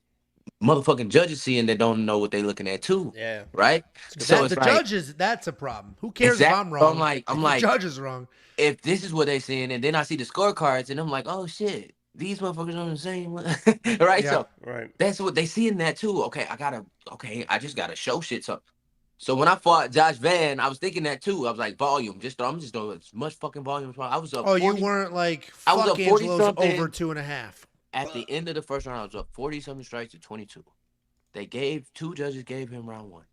motherfucking judges seeing that don't know what they looking at too. Yeah. Right? So it's the like, judges, that's a problem. Who cares if I'm wrong? I'm like, the judge is wrong. If this is what they seeing, and then I see the scorecards, and I'm like, oh shit, these motherfuckers on the same right? Yeah, so right. that's what they see in that too. Okay, I just gotta show shit. So So when I fought Josh Van, I was thinking that too. I was like, volume. I'm just doing as much fucking volume as possible. I was up. Oh, 40, you weren't like I was fuck up 40 Angelo's over something. 2.5. At the end of the first round, I was up 40 something strikes to 22. Two judges gave him round one.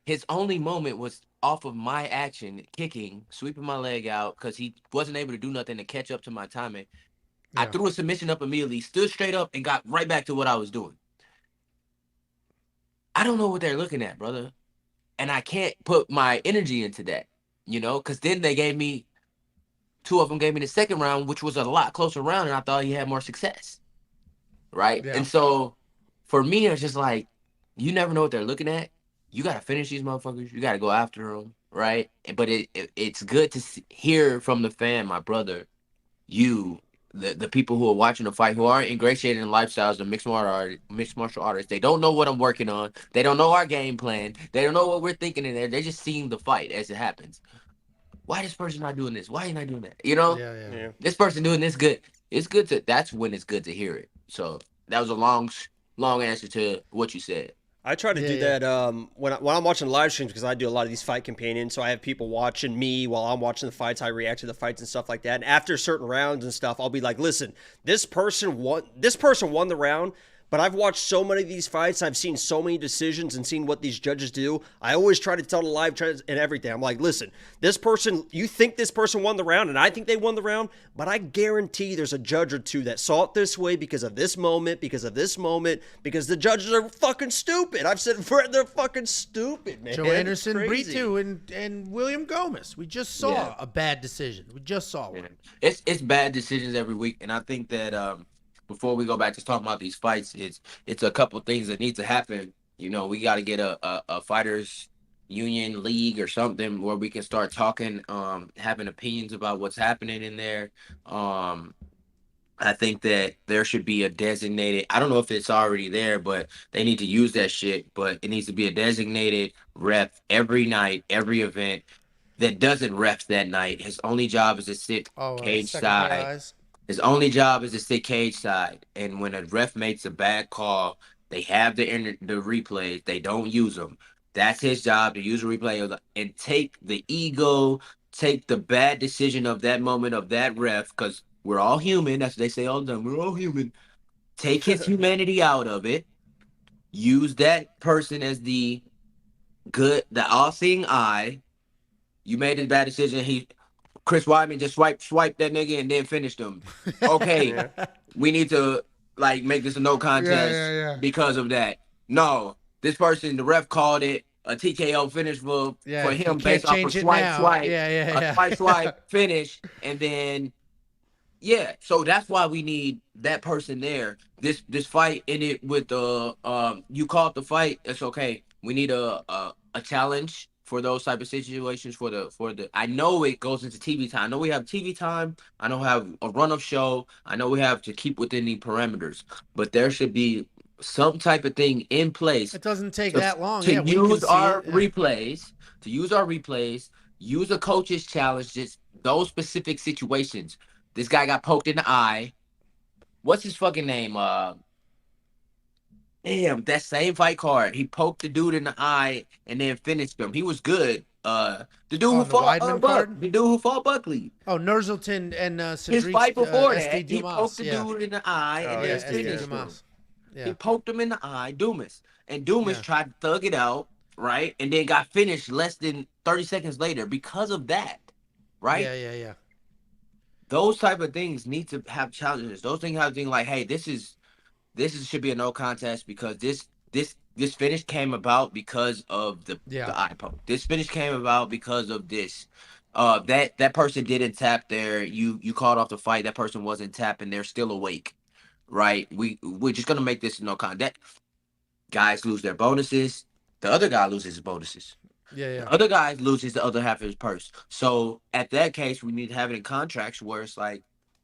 His only moment was off of my action, kicking, sweeping my leg out because he wasn't able to do nothing to catch up to my timing. I threw a submission up immediately, stood straight up, and got right back to what I was doing. I don't know what they're looking at, brother. And I can't put my energy into that, because then two of them gave me the second round, which was a lot closer round, and I thought he had more success. Right? Yeah. And so for me, it's just like, you never know what they're looking at. You got to finish these motherfuckers. You got to go after them, right? But it's good to hear from the fan, my brother, the people who are watching the fight, who aren't ingratiated in lifestyles of mixed martial artists. They don't know what I'm working on. They don't know our game plan. They don't know what we're thinking in there. They're just seeing the fight as it happens. Why this person not doing this? Why you not doing that? Yeah. This person doing this good. It's good that's when it's good to hear it. So that was a long answer to what you said. I try to do that when I'm watching live streams, because I do a lot of these fight companions. So I have people watching me while I'm watching the fights. I react to the fights and stuff like that. And after certain rounds and stuff, I'll be like, listen, this person won the round. But I've watched so many of these fights. I've seen so many decisions and seen what these judges do. I always try to tell the live trends and everything. I'm like, listen, this person, you think this person won the round, and I think they won the round, but I guarantee there's a judge or two that saw it this way because of this moment, because the judges are fucking stupid. I've said they're fucking stupid, man. Joe Anderson, Brito, and William Gomez. We just saw a bad decision. We just saw one. It's bad decisions every week, and I think that before we go back to talking about these fights, it's a couple things that need to happen. We got to get a fighters union league or something where we can start talking, having opinions about what's happening in there. I think that there should be a designated, I don't know if it's already there, but they need to use that shit, but it needs to be a designated ref every night, every event that doesn't ref that night. His only job is to sit cage side. His only job is to sit cage side, and when a ref makes a bad call, they have the replays. They don't use them. That's his job, to use the replay and take the ego, take the bad decision of that moment of that ref, because we're all human. That's what they say all the time. We're all human. Take his humanity out of it. Use that person as the all-seeing eye. You made a bad decision. Chris Weidman just swiped that nigga and then finished him. Okay, we need to make this a no contest because of that. No, this person, the ref called it a TKO finish for him based off of swipe finish, and then so that's why we need that person there. This fight in it with you called the fight. It's okay. We need a challenge for those type of situations for the I know it goes into TV time. I know we have TV time. I know we have a run-up show. I know we have to keep within the parameters, but there should be some type of thing in place. It doesn't take that long to use our replays. Use a coach's challenge. Just those specific situations. This guy got poked in the eye. What's his fucking name? Damn, that same fight card. He poked the dude in the eye and then finished him. He was good. The dude who fought Buckley. Oh, Nurzulton and Cedric, his fight before that, SD he poked the dude in the eye and then finished him. Yeah. He poked him in the eye, Dumas. And Dumas tried to thug it out, right? And then got finished less than 30 seconds later because of that, right? Yeah. Those type of things need to have challenges. Those things have to be like, hey, this should be a no contest because this finish came about because of the eye poke. This finish came about because of this. That person didn't tap there. You called off the fight. That person wasn't tapping. They're still awake, right? We're just gonna make this a no contest. Guys lose their bonuses. The other guy loses his bonuses. Yeah. The other guy loses the other half of his purse. So at that case, we need to have it in contracts where it's like,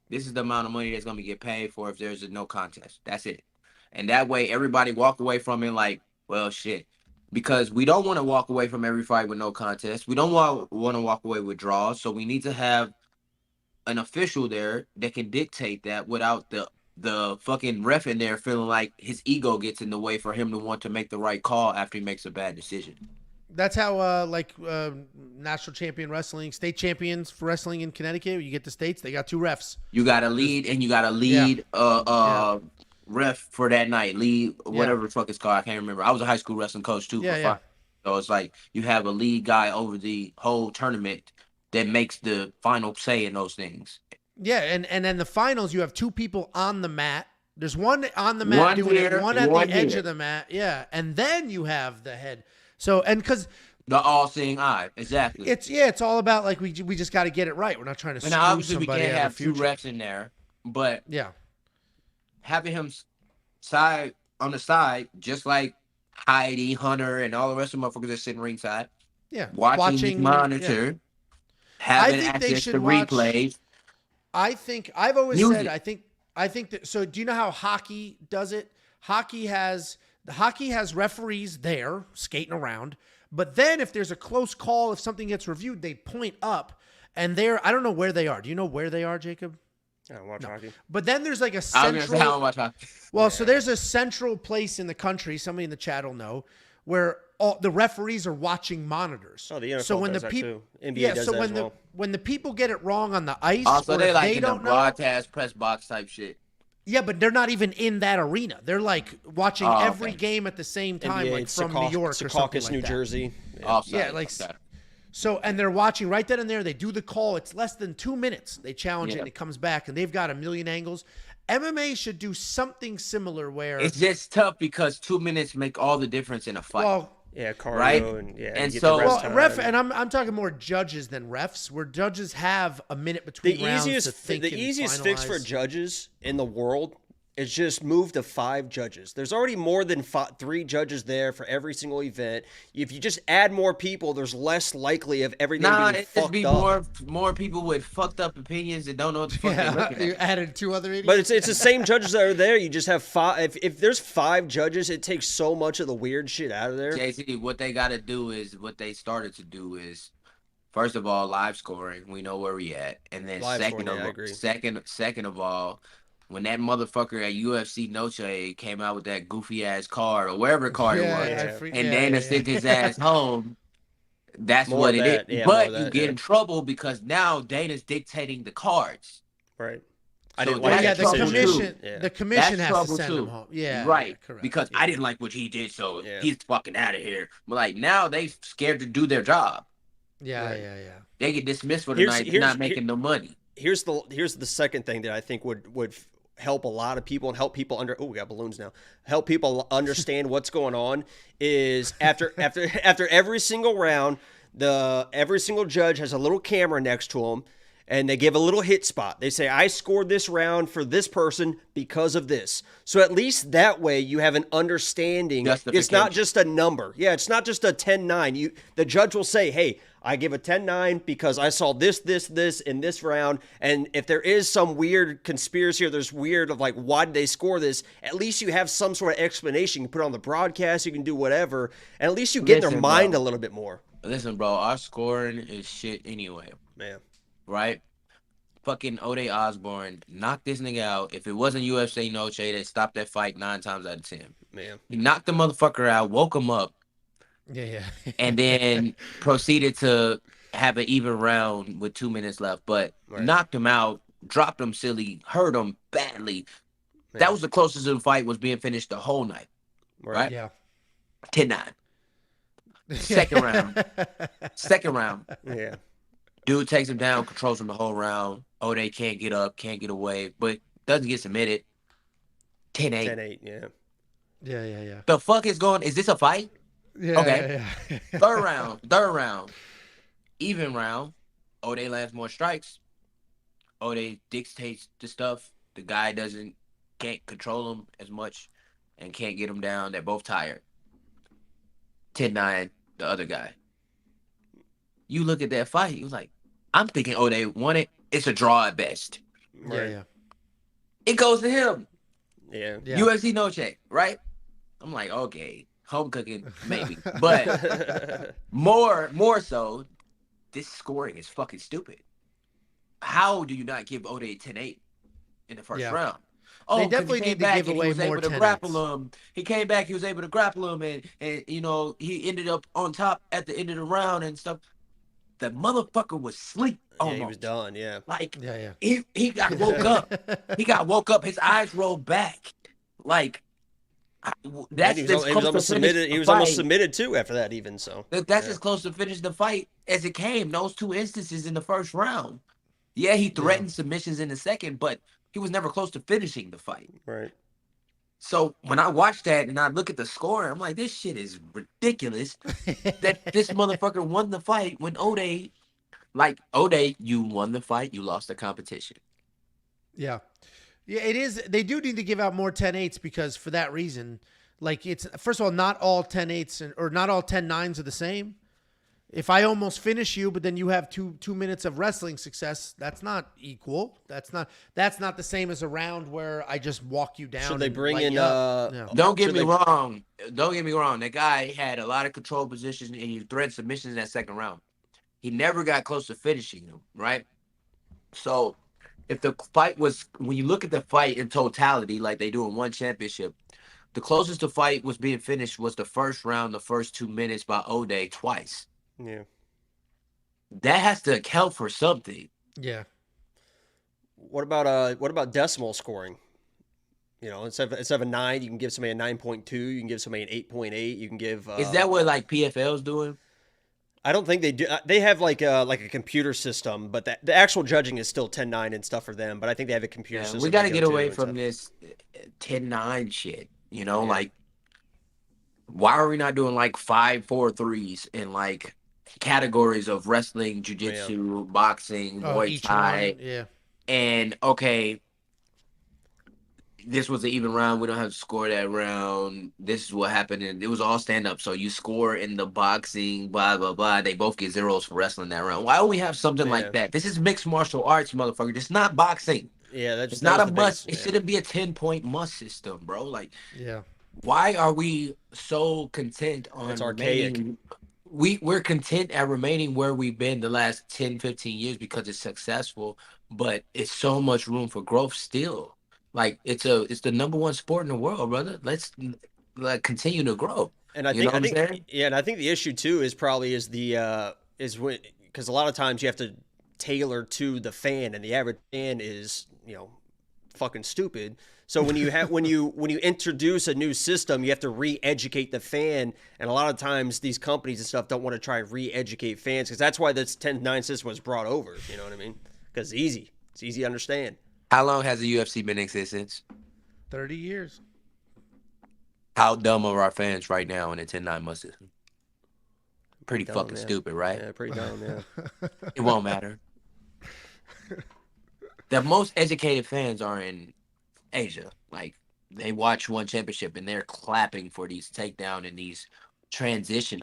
this is the amount of money that's going to get paid for if there's a no contest. That's it. And that way, everybody walk away from it like, well, shit. Because we don't want to walk away from every fight with no contest. We don't want to walk away with draws. So we need to have an official there that can dictate that without the the fucking ref in there feeling like his ego gets in the way for him to want to make the right call after he makes a bad decision. That's how national champion wrestling, state champions for wrestling in Connecticut. You get the states, they got 2 refs. You got a lead and you got a lead ref for that night. Lead whatever the fuck it's called. I can't remember. I was a high school wrestling coach too. So it's like you have a lead guy over the whole tournament that makes the final say in those things. Yeah, and then the finals, you have 2 people on the mat. There's one on the mat doing it, one at the edge of the mat. Yeah, and then you have the head. So, and because the all-seeing eye, exactly. It's all about like we just got to get it right. We're not trying to screw obviously somebody. We can't have 2 refs in there, but having him side on the side, just like Heidi, Hunter, and all the rest of the motherfuckers that sit ringside. Yeah, watching monitor, having access to replays. I think I've always said I think that. So do you know how hockey does it? Hockey has referees there skating around, but then if there's a close call, if something gets reviewed, they point up, and I don't know where they are. Do you know where they are, Jacob? I don't watch hockey. But then there's like a central. I don't watch hockey. Well, so there's a central place in the country. Somebody in the chat will know where all the referees are watching monitors. Oh, the NFL so when does the people, NBA does that as well. When the people get it wrong on the ice, also or they if like they in don't the broadcast press box type shit. Yeah, but they're not even in that arena. They're like watching every game at the same time, NBA, like from New York or something like New that. Jersey. Yeah, like so, and they're watching right then and there. They do the call. It's less than 2 minutes. They challenge it, and it comes back, and they've got a million angles. MMA should do something similar where it's just tough because 2 minutes make all the difference in a fight. Well, cardio, right? And so ref, and I'm talking more judges than refs, where judges have a minute between rounds to think the easiest fix for judges in the world is just move to 5 judges. There's already more than 3 judges there for every single event. If you just add more people, there's less likely of everything being fucked up. More people with fucked up opinions that don't know what the fuck they're looking at. You added 2 other idiots. But it's the same judges that are there. You just have 5. If there's 5 judges, it takes so much of the weird shit out of there. JC, what they got to do is what they started to do is, first of all, live scoring. We know where we at, and then second of all. When that motherfucker at UFC Noche came out with that goofy ass card or wherever card it was, and Dana sent his ass home, that's more what it is. Yeah, but you get in trouble because now Dana's dictating the cards. Right. I didn't like that. The commission has to send him home. Yeah. Right. Correct. Because I didn't like what he did, so he's fucking out of here. But like now they scared to do their job. Yeah. They get dismissed for the night for not making no money. Here's the second thing that I think would help a lot of people and help people we got balloons now. Help people understand what's going on is after every single round, every single judge has a little camera next to them, and they give a little hit spot. They say, I scored this round for this person because of this. So at least that way you have an understanding. It's not just a number. Yeah, it's not just a 10-9. The judge will say, hey, I give a 10-9 because I saw this in this round. And if there is some weird conspiracy or there's weird of like, why did they score this? At least you have some sort of explanation. You can put it on the broadcast. You can do whatever. And at least you get in their mind a little bit more. Listen, bro, our scoring is shit anyway. Man. Right? Fucking Ode Osborne knocked this nigga out. If it wasn't UFC Noche, they stopped that fight 9 times out of 10. Man. He knocked the motherfucker out, woke him up. Yeah. And then proceeded to have an even round with 2 minutes left. But knocked him out, dropped him silly, hurt him badly. Man. That was the closest the fight was being finished the whole night. Right? Yeah. 10-9. Second round. Yeah. Dude takes him down, controls him the whole round. Ode can't get up, can't get away, but doesn't get submitted. 10-8. 10-8, yeah. Yeah. The fuck is going? Is this a fight? Yeah. Okay. Yeah. Third round. Even round. Ode lands more strikes. Ode dictates the stuff. The guy can't control him as much and can't get him down. They're both tired. 10-9, the other guy. You look at that fight, you're like, I'm thinking Ode won it. It's a draw at best. Yeah. It goes to him. Yeah. UFC Noche, right? I'm like, okay, home cooking, maybe. But more so, this scoring is fucking stupid. How do you not give Ode 10-8 in the first round? Oh, because he definitely came need to back give and he away was more able to 10-8s. grapple him. He came back, he was able to grapple him, and you know, he ended up on top at the end of the round and stuff. The motherfucker was asleep Yeah, he was almost. done. Yeah. Like Yeah, he got woke up. He got woke up. His eyes rolled back. Like And that's as he was close to almost finish submitted. the He was almost fight. submitted too after that, even so. That's Yeah. as close to finish the fight as it came. Those two instances in the first round. Yeah, he threatened submissions in the second, but he was never close to finishing the fight. Right. So when I watch that and I look at the score, I'm like, this shit is ridiculous. That this motherfucker won the fight when Ode, you won the fight, you lost the competition. Yeah. Yeah, it is. They do need to give out more 10-8s because for that reason, like it's, first of all, not all 10-8s or not all 10-9s are the same. If I almost finish you, but then you have two minutes of wrestling success, that's not equal. That's not the same as a round where I just walk you down. Should they and bring light in? you up. Yeah. Don't get me wrong. Don't get me wrong. That guy had a lot of control positions and he threatened submissions in that second round. He never got close to finishing them, right? So if the fight was, when you look at the fight in totality, like they do in one championship, the closest the fight was being finished was the first round, the first 2 minutes by Ode twice. Yeah. That has to account for something. Yeah. What about decimal scoring? You know, instead of a 9, you can give somebody a 9.2. You can give somebody an 8.8. You can give. Is that what like PFL's doing? I don't think they do. They have like a computer system, but the actual judging is still 10-9 and stuff for them. But I think they have a computer system. We got to they get go away to from and this 10-9 shit. You know, like why are we not doing like 5-4-3s in like categories of wrestling, jiu-jitsu, boxing, Muay Thai? Yeah. And okay, this was an even round. We don't have to score that round. This is what happened. And it was all stand up. So you score in the boxing, blah, blah, blah. They both get zeros for wrestling that round. Why don't we have something like that? This is mixed martial arts, motherfucker. It's not boxing. Yeah, it's not a must. It shouldn't be a 10-point must system, bro. Like, yeah. Why are we so content on it's archaic? We're content at remaining where we've been the last 10, 15 years because it's successful, but it's so much room for growth still. Like it's the number one sport in the world, brother. Let's continue to grow. And I think the issue too is when, because a lot of times you have to tailor to the fan, and the average fan is, you know, fucking stupid. So when you introduce a new system, you have to re-educate the fan, and a lot of times these companies and stuff don't want to try and re-educate fans, because that's why this 10-9 system was brought over. You know what I mean? Because it's easy to understand. How long has the UFC been in existence? 30 years. How dumb are our fans right now in the 10-9 must system? Pretty dumb, fucking stupid, right? Yeah, pretty dumb, yeah. It won't matter. The most educated fans are in Asia. Like, they watch one championship and they're clapping for these takedown and these transition,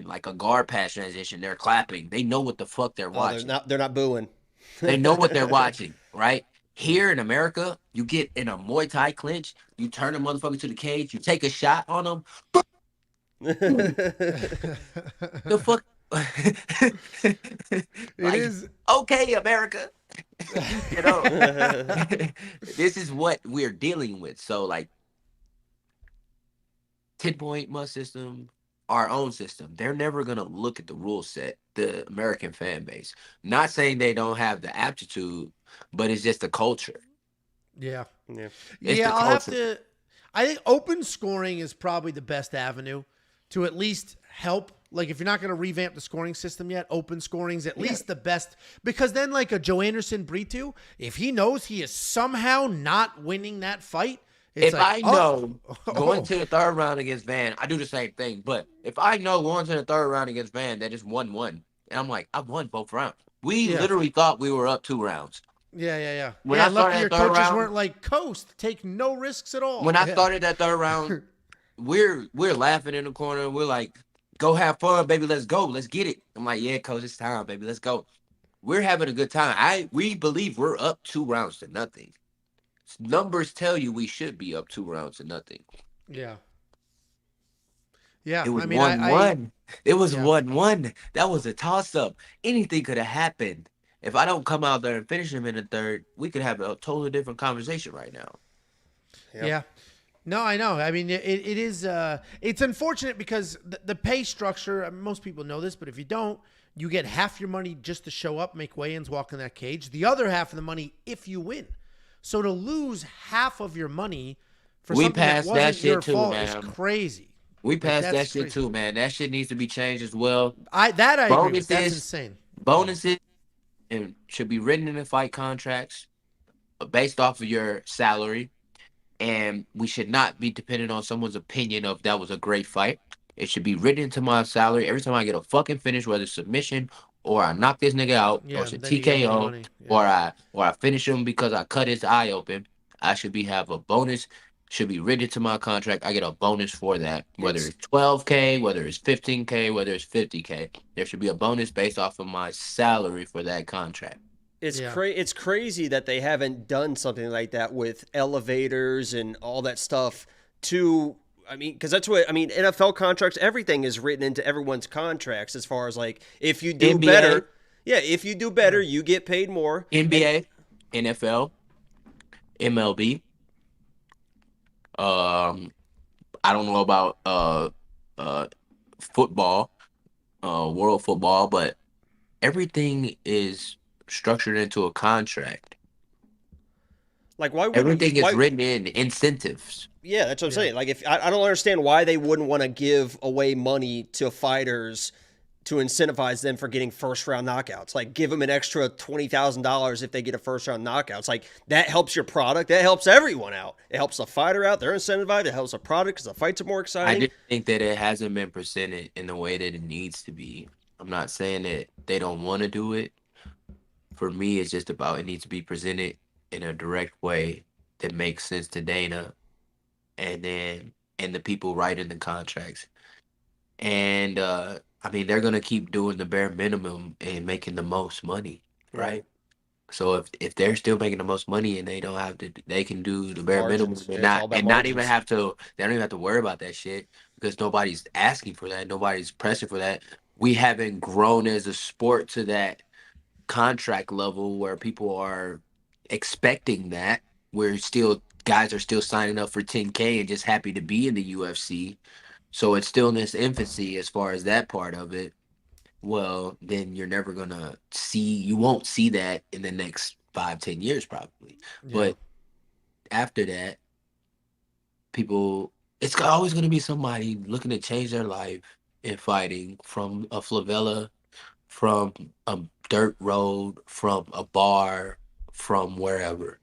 like a guard pass transition. They're clapping. They know what the fuck they're watching. They're not booing. They know what they're watching, right? Here in America, you get in a Muay Thai clinch, you turn a motherfucker to the cage, you take a shot on them. The fuck? It is okay, America. You know, this is what we're dealing with. So, like, 10-point must system, our own system. They're never gonna look at the rule set. The American fan base. Not saying they don't have the aptitude, but it's just the culture. Yeah. Yeah. I think open scoring is probably the best avenue to at least help. Like, if you're not going to revamp the scoring system yet, open scoring is at least the best. Because then, like a Joe Anderson Brito, if he knows he is somehow not winning that fight, it's I know going to the third round against Van, I do the same thing. But if I know going to the third round against Van, that is 1-1. And I'm like, I've won both rounds. We literally thought we were up 2 rounds. Yeah. When I lucky your coaches round, weren't like, coast, take no risks at all. When I started that third round, we're laughing in the corner. We're like, go have fun, baby. Let's go. Let's get it. I'm like, yeah, coach, it's time, baby. Let's go. We're having a good time. We believe we're up 2-0. Numbers tell you we should be up 2-0. Yeah. It was 1-1. It was 1-1. That was a toss-up. Anything could have happened. If I don't come out there and finish him in the third, we could have a totally different conversation right now. Yep. Yeah. No, I know. I mean, it is. It's unfortunate because the pay structure. I mean, most people know this, but if you don't, you get half your money just to show up, make weigh-ins, walk in that cage. The other half of the money if you win. So to lose half of your money for We something that passed that wasn't your shit too, fault is man. crazy. We passed that that's shit crazy. too, man. That shit needs to be changed as well. I agree with. That's Bonuses, insane. bonuses, and should be written in the fight contracts based off of your salary, and we should not be dependent on someone's opinion of that was a great fight. It should be written into my salary every time I get a fucking finish, whether it's submission or I knock this nigga out, or Yeah, it's a then you get more TKO, money. Yeah. or I finish him because I cut his eye open. I should have a bonus. Should be written to my contract. I get a bonus for that, whether it's 12K, whether it's 15K, whether it's 50K. There should be a bonus based off of my salary for that contract. It's Yeah. it's crazy that they haven't done something like that with elevators and all that stuff to, I mean, because that's what, I mean, NFL contracts, everything is written into everyone's contracts as far as like, if you do NBA. better, if you do better, you get paid more. NBA, NFL, MLB. I don't know about football, world football, but everything is structured into a contract. Like, why wouldn't Everything is written in incentives. Yeah, that's what I'm saying. Like, if I don't understand why they wouldn't want to give away money to fighters to incentivize them for getting first round knockouts. Like, give them an extra $20,000 if they get a first round knockout. It's like, that helps your product. That helps everyone out. It helps the fighter out. They're incentivized. It helps the product because the fights are more exciting. I just think that it hasn't been presented in the way that it needs to be. I'm not saying that they don't want to do it. For me, it's just about it needs to be presented in a direct way that makes sense to Dana and the people writing the contracts. And I mean, they're gonna keep doing the bare minimum and making the most money, right? So if they're still making the most money and they don't have to, they can do the bare minimum Margins. and It's all about not even margins. have to. They don't even have to worry about that shit because nobody's asking for that. Nobody's pressing for that. We haven't grown as a sport to that contract level where people are expecting that. We're still guys are still signing up for 10K and just happy to be in the UFC. So it's still in its infancy as far as that part of it. Well, then you're never gonna you won't see that in the next 5-10 years probably. Yeah. But after that, it's always gonna be somebody looking to change their life in fighting, from a favela, from a dirt road, from a bar, from wherever.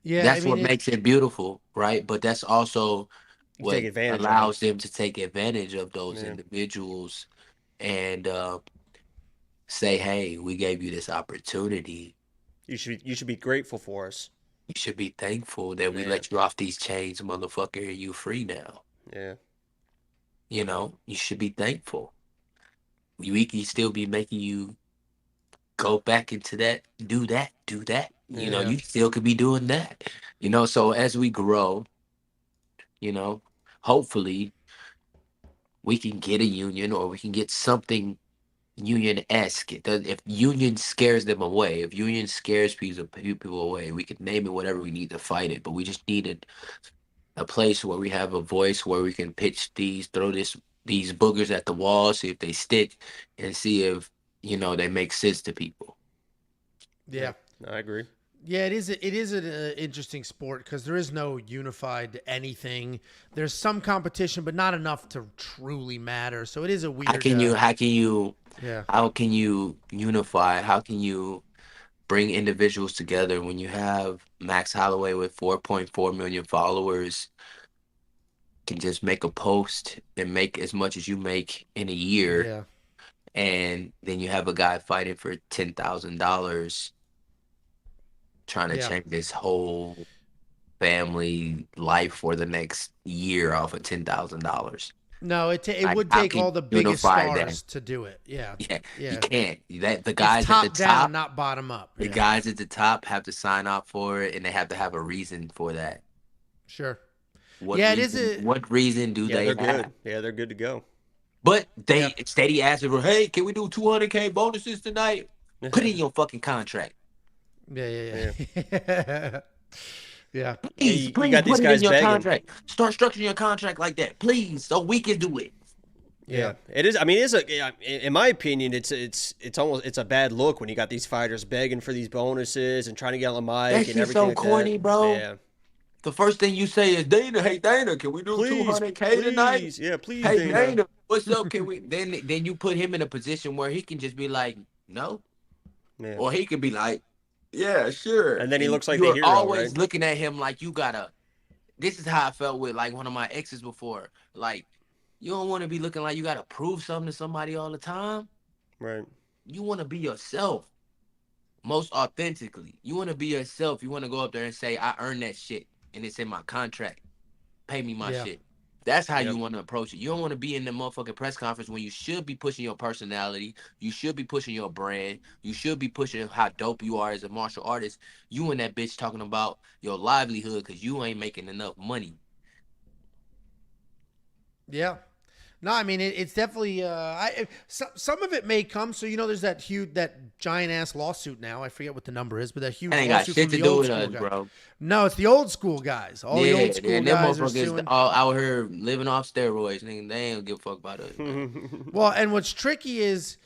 Yeah, That's I mean, what makes it beautiful, right? But that's also what take advantage of allows them to take advantage of those Yeah. individuals and say, "Hey, we gave you this opportunity. You should be grateful for us. You should be thankful that we Yeah. let you off these chains, motherfucker. And you free now. Yeah. You know, you should be thankful. We can still be making you go back into that, do that. You know, Yeah. you still could be doing that. You know, so as we grow, you know, hopefully we can get a union or we can get something union-esque. If union scares them away, if union scares people away, we can name it whatever we need to fight it. But we just needed a place where we have a voice, where we can pitch throw these boogers at the wall, see if they stick, and see if, you know, they make sense to people. yeah. I agree. Yeah, it is an interesting sport because there is no unified anything. There's some competition, but not enough to truly matter. So it is a weird. How can you unify? How can you bring individuals together when you have Max Holloway with 4.4 million followers can just make a post and make as much as you make in a year, Yeah. and then you have a guy fighting for $10,000 trying to change this whole family life for the next year off of $10,000. No, it Like, would how take can all the you biggest unify stars that? to do it. Yeah. Yeah, Yeah. you can't. The It's guys at top the down, top, not bottom up. the Yeah. guys at the top have to sign off for it, and they have to have a reason for that. Sure. What Yeah, reason, what reason do they they're have? good. Yeah, they're good to go. But they steady asking for, hey, can we do 200K bonuses tonight? Put it in your fucking contract. Yeah. Yeah. Please, you please got these put it in guys your begging. contract. Start structuring your contract like that, please, so we can do it. Yeah, it is. I mean, in my opinion, it's almost it's a bad look when you got these fighters begging for these bonuses and trying to get on the That mic and shit's everything so like corny, that. bro. Yeah, The first thing you say is, Dana, hey Dana, can we do please, 200K tonight? please, yeah, please, Hey Dana. Dana, what's up? Can we? Then you put him in a position where he can just be like, no, Yeah, or he can be like, yeah, sure. and then he looks like the You're hero, always right? looking at him like you gotta. This is how I felt with like one of my exes before. Like, you don't want to be looking like you gotta prove something to somebody all the time. Right. You want to be yourself, most authentically. You want to be yourself. You want to go up there and say, I earned that shit, and it's in my contract. Pay me my shit. That's how you want to approach it. You don't want to be in the motherfucking press conference when you should be pushing your personality. You should be pushing your brand. You should be pushing how dope you are as a martial artist. You and that bitch talking about your livelihood because you ain't making enough money. Yeah. No, I mean it's definitely. Some of it may come. So there's that giant ass lawsuit now. I forget what the number is, but that huge That ain't got lawsuit shit from to the do old with school us, guys. bro. No, it's the old school guys. All the old school and them guys are motherfuckers suing. all out here living off steroids. Nigga, they ain't give a fuck about us. Well, and what's tricky is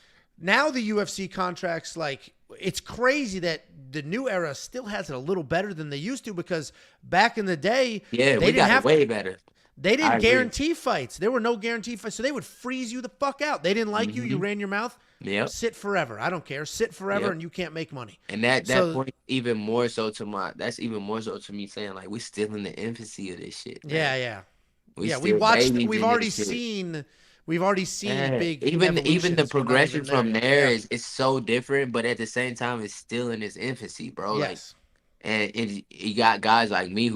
now the UFC contracts, like, it's crazy that the new era still has it a little better than they used to, because back in the day, Yeah, they we didn't got have it way better. They I didn't agree. guarantee fights. There were no guarantee fights, so they would freeze you the fuck out. They didn't like you. You ran your mouth. Yep. Sit forever. I don't care. Sit forever, Yep. and you can't make money. And that So- point even more so to me saying like we still in the infancy of this shit. Man. Yeah. We We still watched. babies We've in already this shit. seen. We've already seen Yeah. big. Even the evolutions. We're not progression even from yet. there Yeah. is so different, but at the same time it's still in its infancy, bro. Yes. Like, and you got guys like me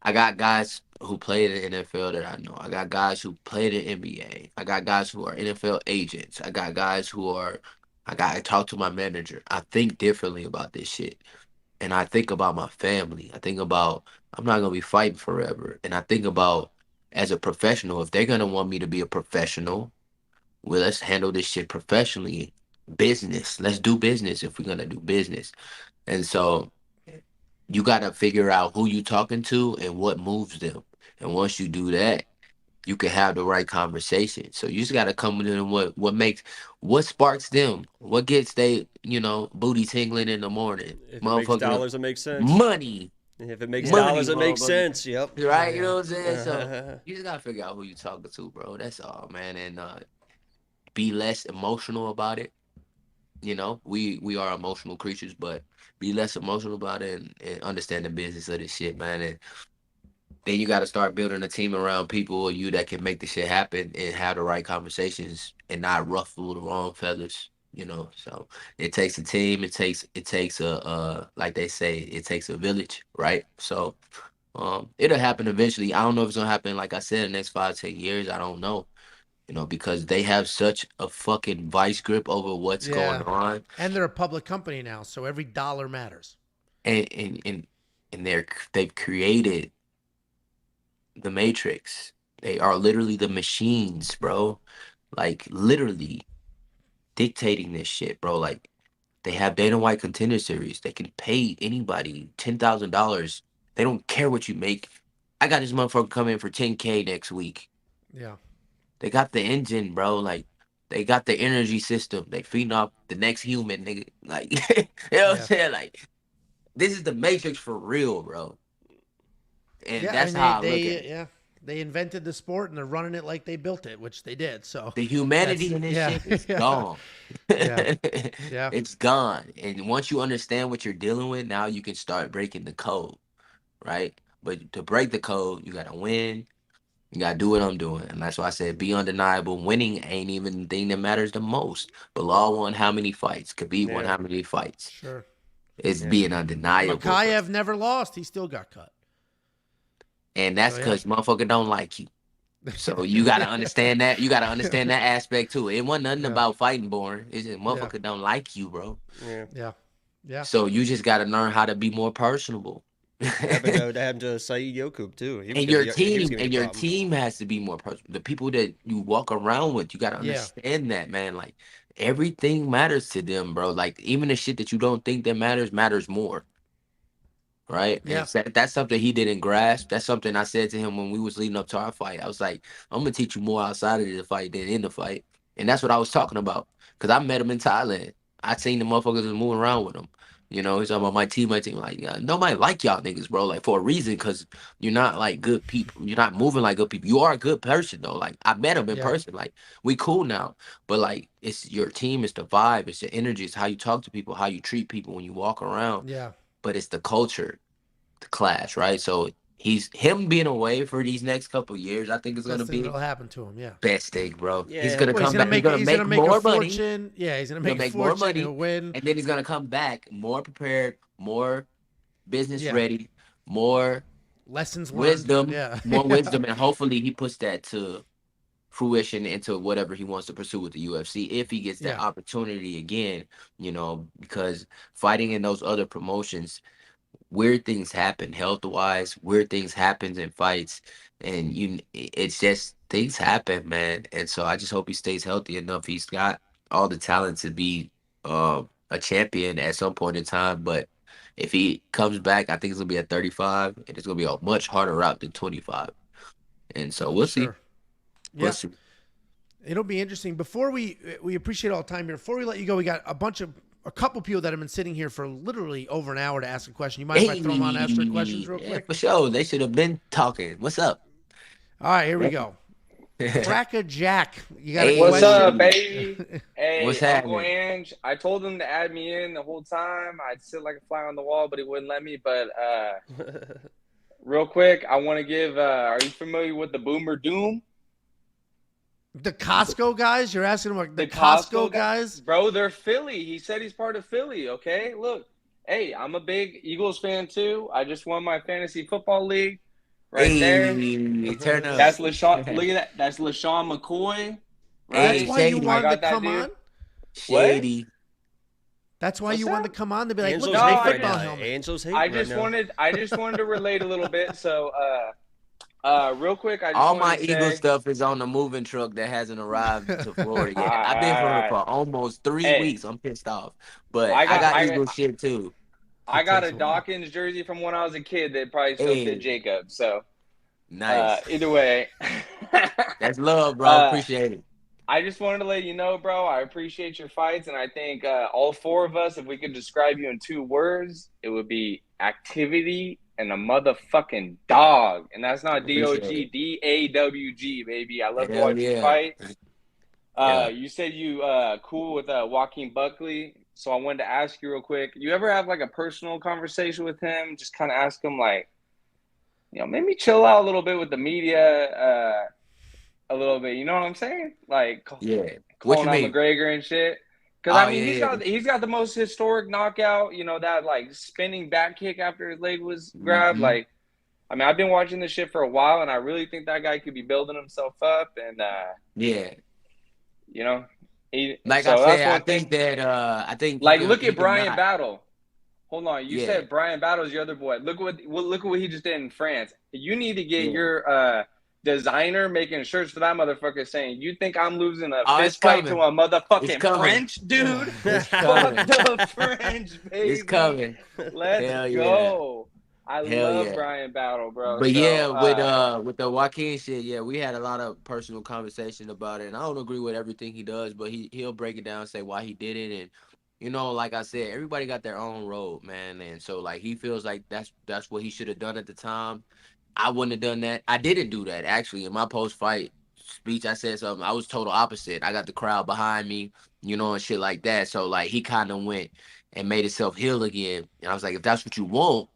I got guys who play in the NFL that I know. I got guys who play the NBA. I got guys who are NFL agents. I got guys who are. I talk to my manager. I think differently about this shit, and I think about my family. I think about I'm not gonna be fighting forever, and I think about as a professional. If they're gonna want me to be a professional, well, let's handle this shit professionally. Business. Let's do business if we're gonna do business, and so you got to figure out who you talking to and what moves them. And once you do that, you can have the right conversation. So you just got to come with them what sparks them, what gets they, booty tingling in the morning. If it makes dollars, it makes sense. Money. If it makes Money, dollars, it makes motherfucker. sense. Yep. Right? You know what I'm saying? So you just got to figure out who you talking to, bro. That's all, man. And be less emotional about it. We are emotional creatures, but be less emotional about it and understand the business of this shit, man. And then you got to start building a team around people or you that can make the shit happen and have the right conversations and not ruffle the wrong feathers. So it takes a team. It takes a like they say, it takes a village, right? So it'll happen eventually. I don't know if it's gonna happen, like I said, in the next 5-10 years. I don't know. Because they have such a fucking vice grip over what's going on. And they're a public company now, so every dollar matters. And they've created the Matrix. They are literally the machines, bro. Like literally dictating this shit, bro. Like they have Dana White Contender Series. They can pay anybody $10,000. They don't care what you make. I got this motherfucker coming in for $10K next week. Yeah. They got the engine, bro. Like, they got the energy system. They feeding off the next human, nigga. Like, you know what I'm saying? Like, this is the Matrix for real, bro. And that's how I look at it. Yeah. They invented the sport and they're running it like they built it, which they did. So the humanity in this shit is gone. Yeah. It's gone. And once you understand what you're dealing with, now you can start breaking the code, right? But to break the code, you gotta win. You gotta do what I'm doing. And that's why I said be undeniable. Winning ain't even the thing that matters the most. Bilal won how many fights? Khabib won how many fights? Sure. It's being undeniable. Makayev never lost. He still got cut. And that's because motherfucker don't like you. So you gotta understand that. You gotta understand that aspect too. It wasn't nothing about fighting born. It's just motherfucker don't like you, bro. Yeah. So you just gotta learn how to be more personable. That happened to Saeed Yokub too. And your team has to be more personal. The people that you walk around with, you gotta understand that, man. Like everything matters to them, bro. Like even the shit that you don't think that matters more. right? Yeah. And that's something he didn't grasp. That's something I said to him when we was leading up to our fight. I was like, I'm gonna teach you more outside of the fight than in the fight. And that's what I was talking about. Cause I met him in Thailand. I seen the motherfuckers was moving around with him. You know, he's talking about my teammates. Like, yeah, nobody like y'all niggas, bro. Like for a reason, cause you're not like good people. You're not moving like good people. You are a good person though. Like I met him in Yeah. person. Like we cool now. But like it's your team, it's the vibe, it's the energy, it's how you talk to people, how you treat people when you walk around. Yeah. But it's the culture, the clash, right? So him being away for these next couple of years, I think is Best gonna thing be that'll happen to him. Yeah. best thing, bro. Yeah, He's gonna Well, he's come gonna back. make He's gonna make a more money. fortune. Yeah, he's gonna He'll make a make more fortune. money. He'll win. And then he's gonna come back more prepared, more business Yeah. ready, more Lessons learned. wisdom, Yeah. more wisdom, and hopefully he puts that to fruition into whatever he wants to pursue with the UFC if he gets that Yeah. opportunity again, you know, because fighting in those other promotions, weird things happen health wise, weird things happens in fights, and it's just things happen, man. And so I just hope he stays healthy enough. He's got all the talent to be a champion at some point in time, but if he comes back, I think it's gonna be at 35, and it's gonna be a much harder route than 25. And so we'll see. Sure. We'll Yeah. see. It'll be interesting. Before we appreciate all the time here. Before we let you go, we got a couple people that have been sitting here for literally over an hour to ask a question. You mind if I throw them on and ask their questions real Yeah, quick? for sure. They should have been talking. What's up? All right, here we go. Cracker Jack, you got a Hey. What's question? up, baby? Hey, What's Uncle happening? Ange. I told him to add me in the whole time. I'd sit like a fly on the wall, but he wouldn't let me. But real quick, I want to give. Are you familiar with the Boomer Doom? The Costco guys? You're asking about the Costco Costco guys? Bro, they're Philly. He said he's part of Philly. Okay, look. Hey, I'm a big Eagles fan too. I just won my fantasy football league. Right there. Hey, turn up. That's LaShawn. Look at that. That's LaShawn McCoy. Right. That's why you Shady. wanted to got that come dude. on? Shady. That's why What's you that? wanted to come on to be like, Angel's look, No, it's hate my I right football now. helmet. Angel's hate I right just now. wanted to relate a little bit. So real quick, I just All wanted my to Eagle say, stuff is on the moving truck that hasn't arrived to Florida yet. Alright, I've been for alright. for almost 3 Hey. weeks. I'm pissed off, but I I got got I, Eagle shit too. I It got takes a a while. Dawkins jersey from when I was a kid that probably still Hey. fit Jacob. So Nice. either way. That's love, bro. Appreciate it. I just wanted to let you know, bro, I appreciate your fights, and I think all four of us, if we could describe you in 2 words, it would be activity and a motherfucking dog. And that's not D-O-G, Appreciate D-A-W-G, baby. I love to Hell watch you yeah. fight. Yeah. You said you cool with Joaquin Buckley, so I wanted to ask you real quick. You ever have like a personal conversation with him? Just kind of ask him like, maybe chill out a little bit with the media, a little bit. You know what I'm saying? Like Yeah. What calling you out mean? McGregor and shit. Because Oh, I mean, yeah, he's got the most historic knockout. That like spinning back kick after his leg was grabbed. Mhm. Like, I mean, I've been watching this shit for a while, and I really think that guy could be building himself up. And Yeah. Like so I that's said, I one thing. think that I think Like, you look can at Brian not. Battle. Hold on, you Yeah. said Brian Battle's your other boy. Look at what he just did in France. You need to get Yeah. your designer making shirts for that motherfucker saying, "You think I'm losing a Oh, it's fist fight to coming. a motherfucking It's coming. French dude? It's Fuck coming. the French, baby. It's coming. Let's Hell yeah. go. I Hell love yeah. Brian Battle, bro. But So, yeah, with the Joaquin shit, yeah, we had a lot of personal conversation about it. And I don't agree with everything he does, but he'll break it down, say why he did it, and like I said, everybody got their own road, man. And so like he feels like that's what he should have done at the time. I wouldn't have done that. I didn't do that actually. In my post fight speech, I said something. I was total opposite. I got the crowd behind me, and shit like that. So like he kind of went and made himself heal again. And I was like, if that's what you want,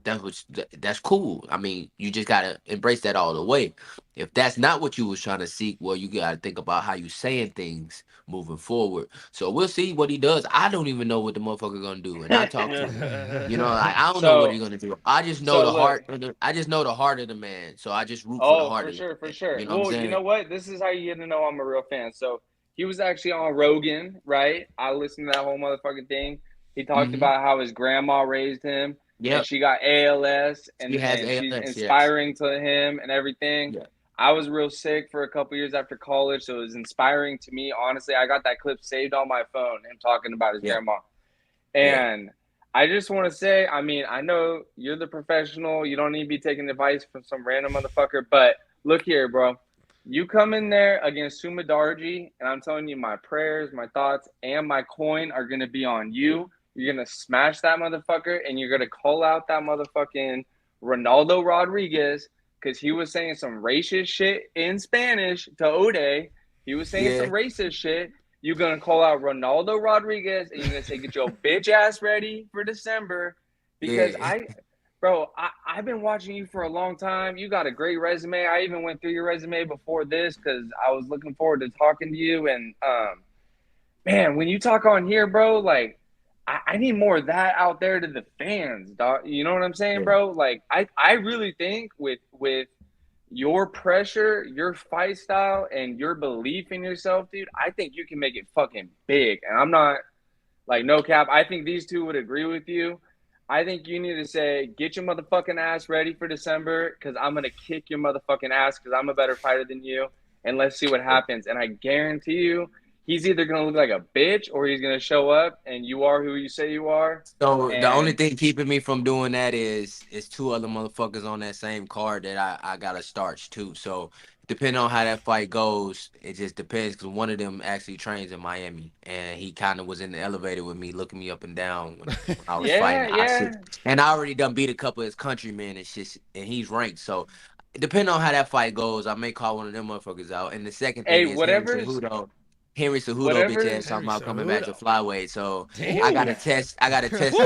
that's cool. I mean, you just gotta embrace that all the way. If that's not what you was trying to seek, well, you gotta think about how you saying things moving forward. So we'll see what he does. I don't even know what the motherfucker gonna do, and I talk to him. Like, I don't know what he's gonna do. I just know the heart. I just know the heart of the man. So I just root for the heart for of sure, the for man. sure. You know what I'm Well, you saying? know what? This is how you get to know I'm a real fan. So he was actually on Rogan, right? I listened to that whole motherfucking thing. He talked about how his grandma raised him. Yep. And she got ALS, and She has she's ALS, yes. inspiring to him and everything. Yeah. I was real sick for a couple years after college, so it was inspiring to me. Honestly, I got that clip saved on my phone, him talking about his Yeah. grandma. And I just want to say, I mean, I know you're the professional. You don't need to be taking advice from some random motherfucker. But look here, bro. You come in there against Sumadarji, and I'm telling you, my prayers, my thoughts, and my coin are going to be on you. You're going to smash that motherfucker, and you're going to call out that motherfucking Ronaldo Rodriguez because he was saying some racist shit in Spanish to Ode. He was saying some racist shit. You're going to call out Ronaldo Rodriguez, and you're going to say, get your bitch ass ready for December. Because I've been watching you for a long time. You got a great resume. I even went through your resume before this because I was looking forward to talking to you. And, man, when you talk on here, bro, like, I need more of that out there to the fans, dog. You know what I'm saying, bro? Like, I really think with your pressure, your fight style, and your belief in yourself, dude, I think you can make it fucking big. And I'm not, like, no cap. I think these two would agree with you. I think you need to say, get your motherfucking ass ready for December because I'm going to kick your motherfucking ass because I'm a better fighter than you. And let's see what happens. And I guarantee you, he's either going to look like a bitch or he's going to show up and you are who you say you are. So the only thing keeping me from doing that is two other motherfuckers on that same card that I got to starch too. So depending on how that fight goes, it just depends because one of them actually trains in Miami and he kind of was in the elevator with me, looking me up and down when I was fighting. And I already done beat a couple of his countrymen and shit, and he's ranked. So depending on how that fight goes, I may call one of them motherfuckers out. And the second thing is Henry Cejudo bitch ass talking about coming back to flyweight. So I got a test. I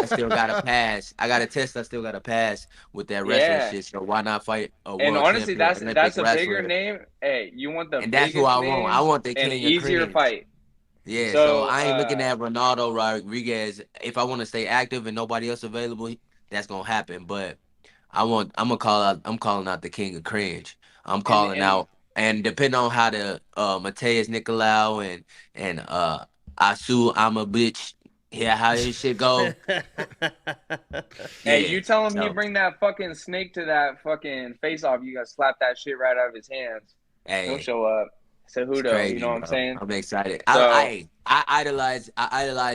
still got to pass. I still got to pass with that wrestling shit. So why not fight a world And honestly, champion, that's a bigger name. Hey, you want the and that's who I want. I want the king of easier cringe. fight. Yeah. So I ain't looking at Ronaldo Rodriguez. If I want to stay active and nobody else available, that's gonna happen. But I'm calling out the king of cringe. I'm calling out. And depending on how the Mateus Nicolau and Asu, I'm a bitch. Yeah, how this shit go? Hey, you tell him you bring that fucking snake to that fucking face off, you gotta slap that shit right out of his hands. Hey, he'll show up. Cejudo, crazy, you know what I'm saying? I'm excited. So, I idolized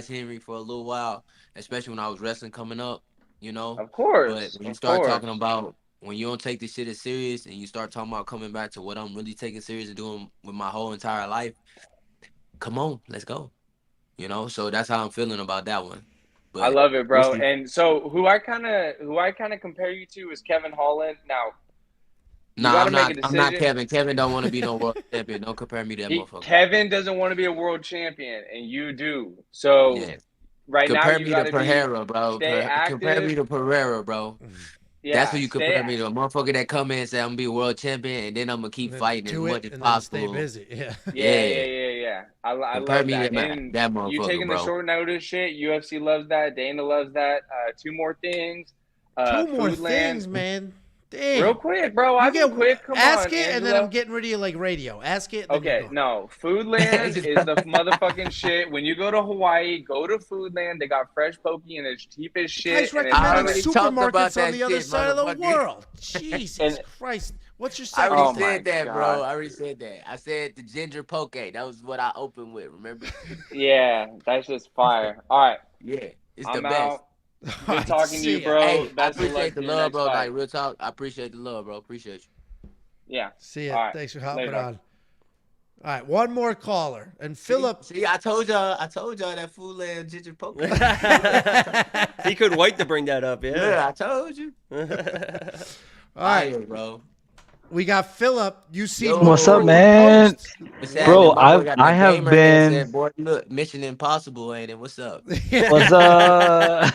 Henry for a little while, especially when I was wrestling coming up. You know, of course. But when you start talking about when you don't take this shit as serious and you start talking about coming back to what I'm really taking serious and doing with my whole entire life, come on, let's go. You know, so that's how I'm feeling about that one. But I love it, bro. And so who I kind of compare you to is Kevin Holland. Now, I'm not Kevin. Kevin don't want to be no world champion. Don't compare me to that motherfucker. Kevin doesn't want to be a world champion, and you do. So right now, compare me to Pereira, bro. Compare me to Pereira, bro. Yeah, that's what you compare me to. A motherfucker that come in and say I'm gonna be a world champion and then I'm gonna keep fighting as much as possible. Stay busy. Yeah. I love that. And that motherfucker, you taking the short notice shit. UFC loves that. Dana loves that. Two more things. Two more things, man. Damn. Real quick, bro. I'll get quick. Come ask on, it, Angelo. and then I'm getting rid of you like radio. Ask it. Okay, no. Foodland is the motherfucking shit. When you go to Hawaii, go to Foodland. They got fresh poke and it's cheap as shit. Guys recommending supermarkets on the other side of the world. Jesus Christ. What's your second? I already said that, bro. I already said that. I said the ginger poke. That was what I opened with, remember? Yeah, that's just fire. All right. Yeah, it's the best. Out. Good talking to you, bro. Hey, I appreciate the love, bro. Like, real talk, I appreciate the love, bro. Appreciate you. Yeah. See ya. Right. Thanks for hopping on. All right, one more caller. And Philip. See, I told y'all that Foodland ginger poke. He couldn't wait to bring that up, Yeah, I told you. All right, bro. We got Philip. You see what's up, man? Bro, I have been. Said, boy, look, Mission Impossible, ain't it? What's up? What's up?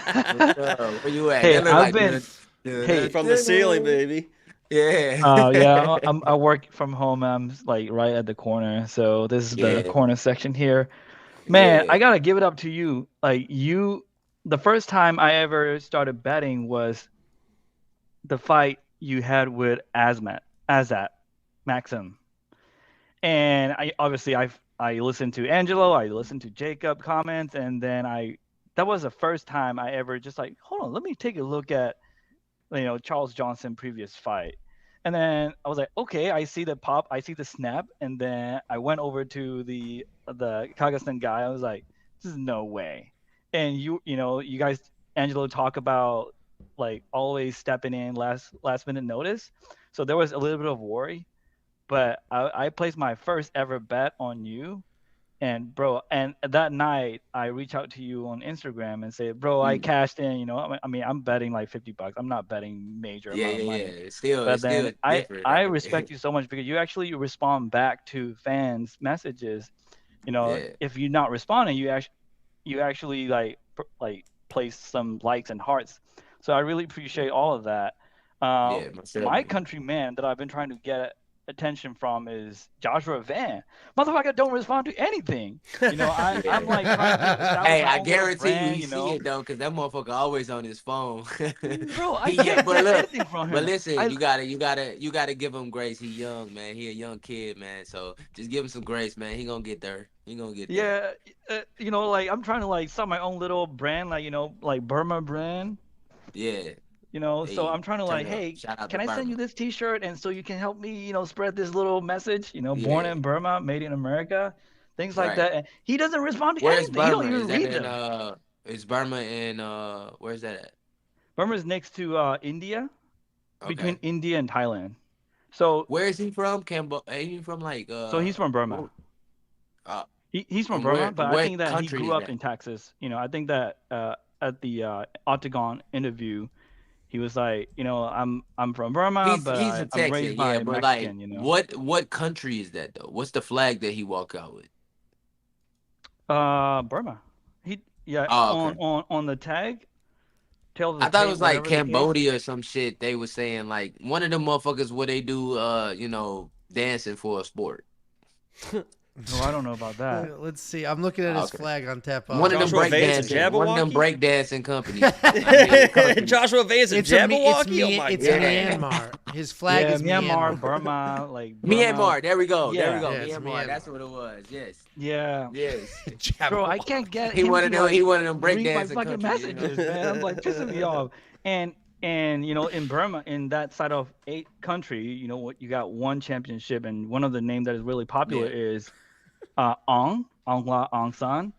Where you at? Hey, I've been. Hey, from the ceiling, baby. Yeah. Oh yeah, I work from home. I'm like right at the corner, so this is the corner section here. Man, I gotta give it up to you. Like the first time I ever started betting was the fight you had with Azat Maxim, and I listened to Angelo, I listened to Jacob comments, and then that was the first time I ever just like, hold on, let me take a look at Charles Johnson previous fight, and then I was like, okay, I see the pop, I see the snap, and then I went over to the Kazakhstan guy. I was like, this is no way, and you guys Angelo talk about like always stepping in last minute notice. So there was a little bit of worry, but I placed my first ever bet on you. And bro, and that night I reached out to you on Instagram and said, bro, I cashed in. You know, I mean, I'm betting like $50. I'm not betting major amount of money. It's still Then different. I respect you so much because you actually respond back to fans' messages. You know, if you're not responding, you actually like place some likes and hearts. So I really appreciate all of that. My countryman that I've been trying to get attention from is Joshua Van. Motherfucker don't respond to anything. You know, I'm like trying to establish hey, my I own guarantee brand, you see it though, because that motherfucker always on his phone. Bro, I can't get anything from him. But listen, you gotta give him grace. He young, man. He a young kid, man. So just give him some grace, man. He gonna get there. Yeah, you know, like I'm trying to like start my own little brand, like, you know, like Burma brand. Yeah. You know, so I'm trying to like, hey, can I send you this T-shirt and so you can help me, you know, spread this little message, you know, born in Burma, made in America, things like that. And he doesn't respond to anything. Burma? He don't even read them. Is Burma in where's that at? Burma is next to India, between India and Thailand. So where is he from? He from like so he's from Burma. He's from Burma, but I think that he grew up in Texas. You know, I think that at the Octagon interview, he was like, you know, I'm from Burma, but I'm raised by a Mexican, like, you know. What country is that though? What's the flag that he walked out with? Burma. On the tag. I thought it was like Cambodia or some shit. They were saying like one of them motherfuckers where they do you know, dancing for a sport. No, I don't know about that. Let's see. I'm looking at his flag on tap. One of them breakdancing companies. Joshua Vance and Jabberwocky? Oh my God. It's Myanmar. His flag is Myanmar, Burma, like Burma. Myanmar. There we go. Yeah, Myanmar. That's what it was. Yes. Yeah. Yes. Bro, I can't get he one of them breakdancing fucking messages, man. I'm like pissing me off. And you know, in Burma, in that side of 8 country, you know what, you got one championship, and one of the names that is really popular is Aung San,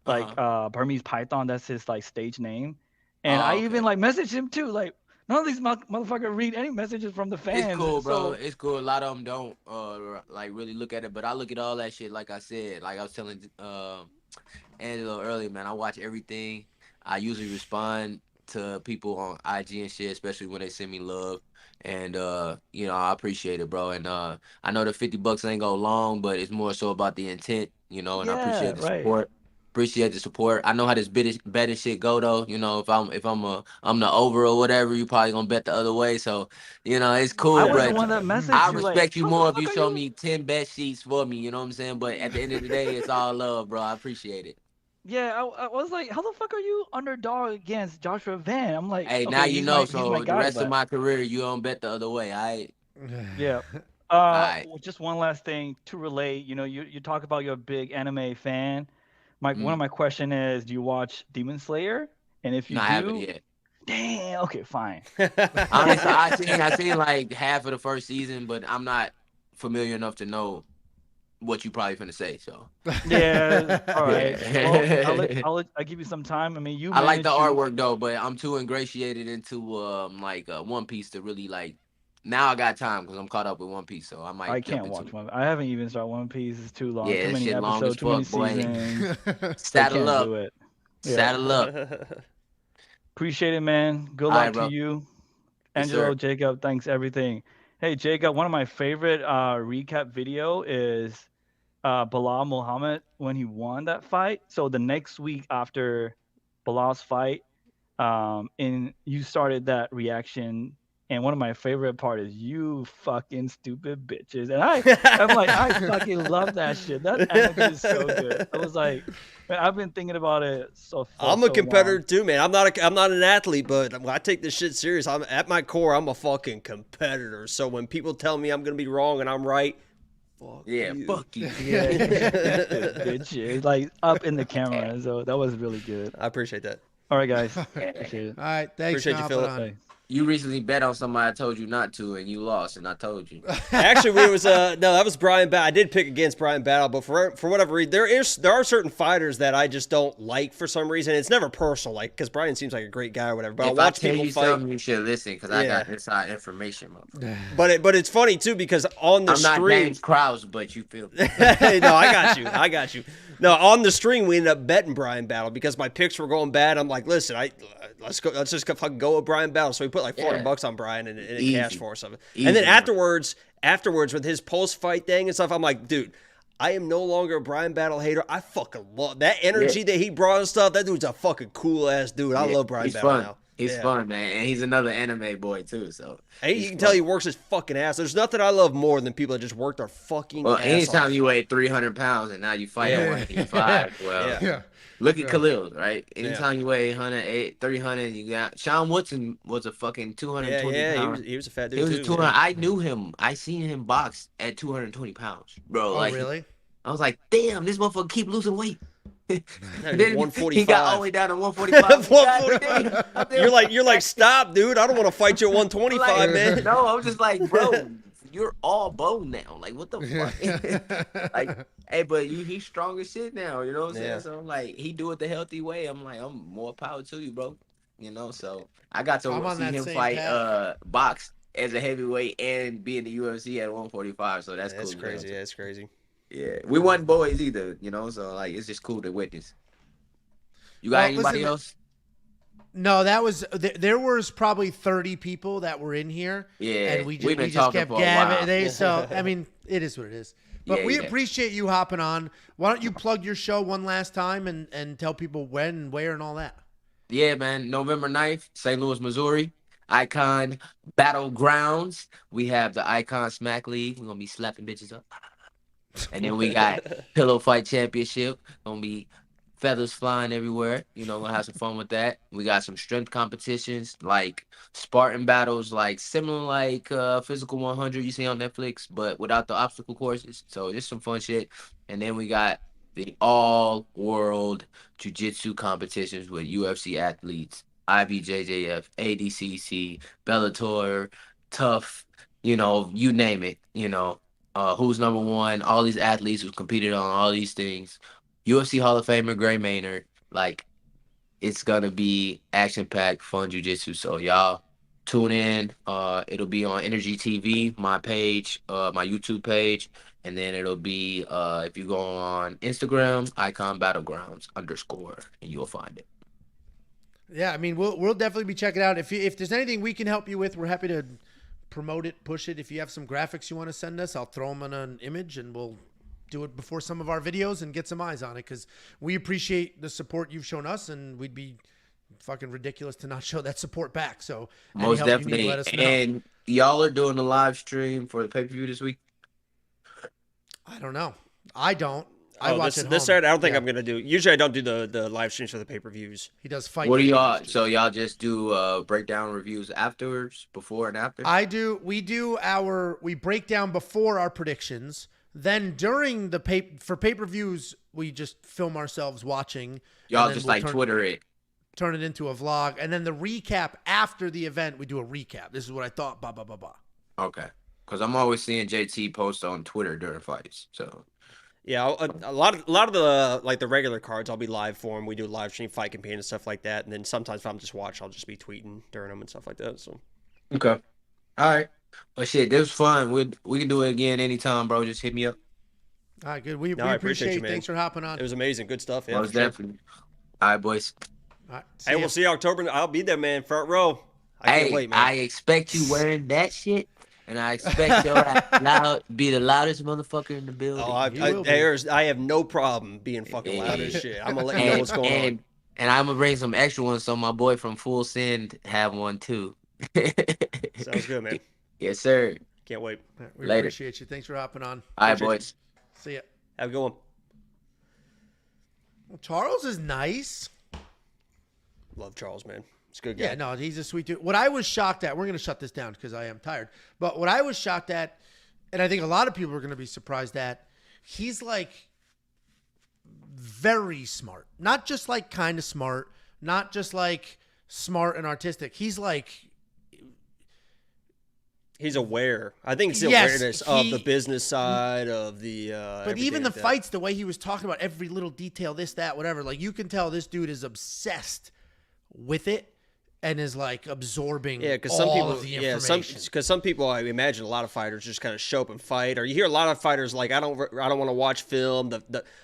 like Burmese Python. That's his like stage name. And I even like messaged him too. Like none of these motherfuckers read any messages from the fans. It's cool, bro. It's cool. A lot of them don't like really look at it, but I look at all that shit. Like I said, like I was telling Angelo earlier, man. I watch everything. I usually respond to people on IG and shit, especially when they send me love. And you know, I appreciate it, bro. And I know the $50 ain't go long, but it's more so about the intent, you know. And I appreciate the support. Appreciate the support. I know how this betting shit go though. You know, if I'm the over or whatever, you probably gonna bet the other way. So, you know, it's cool. I respect you more if you show me 10 bet sheets for me. You know what I'm saying? But at the end of the day, it's all love, bro. I appreciate it. Yeah, I was like, how the fuck are you underdog against Joshua Van? I'm like, hey, now you know. So the rest of my career, you don't bet the other way. Yeah. Just one last thing to relate. You know, you talk about you're a big anime fan. One of my question is, do you watch Demon Slayer? And if you do, I haven't yet. Damn. Okay, fine. Honestly, I seen like half of the first season, but I'm not familiar enough to know what you probably finna say. So yeah, all right. Well, I'll give you some time. I mean, I like the artwork though, but I'm too ingratiated into One Piece to really like. Now I got time because I'm caught up with One Piece, so I can't watch One. I haven't even started One Piece. It's too long. Yeah, too many episodes, too many seasons. Saddle up. Saddle up. Appreciate it, man. Good luck to you, Angelo, Jacob. Thanks everything. Hey, Jacob. One of my favorite recap video is Bilal Muhammad when he won that fight. So the next week after Bilal's fight, you started that reaction. And one of my favorite part is you fucking stupid bitches. And I'm like, I fucking love that shit. That energy is so good. I was like, man, I've been thinking about it I'm a competitor too, man. I'm not an athlete, but I take this shit serious. I'm at my core, I'm a fucking competitor. So when people tell me I'm gonna be wrong and I'm right, fuck you. Yeah, bitch. Like up in the camera. So that was really good. I appreciate that. All right, guys. Appreciate it. All right, thanks. Appreciate you, Philip. You recently bet on somebody I told you not to, and you lost, and I told you. Actually, it was no, that was Brian Battle. I did pick against Brian Battle, but for whatever reason, there are certain fighters that I just don't like for some reason. It's never personal, like because Brian seems like a great guy or whatever. But I watch people fight. Something, you should listen because I got inside information. But it's funny too because on the stream, I'm not James Krause, but you feel me. No, I got you. No, on the stream we ended up betting Brian Battle because my picks were going bad. I'm like, listen, let's just fucking go with Brian Battle. So we put like $400 on Brian and a cash for something. And then afterwards with his post-fight thing and stuff, I'm like, dude, I am no longer a Brian Battle hater. I fucking love that energy that he brought and stuff. That dude's a fucking cool ass dude. I love Brian Battle now. He's fun, man, and he's another anime boy too. So you can tell he works his fucking ass. There's nothing I love more than people that just work their fucking ass anytime off. You weigh 300 pounds and now you fight at 185, look at Khalil, right? Anytime you weigh 300, you got Sean Woodson was a fucking 220 pounds. He was a fat dude. He was 200. I knew him. I seen him box at 220 pounds, bro. Oh, really? I was like, damn, this motherfucker keep losing weight. Then 145. He got all the way down to 145. 145. You're like, stop, dude. I don't want to fight you at 125, man. No, I'm just like, bro, you're all bone now. Like, what the fuck? Like, hey, but he's strong as shit now. You know what I'm saying? So I'm like, he do it the healthy way. I'm like, I'm more power to you, bro. You know, so I got to see him fight box as a heavyweight and be in the UFC at 145. So that's cool. That's crazy. Yeah, it's crazy. Yeah, we weren't boys either, you know, so like it's just cool to witness. You got anybody else? No, that was there was probably 30 people that were in here. Yeah, and we just kept gabbing. So I mean, it is what it is. But we appreciate you hopping on. Why don't you plug your show one last time and tell people when and where and all that? Yeah, man. November 9th, St. Louis, Missouri. Icon Battlegrounds. We have the Icon Smack League. We're gonna be slapping bitches up. And then we got Pillow Fight Championship. Gonna be feathers flying everywhere. You know, gonna have some fun with that. We got some strength competitions like Spartan battles, like similar like Physical 100 you see on Netflix, but without the obstacle courses. So just some fun shit. And then we got the all-world jiu-jitsu competitions with UFC athletes, IBJJF, ADCC, Bellator, Tough, you know, you name it, you know. Who's number one, all these athletes who competed on all these things. UFC Hall of Famer Gray Maynard. Like, it's going to be action-packed, fun jiu-jitsu. So, y'all, tune in. It'll be on Energy TV, my page, my YouTube page. And then it'll be, if you go on Instagram, Icon Battlegrounds _ and you'll find it. Yeah, I mean, we'll definitely be checking it out. If there's anything we can help you with, we're happy to promote it, push it. If you have some graphics you want to send us, I'll throw them on an image and we'll do it before some of our videos and get some eyes on it because we appreciate the support you've shown us and we'd be fucking ridiculous to not show that support back. So most definitely. Let us know. And y'all are doing a live stream for the pay-per-view this week? I don't know. I don't. I watch it this Saturday. I don't think I'm gonna do. Usually, I don't do the live streams for the pay-per-views. He does fight. What do y'all? So y'all just do breakdown reviews afterwards, before and after? I do. We break down before our predictions. Then during the pay-per-views, we just film ourselves watching. Y'all just like Twitter it. Turn it into a vlog, and then the recap after the event, we do a recap. This is what I thought. Blah blah blah blah. Okay, because I'm always seeing JT post on Twitter during fights, so. Yeah, a lot of the like the regular cards, I'll be live for them. We do live stream fight campaign and stuff like that. And then sometimes if I'm just watching, I'll just be tweeting during them and stuff like that. So, okay, all right. But shit, this was fun. We can do it again anytime, bro. Just hit me up. All right, good. We appreciate you, man. Thanks for hopping on. It was amazing, good stuff. Yeah, definitely. All right, boys. All right, hey, we'll see you October. I'll be there, man. Front row. I can't wait, man. I expect you wearing that shit. And I expect you'll be the loudest motherfucker in the building. Oh, I have no problem being fucking loud as shit. I'm gonna let you know what's going on. And I'm gonna bring some extra ones so my boy from Full Send have one too. Sounds good, man. Yes, sir. Can't wait. We appreciate you. Thanks for hopping on. All right, boys. See ya. Have a good one. Well, Charles is nice. Love Charles, man. It's a good guy. Yeah, no, he's a sweet dude. What I was shocked at, we're going to shut this down because I am tired. But what I was shocked at, and I think a lot of people are going to be surprised at, he's like very smart. Not just like kind of smart, not just like smart and artistic. He's like He's aware. I think it's the Yes, awareness of the business side of the. But even the like that. fights, the way he was talking about every little detail, this, that, whatever, like you can tell this dude is obsessed with it and is like absorbing all of the information. Because some people, I imagine a lot of fighters just kind of show up and fight, or you hear a lot of fighters like, I don't want to watch film.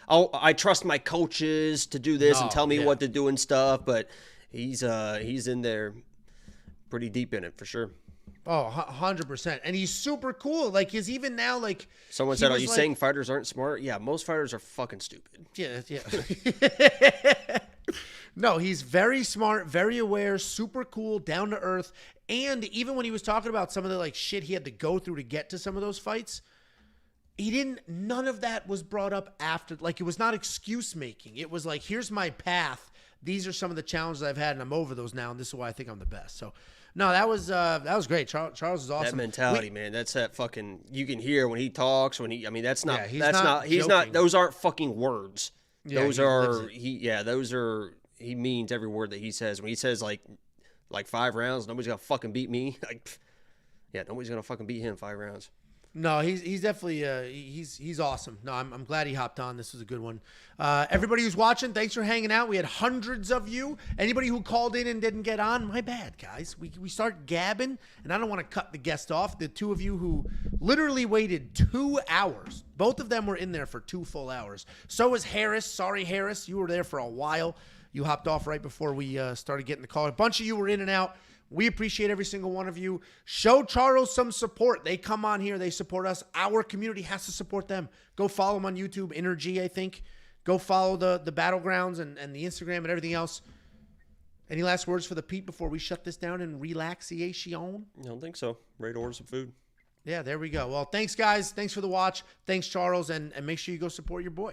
I trust my coaches to do this and tell me what to do and stuff. But he's in there pretty deep in it for sure. Oh, 100%. And he's super cool. Like, he's even now, like... Someone said, are you saying fighters aren't smart? Yeah, most fighters are fucking stupid. Yeah. No, he's very smart, very aware, super cool, down to earth. And even when he was talking about some of the, like, shit he had to go through to get to some of those fights, none of that was brought up after. Like, it was not excuse making. It was like, here's my path. These are some of the challenges I've had, and I'm over those now, and this is why I think I'm the best. So... No, that was great. Charles is awesome. That mentality, man. That's that fucking. You can hear when he talks. That's not. Yeah, he's not. Those aren't fucking words. Yeah, those are. Those are. He means every word that he says. When he says like 5 rounds, nobody's gonna fucking beat me. Nobody's gonna fucking beat him 5 rounds. No, he's definitely he's awesome. No, I'm glad he hopped on. This was a good one. Everybody who's watching, thanks for hanging out. We had hundreds of you. Anybody who called in and didn't get on, my bad, guys. We start gabbing, and I don't want to cut the guest off. The two of you who literally waited 2 hours. Both of them were in there for 2 full hours. So was Harris. Sorry, Harris. You were there for a while. You hopped off right before we started getting the call. A bunch of you were in and out. We appreciate every single one of you. Show Charles some support. They come on here. They support us. Our community has to support them. Go follow them on YouTube, Energy, I think. Go follow the Battlegrounds and the Instagram and everything else. Any last words for the Pete before we shut this down and relaxation? I don't think so. Ready to order some food. Yeah, there we go. Well, thanks, guys. Thanks for the watch. Thanks, Charles. And make sure you go support your boy.